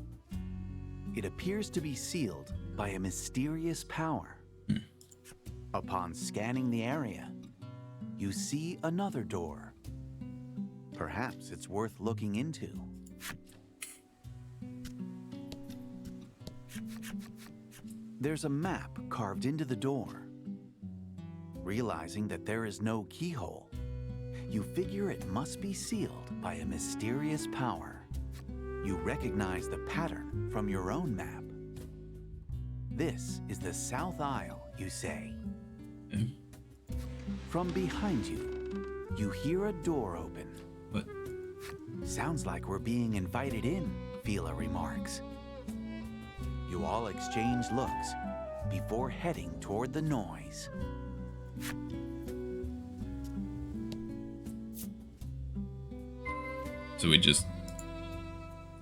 It appears to be sealed by a mysterious power. Upon scanning the area, you see another door. Perhaps it's worth looking into. There's a map carved into the door. Realizing that there is no keyhole, you figure it must be sealed by a mysterious power. You recognize the pattern from your own map. This is the South Aisle, you say. From behind you, you hear a door open. What? Sounds like we're being invited in, Fila remarks. You all exchange looks before heading toward the noise. So we just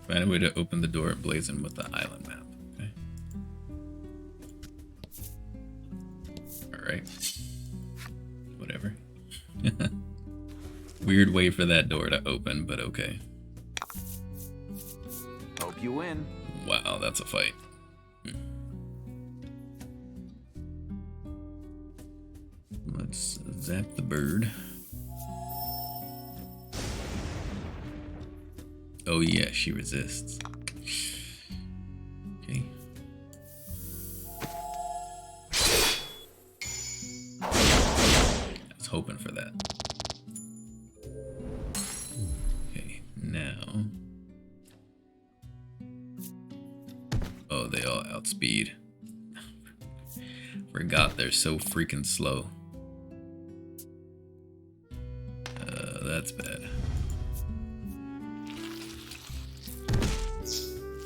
find a way to open the door and blazon with the island map. Okay. Alright. Whatever. Weird way for that door to open, but okay. Hope you win. Wow, that's a fight. Let's zap the bird. Oh yeah, she resists. Okay. I was hoping for that. Okay, now. Oh, they all outspeed. Forgot they're so freaking slow. That's bad.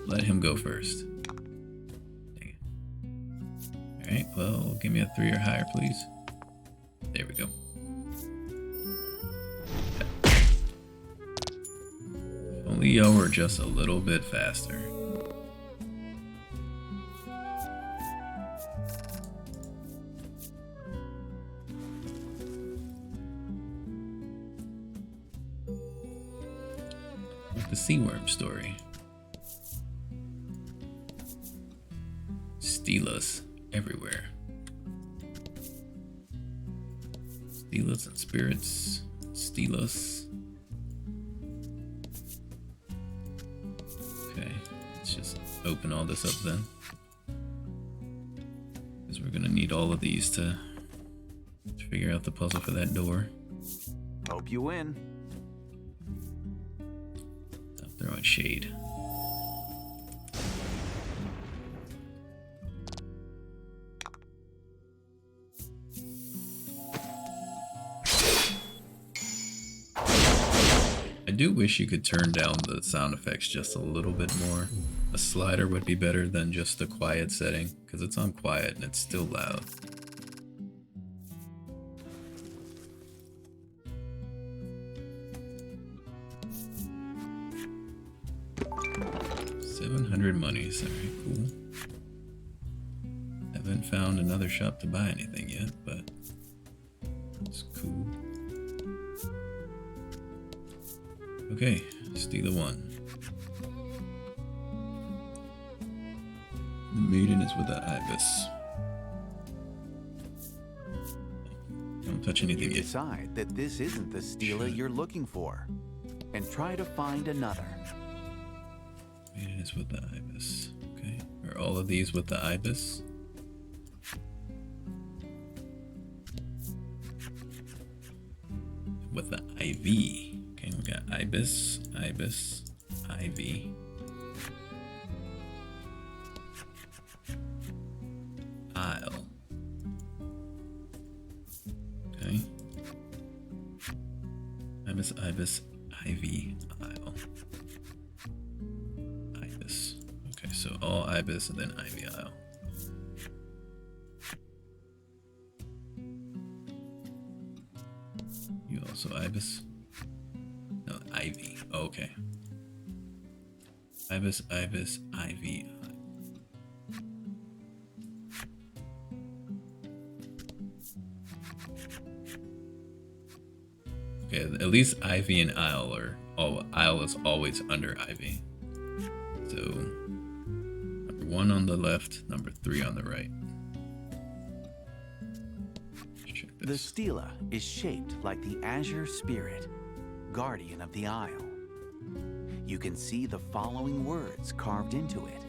Let him go first. Alright, well, give me a 3 or higher, please. There we go. If only y'all were just a little bit faster. Like the sea worm story. Steal us everywhere. Steal us and spirits. Steal us. Okay, let's just open all this up then. Because we're gonna need all of these to figure out the puzzle for that door. Hope you win. Stop throwing shade. I do wish you could turn down the sound effects just a little bit more. A slider would be better than just a quiet setting, because it's on quiet and it's still loud. $700 monies, alright, cool. Haven't found another shop to buy anything yet, but it's cool. Okay, steal one. The maiden is with the ibis. Don't touch anything You yet. decide that this isn't the Stela you're looking for, and try to find another. Maiden is with the ibis. Okay, are all of these with the ibis? With the IV. Okay, we got ibis, ibis, IV. Isle. Okay. Ibis, ibis, IV, isle. Ibis. Okay, so all ibis and then IV isle. You also ibis? No, ivy. Oh, okay. Ibis, ibis, ivy. Okay, at least ivy and isle are. Oh, isle is always under ivy. So, number 1 on the left, number 3 on the right. Check The this. Stela is shaped like the Azure Spirit, guardian of the Isle. You can see the following words carved into it.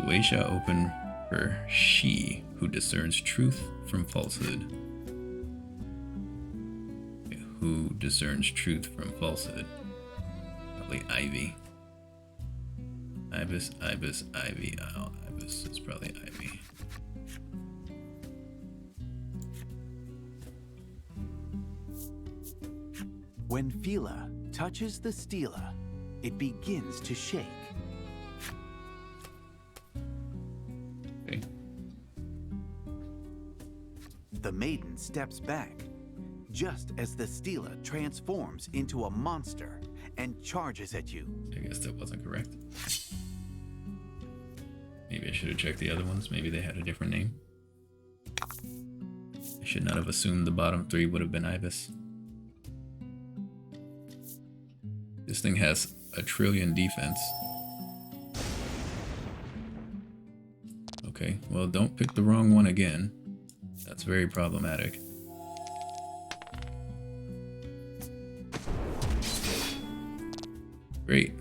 The way shall open for she who discerns truth from falsehood. Okay, who discerns truth from falsehood? Probably Ivy. Ibis, Ivy. Oh, Ibis is probably Ivy. When Fila touches the stela, it begins to shake. Okay. The maiden steps back, just as the stela transforms into a monster and charges at you. I guess that wasn't correct. Maybe I should have checked the other ones. Maybe they had a different name. I should not have assumed the bottom three would have been Ibis. This thing has a trillion defense. Okay, well, don't pick the wrong one again. That's very problematic. Great.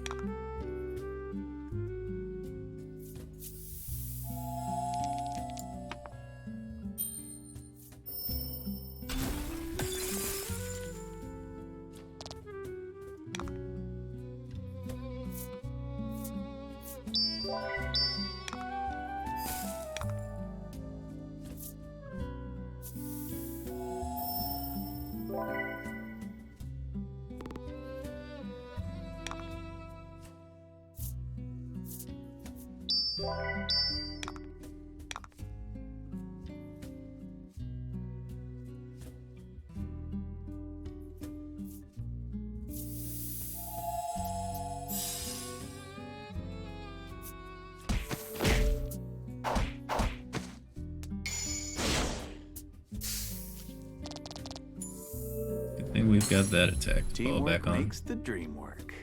I think we've got that attack to fall Teamwork back on. makes the dream work.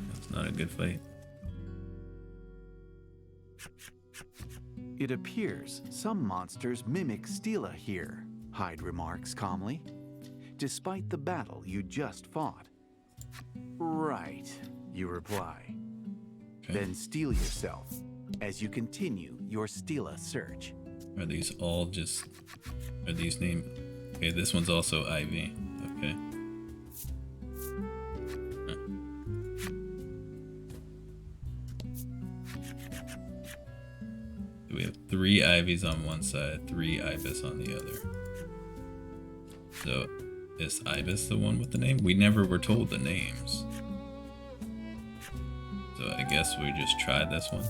That's not a good fight. It appears some monsters mimic stela here, Hyde remarks calmly, despite the battle you just fought. Right, you reply. Okay. Then steel yourself as you continue your stela search. Are these all just... Are these named... Okay, this one's also Ivy. Okay. Huh. We have 3 Ivies on one side, 3 Ibis on the other. So, is Ibis the one with the name? We never were told the names. So I guess we just try this one.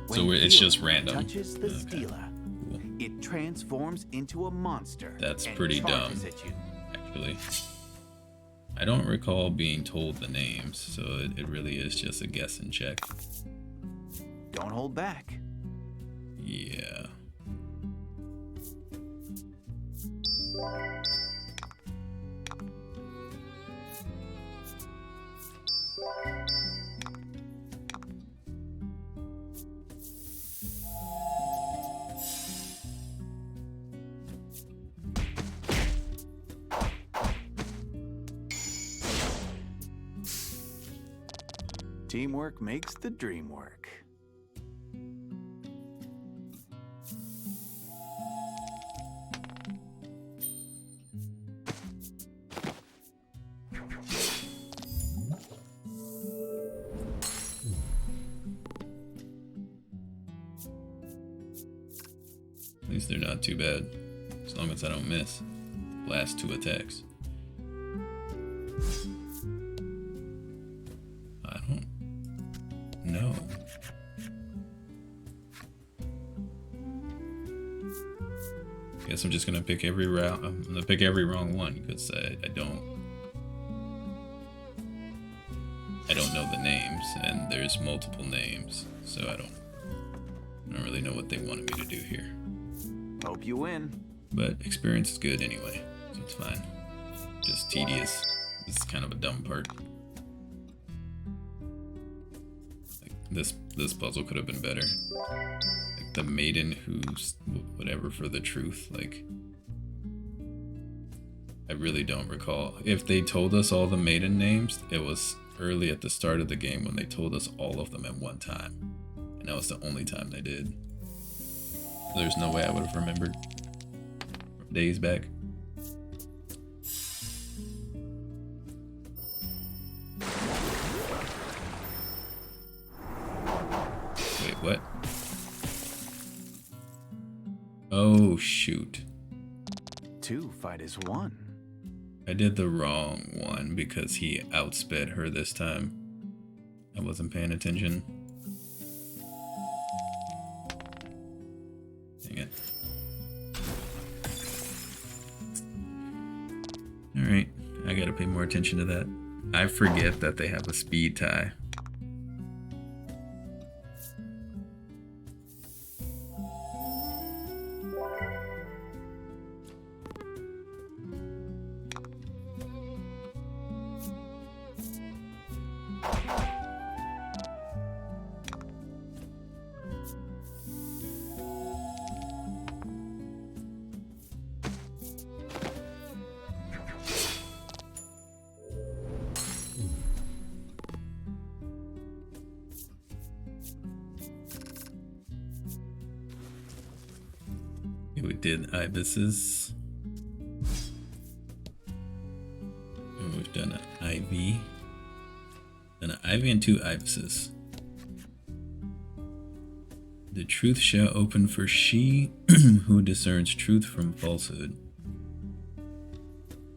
So it's just Fila random. Touches the Okay. stela. Cool. It transforms into a monster. That's and pretty charges dumb. at you. Actually, I don't recall being told the names, so it really is just a guess and check. Don't hold back. Yeah. Teamwork makes the dream work. At least they're not too bad, as long as I don't miss. Last 2 attacks. I don't know. Guess I'm just gonna pick every round. I'm gonna pick every wrong one because I don't know the names, and there's multiple names, so I don't really know what they wanted me to do here. Hope you win. But experience is good anyway, so it's fine. Just tedious. This is kind of a dumb part. Like this puzzle could have been better. Like the maiden who's whatever for the truth. Like I really don't recall. If they told us all the maiden names, it was early at the start of the game when they told us all of them at one time. And that was the only time they did. There's no way I would have remembered from days back. Wait, what? Oh, shoot. 2 fight as 1. I did the wrong one because he outsped her this time. I wasn't paying attention. Dang it. Alright, I gotta pay more attention to that. I forget that they have a speed tie. We did ibises. And we've done an ivy. Then an ivy and 2 ibises. The truth shall open for she who discerns truth from falsehood.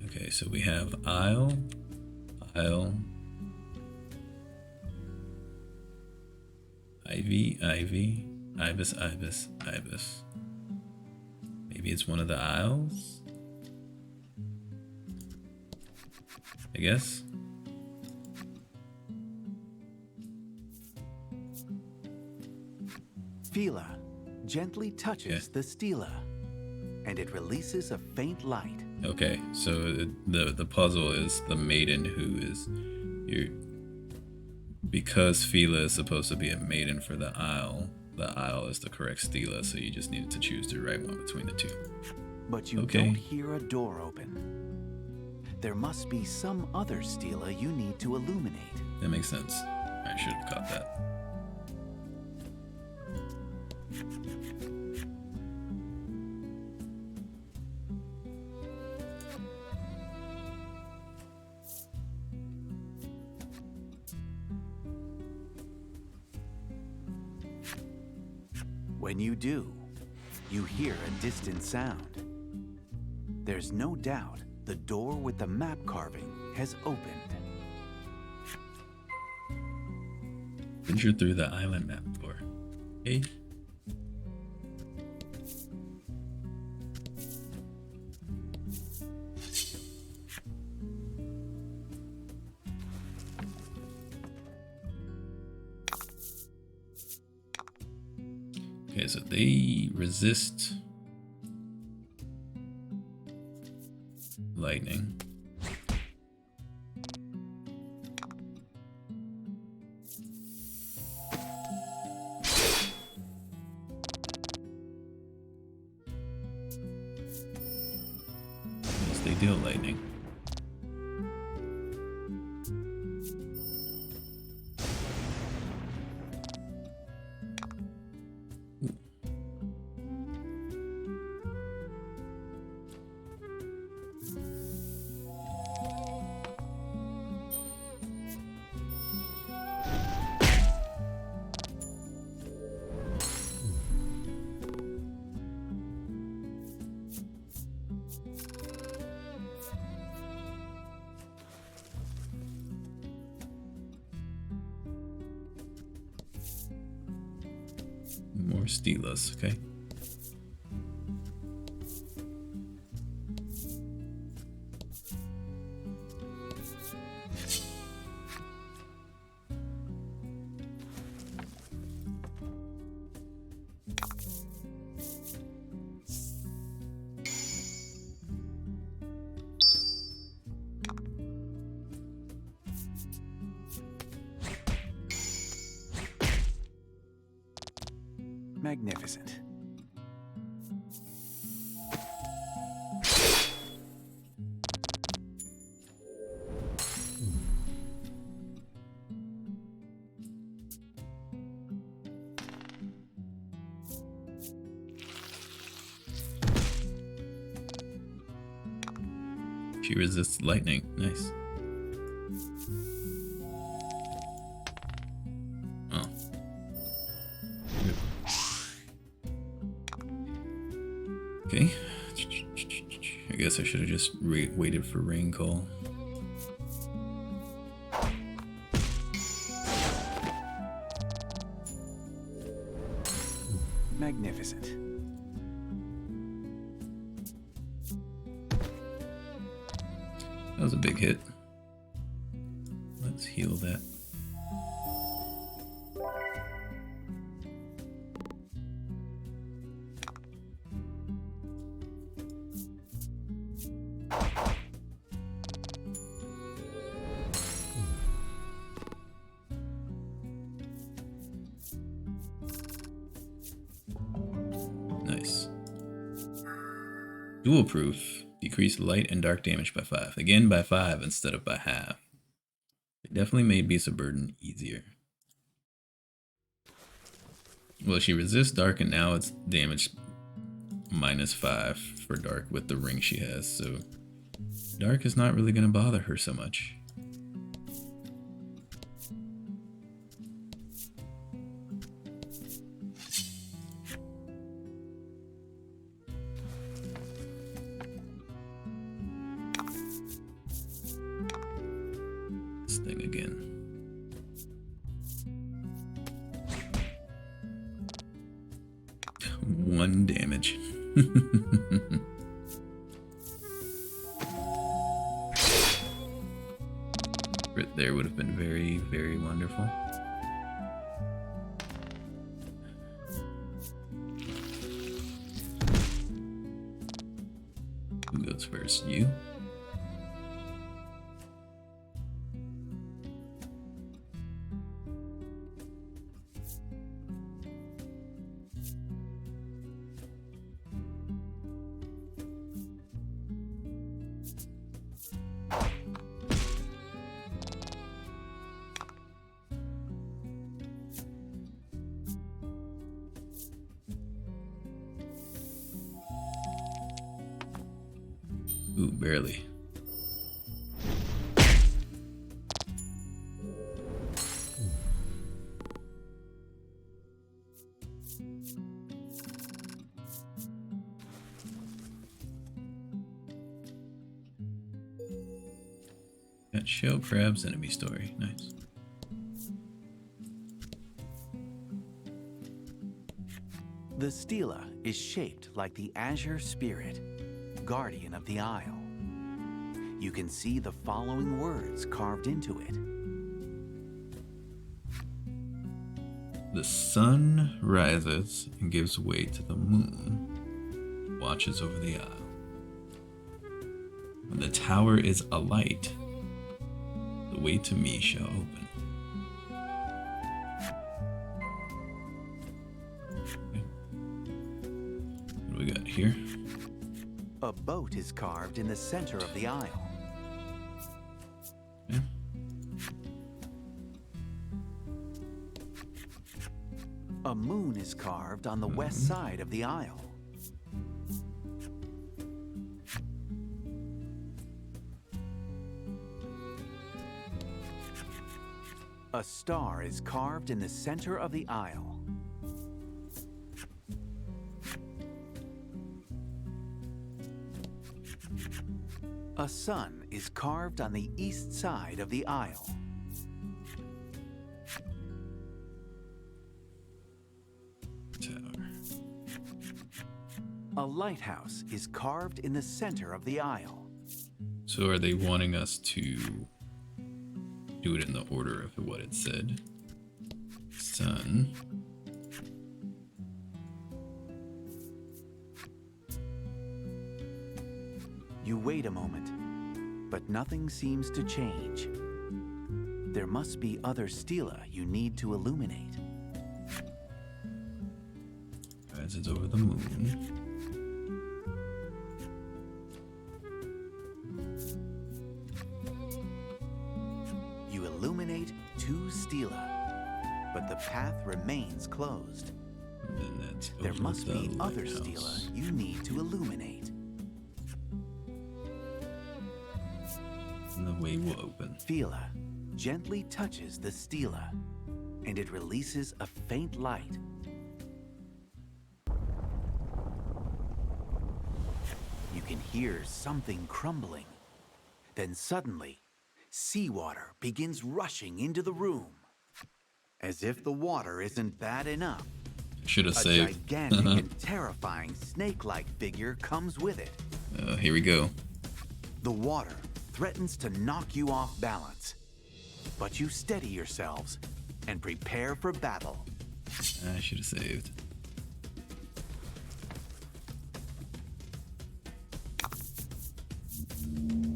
Okay, so we have isle, ivy, ibis, ibis. Maybe it's one of the aisles? I guess. Fila gently touches the stela, and it releases a faint light. Okay, so the puzzle is the maiden who is because Fila is supposed to be a maiden for the isle is the correct stela, so you just needed to choose the right one between the 2. But you don't hear a door open. There must be some other stela you need to illuminate. That makes sense. I should have caught that. When you do, you hear a distant sound. There's no doubt the door with the map carving has opened. Venture through the island map door. Okay. Okay, so they resist lightning. Yes, they deal lightning. More stelas, okay? Magnificent. She resists lightning. Nice. Oh. Okay. I guess I should have just waited for rain call. Magnificent. That was a big hit. Let's heal that. Nice. Dual proof. Decrease light and dark damage by 5. Again by 5 instead of by half. It definitely made Beast of Burden easier. Well, she resists dark and now it's damage -5 for dark with the ring she has, so dark is not really going to bother her so much. This thing again. One damage. Crit there would have been very, very wonderful. Who goes first? You? Ooh, barely. Got Shell Crab's enemy story. Nice. The stela is shaped like the azure spirit, guardian of the Isle. You can see the following words carved into it. The sun rises and gives way to the moon, watches over the isle. When the tower is alight, the way to me shall open. Okay. What do we got here? A boat is carved in the center of the Isle. Yeah. A moon is carved on the west side of the Isle. A star is carved in the center of the Isle. A sun is carved on the east side of the Isle. Tower. A lighthouse is carved in the center of the Isle. So are they wanting us to do it in the order of what it said? Sun. You wait a moment, but nothing seems to change. There must be other stela you need to illuminate. Rises over the moon. You illuminate 2 stela, but the path remains closed. And then that's There over must the be other lighthouse. stela you need to illuminate. And the way will open. Fila gently touches the stela, and it releases a faint light. You can hear something crumbling. Then suddenly, seawater begins rushing into the room. As if the water isn't bad enough, Should have a saved. gigantic and terrifying snake-like figure comes with it. Here we go. The water threatens to knock you off balance, but you steady yourselves and prepare for battle. I should have saved.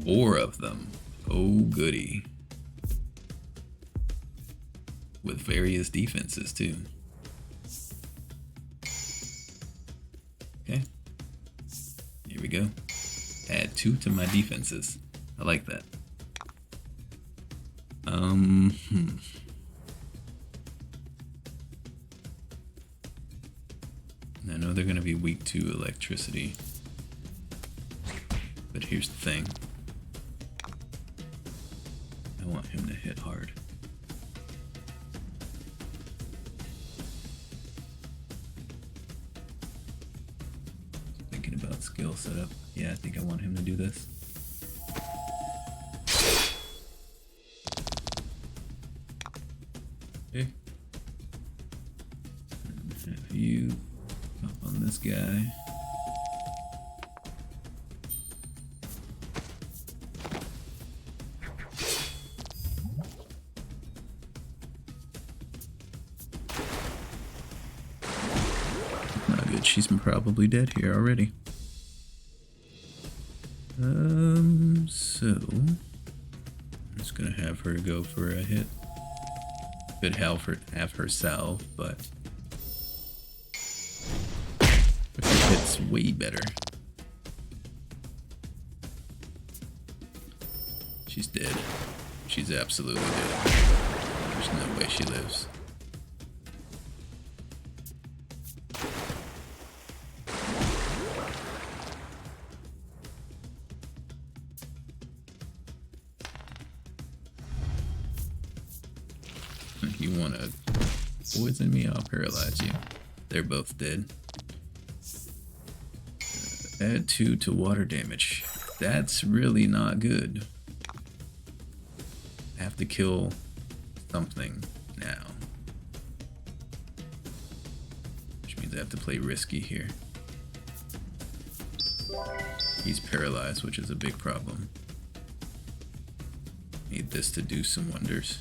Four of them. Oh, goody. With various defenses, too. Okay. Here we go. Add 2 to my defenses. I like that. I know they're gonna be weak to electricity. But here's the thing. I want him to hit hard. Thinking about skill setup. Yeah, I think I want him to do this. Okay. And have you up on this guy. Not good. She's probably dead here already. So I'm just gonna have her go for a hit. Could have her salve, but her hit's way better. She's dead. She's absolutely dead. There's no way she lives. You wanna poison me? I'll paralyze you. They're both dead. Add 2 to water damage. That's really not good. I have to kill something now. Which means I have to play risky here. He's paralyzed, which is a big problem. Need this to do some wonders.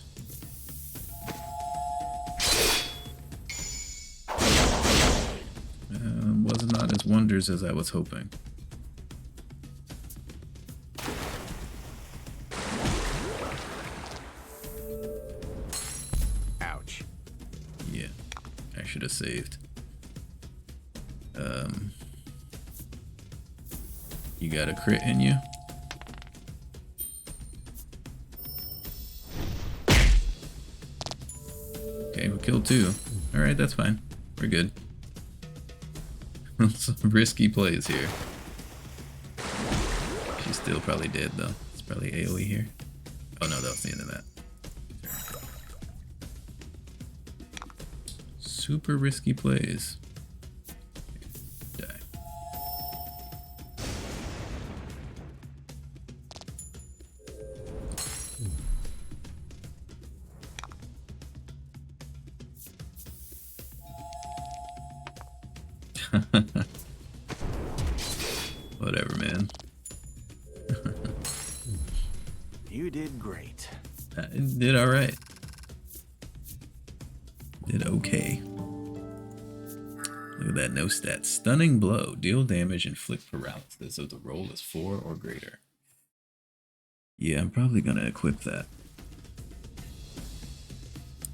Was not as wonders as I was hoping. Ouch. Yeah, I should have saved. You got a crit in you? Okay, we killed 2. Alright, that's fine. We're good. Some risky plays here. She's still probably dead though. It's probably AoE here. Oh no, that was the end of that. Super risky plays. Die. Whatever, man. You did great. I did alright. Did okay. Look at that, no stats. Stunning blow. Deal damage, inflict paralysis if the roll is 4 or greater. Yeah, I'm probably gonna equip that.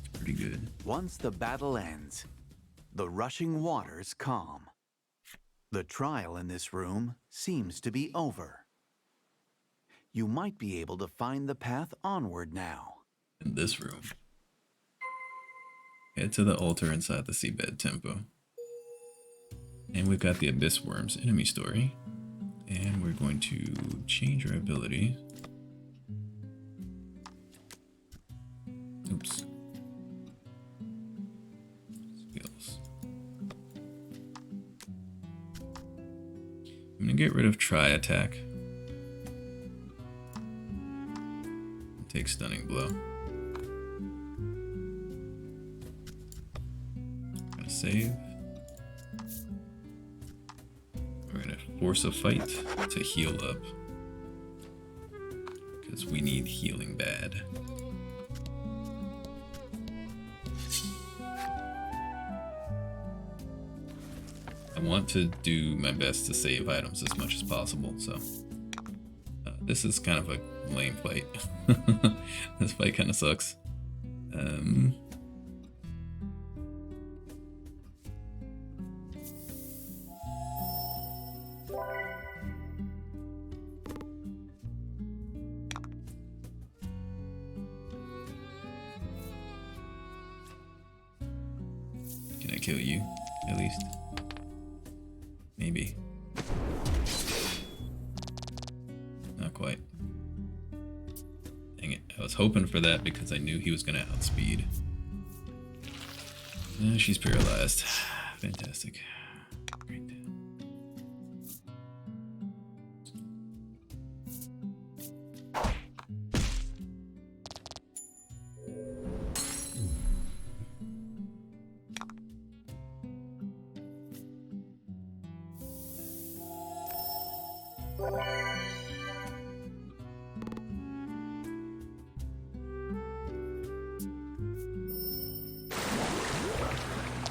It's pretty good. Once the battle ends, the rushing waters calm. The trial in this room seems to be over. You might be able to find the path onward now. In this room. Head to the altar inside the seabed tempo. And we've got the Abyss Worm's enemy story. And we're going to change our ability. get rid of try attack. Take stunning blow. Gonna save. We're gonna force a fight to heal up. Because we need healing bad. I want to do my best to save items as much as possible, so this is kind of a lame fight. This fight kind of sucks. Can I kill you, at least? Maybe. Not quite. Dang it. I was hoping for that because I knew he was going to outspeed. She's paralyzed. Fantastic. Great.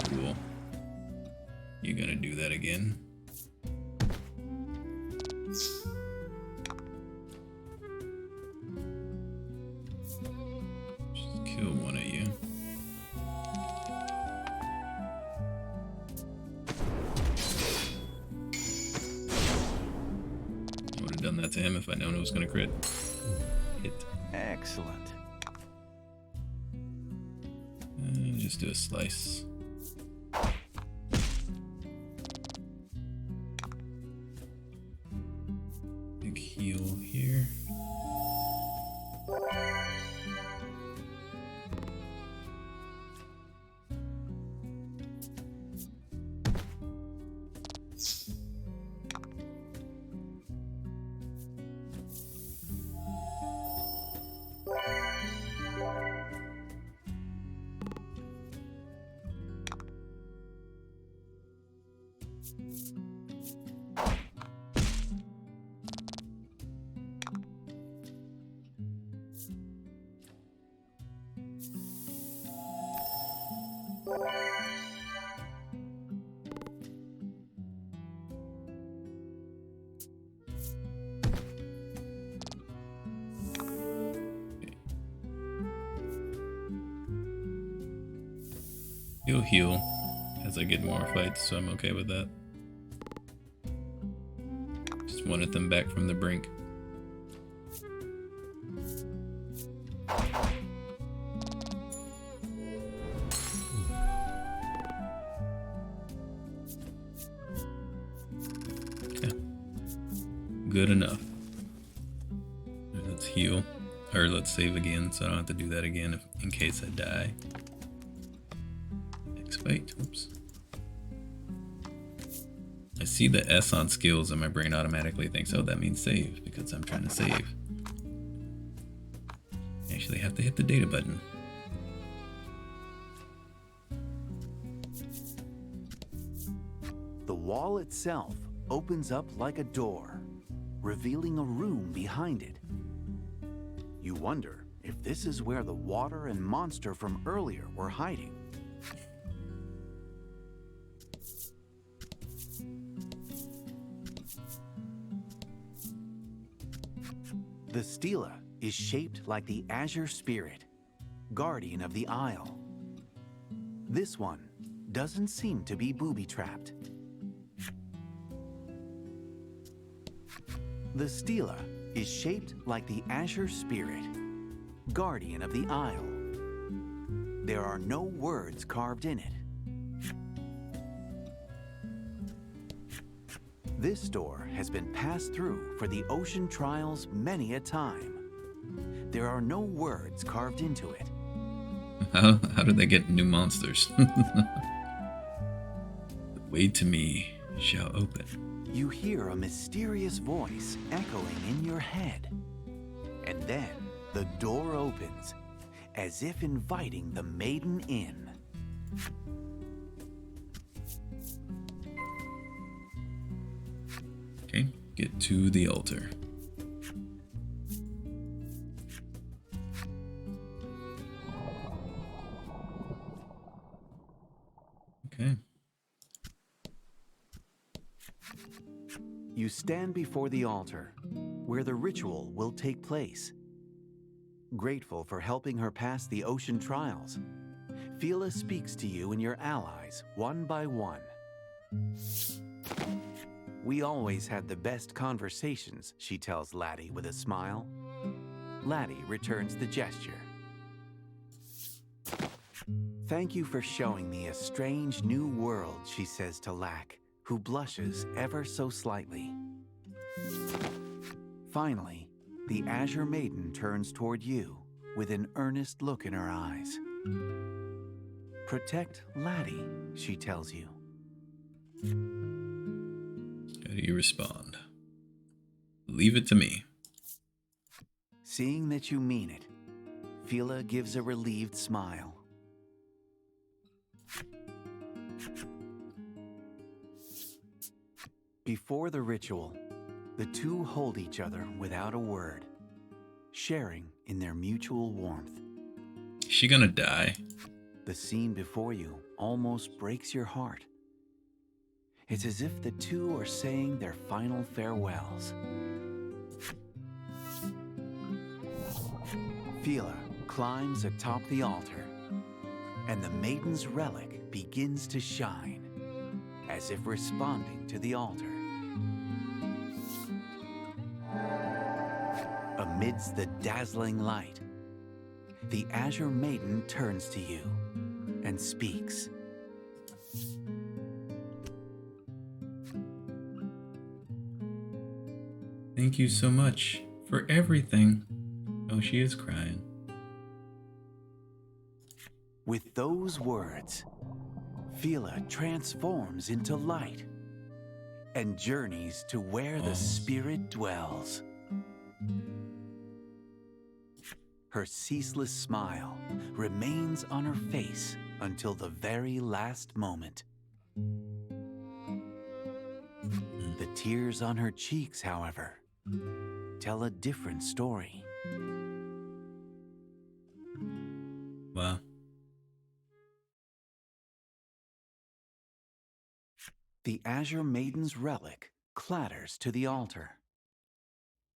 Cool. You gonna do that again? Just kill one of you. I would have done that to him if I'd known it was gonna crit. Hit. Excellent. Just do a slice. Big heal here. He'll heal as I get more fights, so I'm okay with that. Just wanted them back from the brink. Okay. Good enough. Let's heal. Or let's save again so I don't have to do that again in case I die. Wait, oops. I see the S on skills and my brain automatically thinks, oh, that means save, because I'm trying to save. I actually have to hit the data button. The wall itself opens up like a door, revealing a room behind it. You wonder if this is where the water and monster from earlier were hiding. The stela is shaped like the Azure Spirit, guardian of the Isle. This one doesn't seem to be booby-trapped. The stela is shaped like the Azure Spirit, guardian of the Isle. There are no words carved in it. This door has been passed through for the ocean trials many a time. There are no words carved into it. How did they get new monsters? The way to me shall open. You hear a mysterious voice echoing in your head. And then the door opens, as if inviting the maiden in. Okay, get to the altar. Okay. You stand before the altar, where the ritual will take place. Grateful for helping her pass the ocean trials, Fila speaks to you and your allies one by one. We always had the best conversations, she tells Laddie with a smile. Laddie returns the gesture. Thank you for showing me a strange new world, she says to Lack, who blushes ever so slightly. Finally, the Azure Maiden turns toward you with an earnest look in her eyes. Protect Laddie, she tells you. How do you respond? Leave it to me. Seeing that you mean it, Fila gives a relieved smile. Before the ritual, the two hold each other without a word, sharing in their mutual warmth. Is she gonna die? The scene before you almost breaks your heart. It's as if the two are saying their final farewells. Fila climbs atop the altar, and the maiden's relic begins to shine, as if responding to the altar. Amidst the dazzling light, the Azure Maiden turns to you and speaks. Thank you so much for everything. Oh, she is crying. With those words, Fila transforms into light and journeys to where the spirit dwells. Her ceaseless smile remains on her face until the very last moment. The tears on her cheeks, however, tell a different story. Wow. The Azure Maiden's relic clatters to the altar.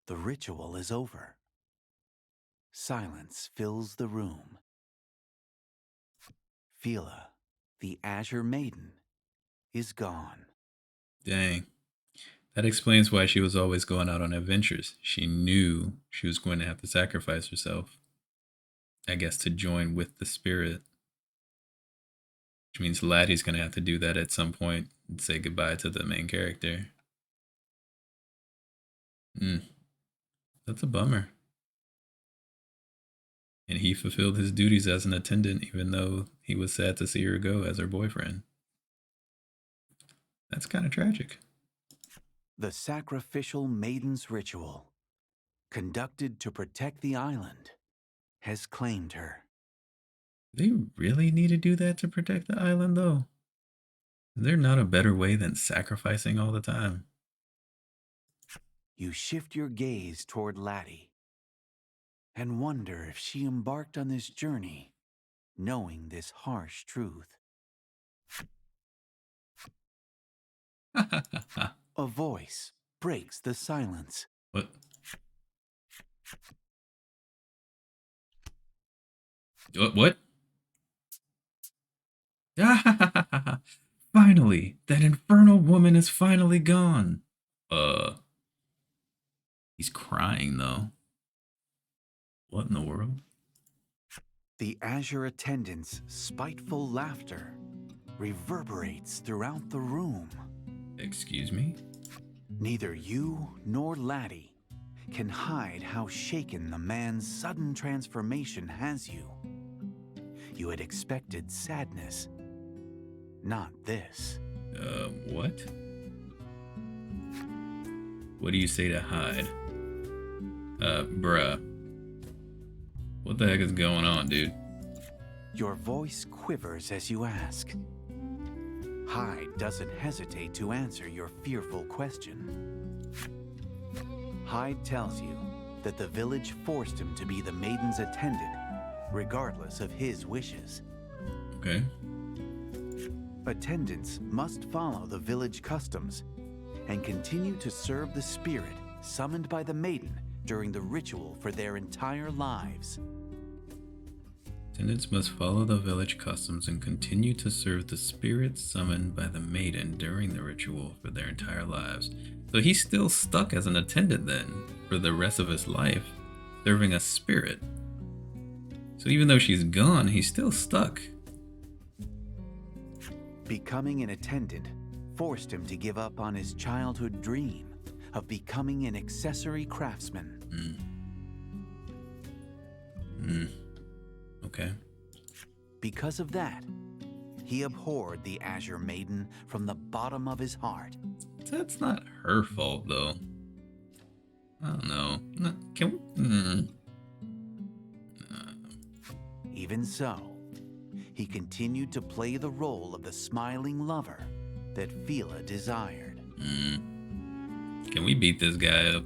The ritual is over. Silence fills the room. Fila, the Azure Maiden, is gone. Dang. That explains why she was always going out on adventures. She knew she was going to have to sacrifice herself. I guess to join with the spirit. Which means Laddie's going to have to do that at some point and say goodbye to the main character. That's a bummer. And he fulfilled his duties as an attendant, even though he was sad to see her go as her boyfriend. That's kind of tragic. The sacrificial maiden's ritual, conducted to protect the island, has claimed her. They really need to do that to protect the island, though? Is there not a better way than sacrificing all the time? You shift your gaze toward Laddie and wonder if she embarked on this journey knowing this harsh truth. A voice breaks the silence. What? What? Finally! That infernal woman is finally gone! He's crying, though. What in the world? The Azure attendant's spiteful laughter reverberates throughout the room. Excuse me? Neither you nor Laddie can hide how shaken the man's sudden transformation has you. You had expected sadness, not this. What? What do you say to Hyde? Bruh. What the heck is going on, dude? Your voice quivers as you ask. Hyde doesn't hesitate to answer your fearful question. Hyde tells you that the village forced him to be the Maiden's attendant, regardless of his wishes. Okay. Attendants must follow the village customs and continue to serve the spirit summoned by the Maiden during the ritual for their entire lives. Attendants must follow the village customs and continue to serve the spirit summoned by the Maiden during the ritual for their entire lives. So he's still stuck as an attendant then, for the rest of his life, serving a spirit. So even though she's gone, he's still stuck. Becoming an attendant forced him to give up on his childhood dream of becoming an accessory craftsman. Okay. Because of that, he abhorred the Azure Maiden from the bottom of his heart. That's not her fault, though. I don't know. Can we... Even so, he continued to play the role of the smiling lover that Fila desired. Can we beat this guy up?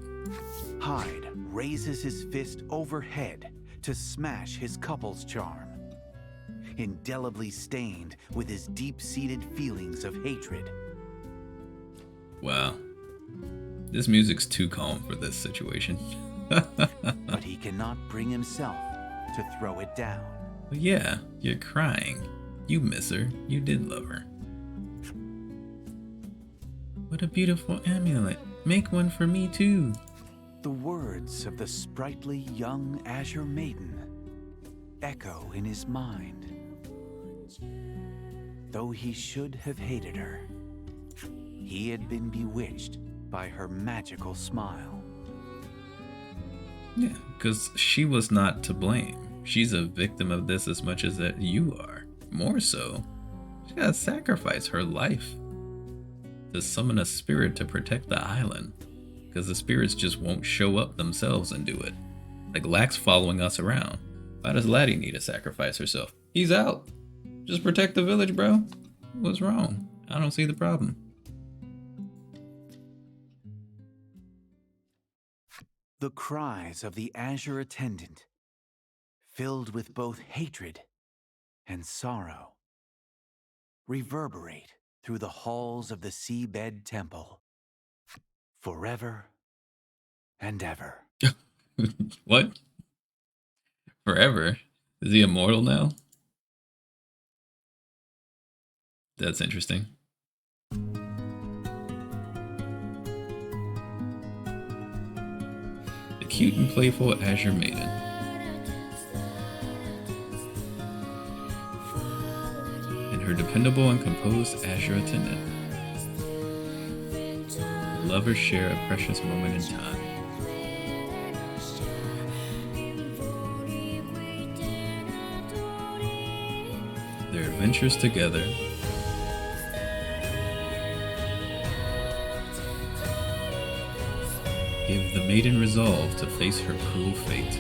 Hyde raises his fist overhead to smash his couple's charm, indelibly stained with his deep-seated feelings of hatred. Wow. This music's too calm for this situation. But he cannot bring himself to throw it down. Well, yeah, you're crying. You miss her. You did love her. What a beautiful amulet. Make one for me too. The words of the sprightly young Azure Maiden echo in his mind. Though he should have hated her, he had been bewitched by her magical smile. Yeah, because she was not to blame. She's a victim of this as much as that you are. More so. She gotta sacrifice her life to summon a spirit to protect the island. Because the spirits just won't show up themselves and do it. Like Lack's following us around. Why does Laddie need to sacrifice herself? He's out. Just protect the village, bro. What's wrong? I don't see the problem. The cries of the Azure attendant, filled with both hatred and sorrow, reverberate through the halls of the seabed temple, forever and ever. What? Forever? Is he immortal now? That's interesting. The cute and playful Azure Maiden. And her dependable and composed Azure attendant. Lovers share a precious moment in time. Their adventures together give the maiden resolve to face her cruel fate.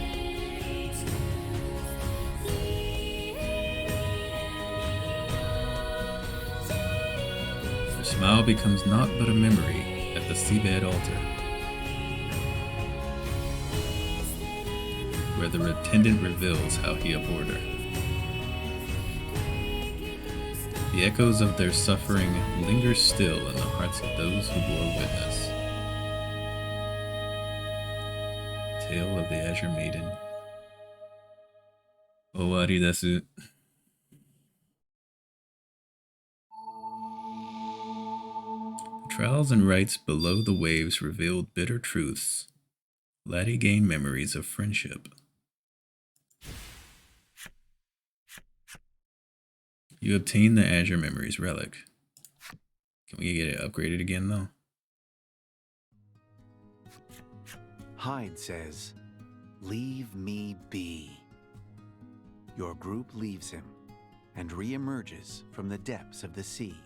Her smile becomes naught but a memory at the seabed altar, where the attendant reveals how he abhorred her. The echoes of their suffering linger still in the hearts of those who bore witness. Tale of the Azure Maiden. Owari desu. The trials and rites below the waves revealed bitter truths. Laddie gained memories of friendship. You obtain the Azure Memories relic. Can we get it upgraded again though? Hyde says, "Leave me be." Your group leaves him and reemerges from the depths of the sea.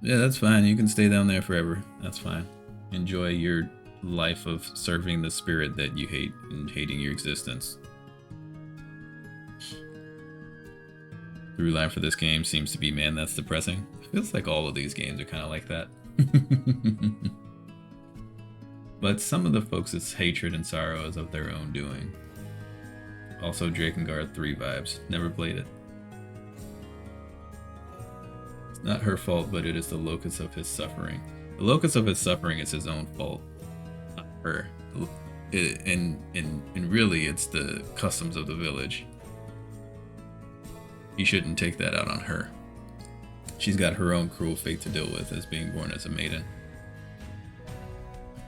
Yeah, that's fine. You can stay down there forever. That's fine. Enjoy your life of serving the spirit that you hate and hating your existence. Through line for this game seems to be, man, that's depressing. It feels like all of these games are kind of like that. But some of the folks' hatred and sorrow is of their own doing. Also Drakengard 3 vibes. Never played it. It's not her fault, but it is the locus of his suffering. The locus of his suffering is his own fault, not her. And really, it's the customs of the village. He shouldn't take that out on her. She's got her own cruel fate to deal with as being born as a maiden.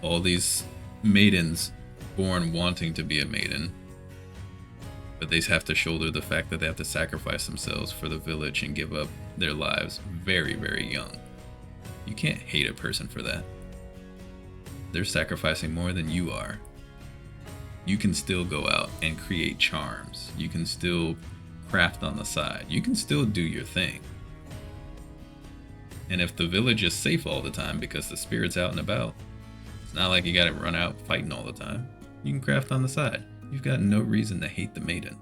All these maidens born wanting to be a maiden, but they have to shoulder the fact that they have to sacrifice themselves for the village and give up their lives very, very young. You can't hate a person for that. They're sacrificing more than you are. You can still go out and create charms. You can still craft on the side. You can still do your thing. And if the village is safe all the time because the spirit's out and about, it's not like you gotta run out fighting all the time. You can craft on the side. You've got no reason to hate the maiden.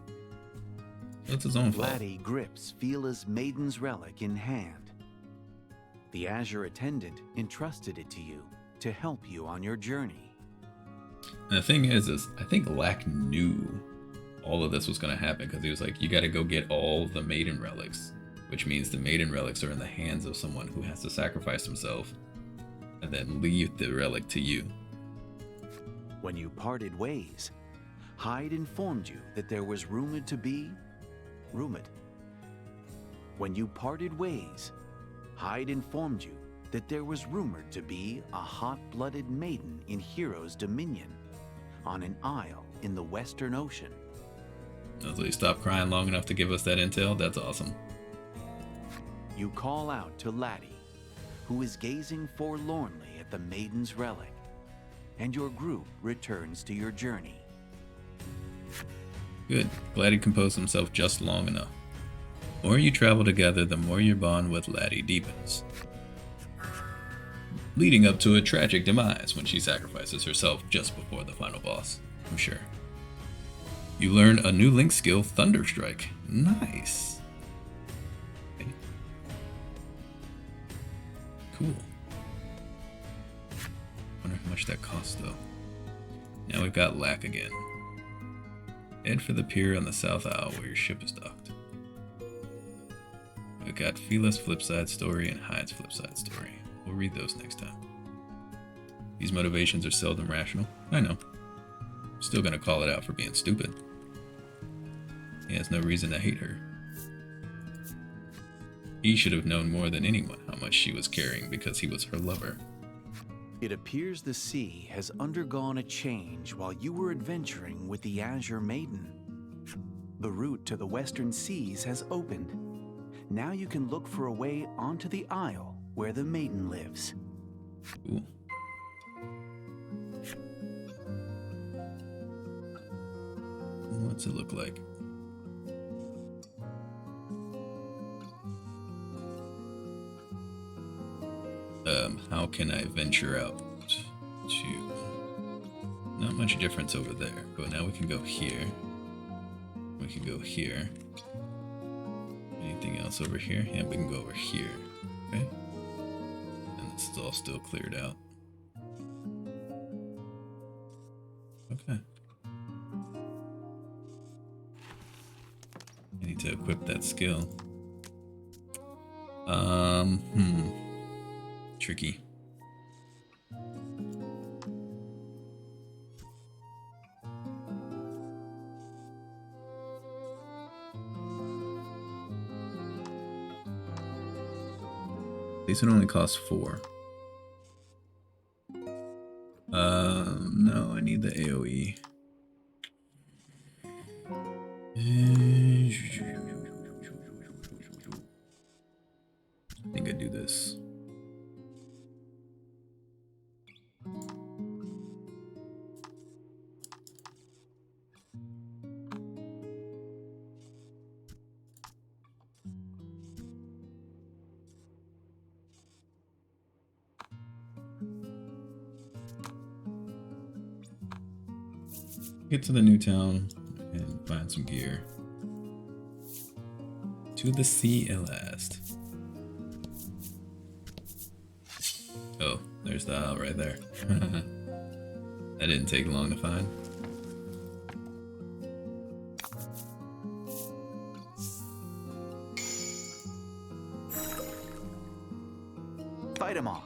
So it's his own fault. Laddie grips Phila's maiden's relic in hand. The Azure attendant entrusted it to you to help you on your journey. And the thing is I think Lack knew all of this was going to happen because he was like, you got to go get all the maiden relics, which means the maiden relics are in the hands of someone who has to sacrifice himself and then leave the relic to you. When you parted ways, Hyde informed you that there was rumored to be... When you parted ways, Hyde informed you that there was rumored to be a hot-blooded maiden in Hero's Dominion on an isle in the Western Ocean. So he stopped crying long enough to give us that intel? That's awesome. You call out to Laddie, who is gazing forlornly at the maiden's relic, and your group returns to your journey. Good. Glad he composed himself just long enough. The more you travel together, the more your bond with Laddie deepens. Leading up to a tragic demise when she sacrifices herself just before the final boss, I'm sure. You learn a new Link skill, Thunderstrike. Nice. Okay. Cool. Wonder how much that costs though. Now we've got Lack again. Head for the pier on the South Isle where your ship is docked. We've got Phila's flipside story and Hyde's flipside story. We'll read those next time. These motivations are seldom rational. I know. I'm still gonna call it out for being stupid. He has no reason to hate her. He should have known more than anyone how much she was caring because he was her lover. It appears the sea has undergone a change while you were adventuring with the Azure Maiden. The route to the Western Seas has opened. Now you can look for a way onto the isle where the Maiden lives. Cool. What's it look like? How can I venture out to... Not much difference over there, but now we can go here. We can go here. Anything else over here? Yeah, we can go over here. Okay. And this is all still cleared out. Okay. I need to equip that skill. Tricky. These would only cost 4. No, I need the AoE. I think I do this. Get to the new town and find some gear. To the sea at last. Oh, there's the owl right there. That didn't take long to find. Fight him off.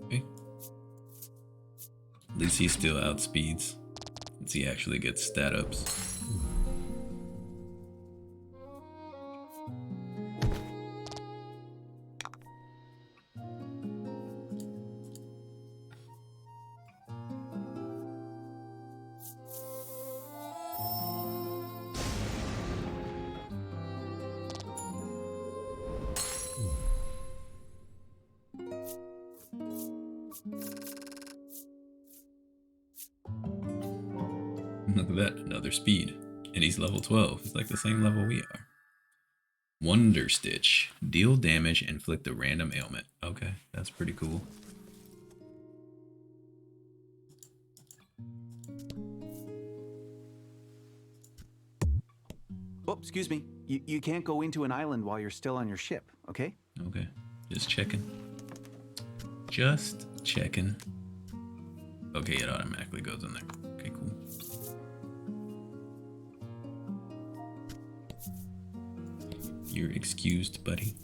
Okay. At least he still outspeeds, since he actually gets stat ups. Look at that, another speed. And he's level 12. He's like the same level we are. Wonder Stitch. Deal damage, inflict a random ailment. Okay, that's pretty cool. Oh, excuse me. You can't go into an island while you're still on your ship, okay? Okay, just checking. Just checking. Okay, it automatically goes in there. Okay, cool. You're excused, buddy.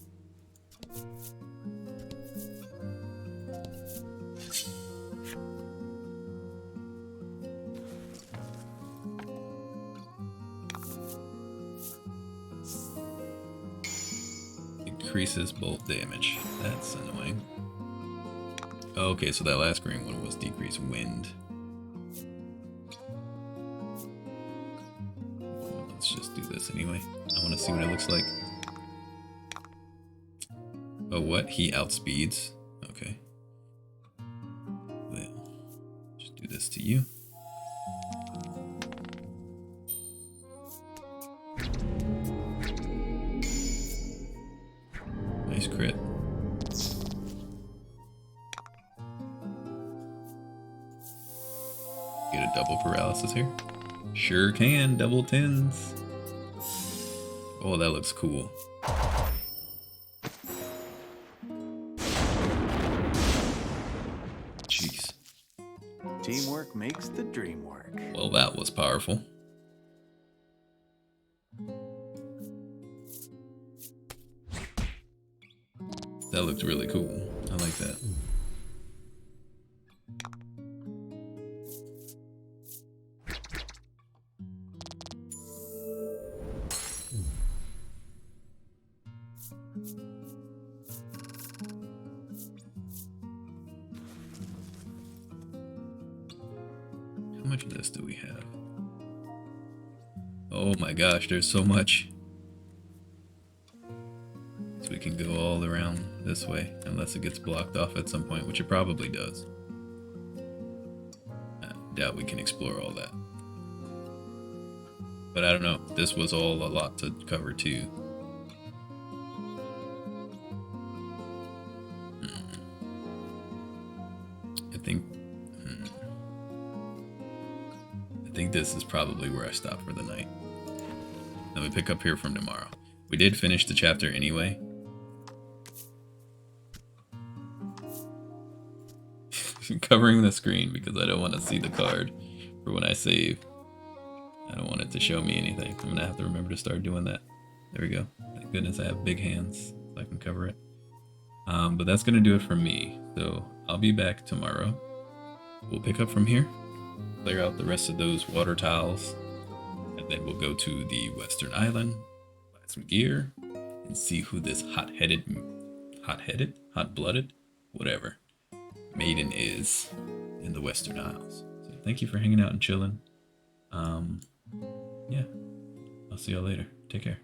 Increases bolt damage. That's annoying. Okay, so that last green one was decreased wind. Let's just do this anyway. I want to see what it looks like. Oh, what? He outspeeds? Okay. Well, just do this to you. Nice crit. Get a double paralysis here? Sure can, double 10s. Oh, that looks cool. Jeez. Teamwork makes the dream work. Well, that was powerful. That looked really cool. I like that. How much of this do we have? Oh my gosh, there's so much. So we can go all around this way, unless it gets blocked off at some point, which it probably does. I doubt we can explore all that. But I don't know, this was all a lot to cover too. I think this is probably where I stop for the night. Then we pick up here from tomorrow. We did finish the chapter anyway. Covering the screen because I don't want to see the card for when I save. I don't want it to show me anything. I'm gonna have to remember to start doing that. There we go. Thank goodness I have big hands so I can cover it. But that's gonna do it for me. So I'll be back tomorrow. We'll pick up from here, clear out the rest of those water tiles, and then we'll go to the Western Island, buy some gear, and see who this hot-blooded, whatever, Maiden is in the Western Isles. So thank you for hanging out and chilling. Yeah, I'll see y'all later. Take care.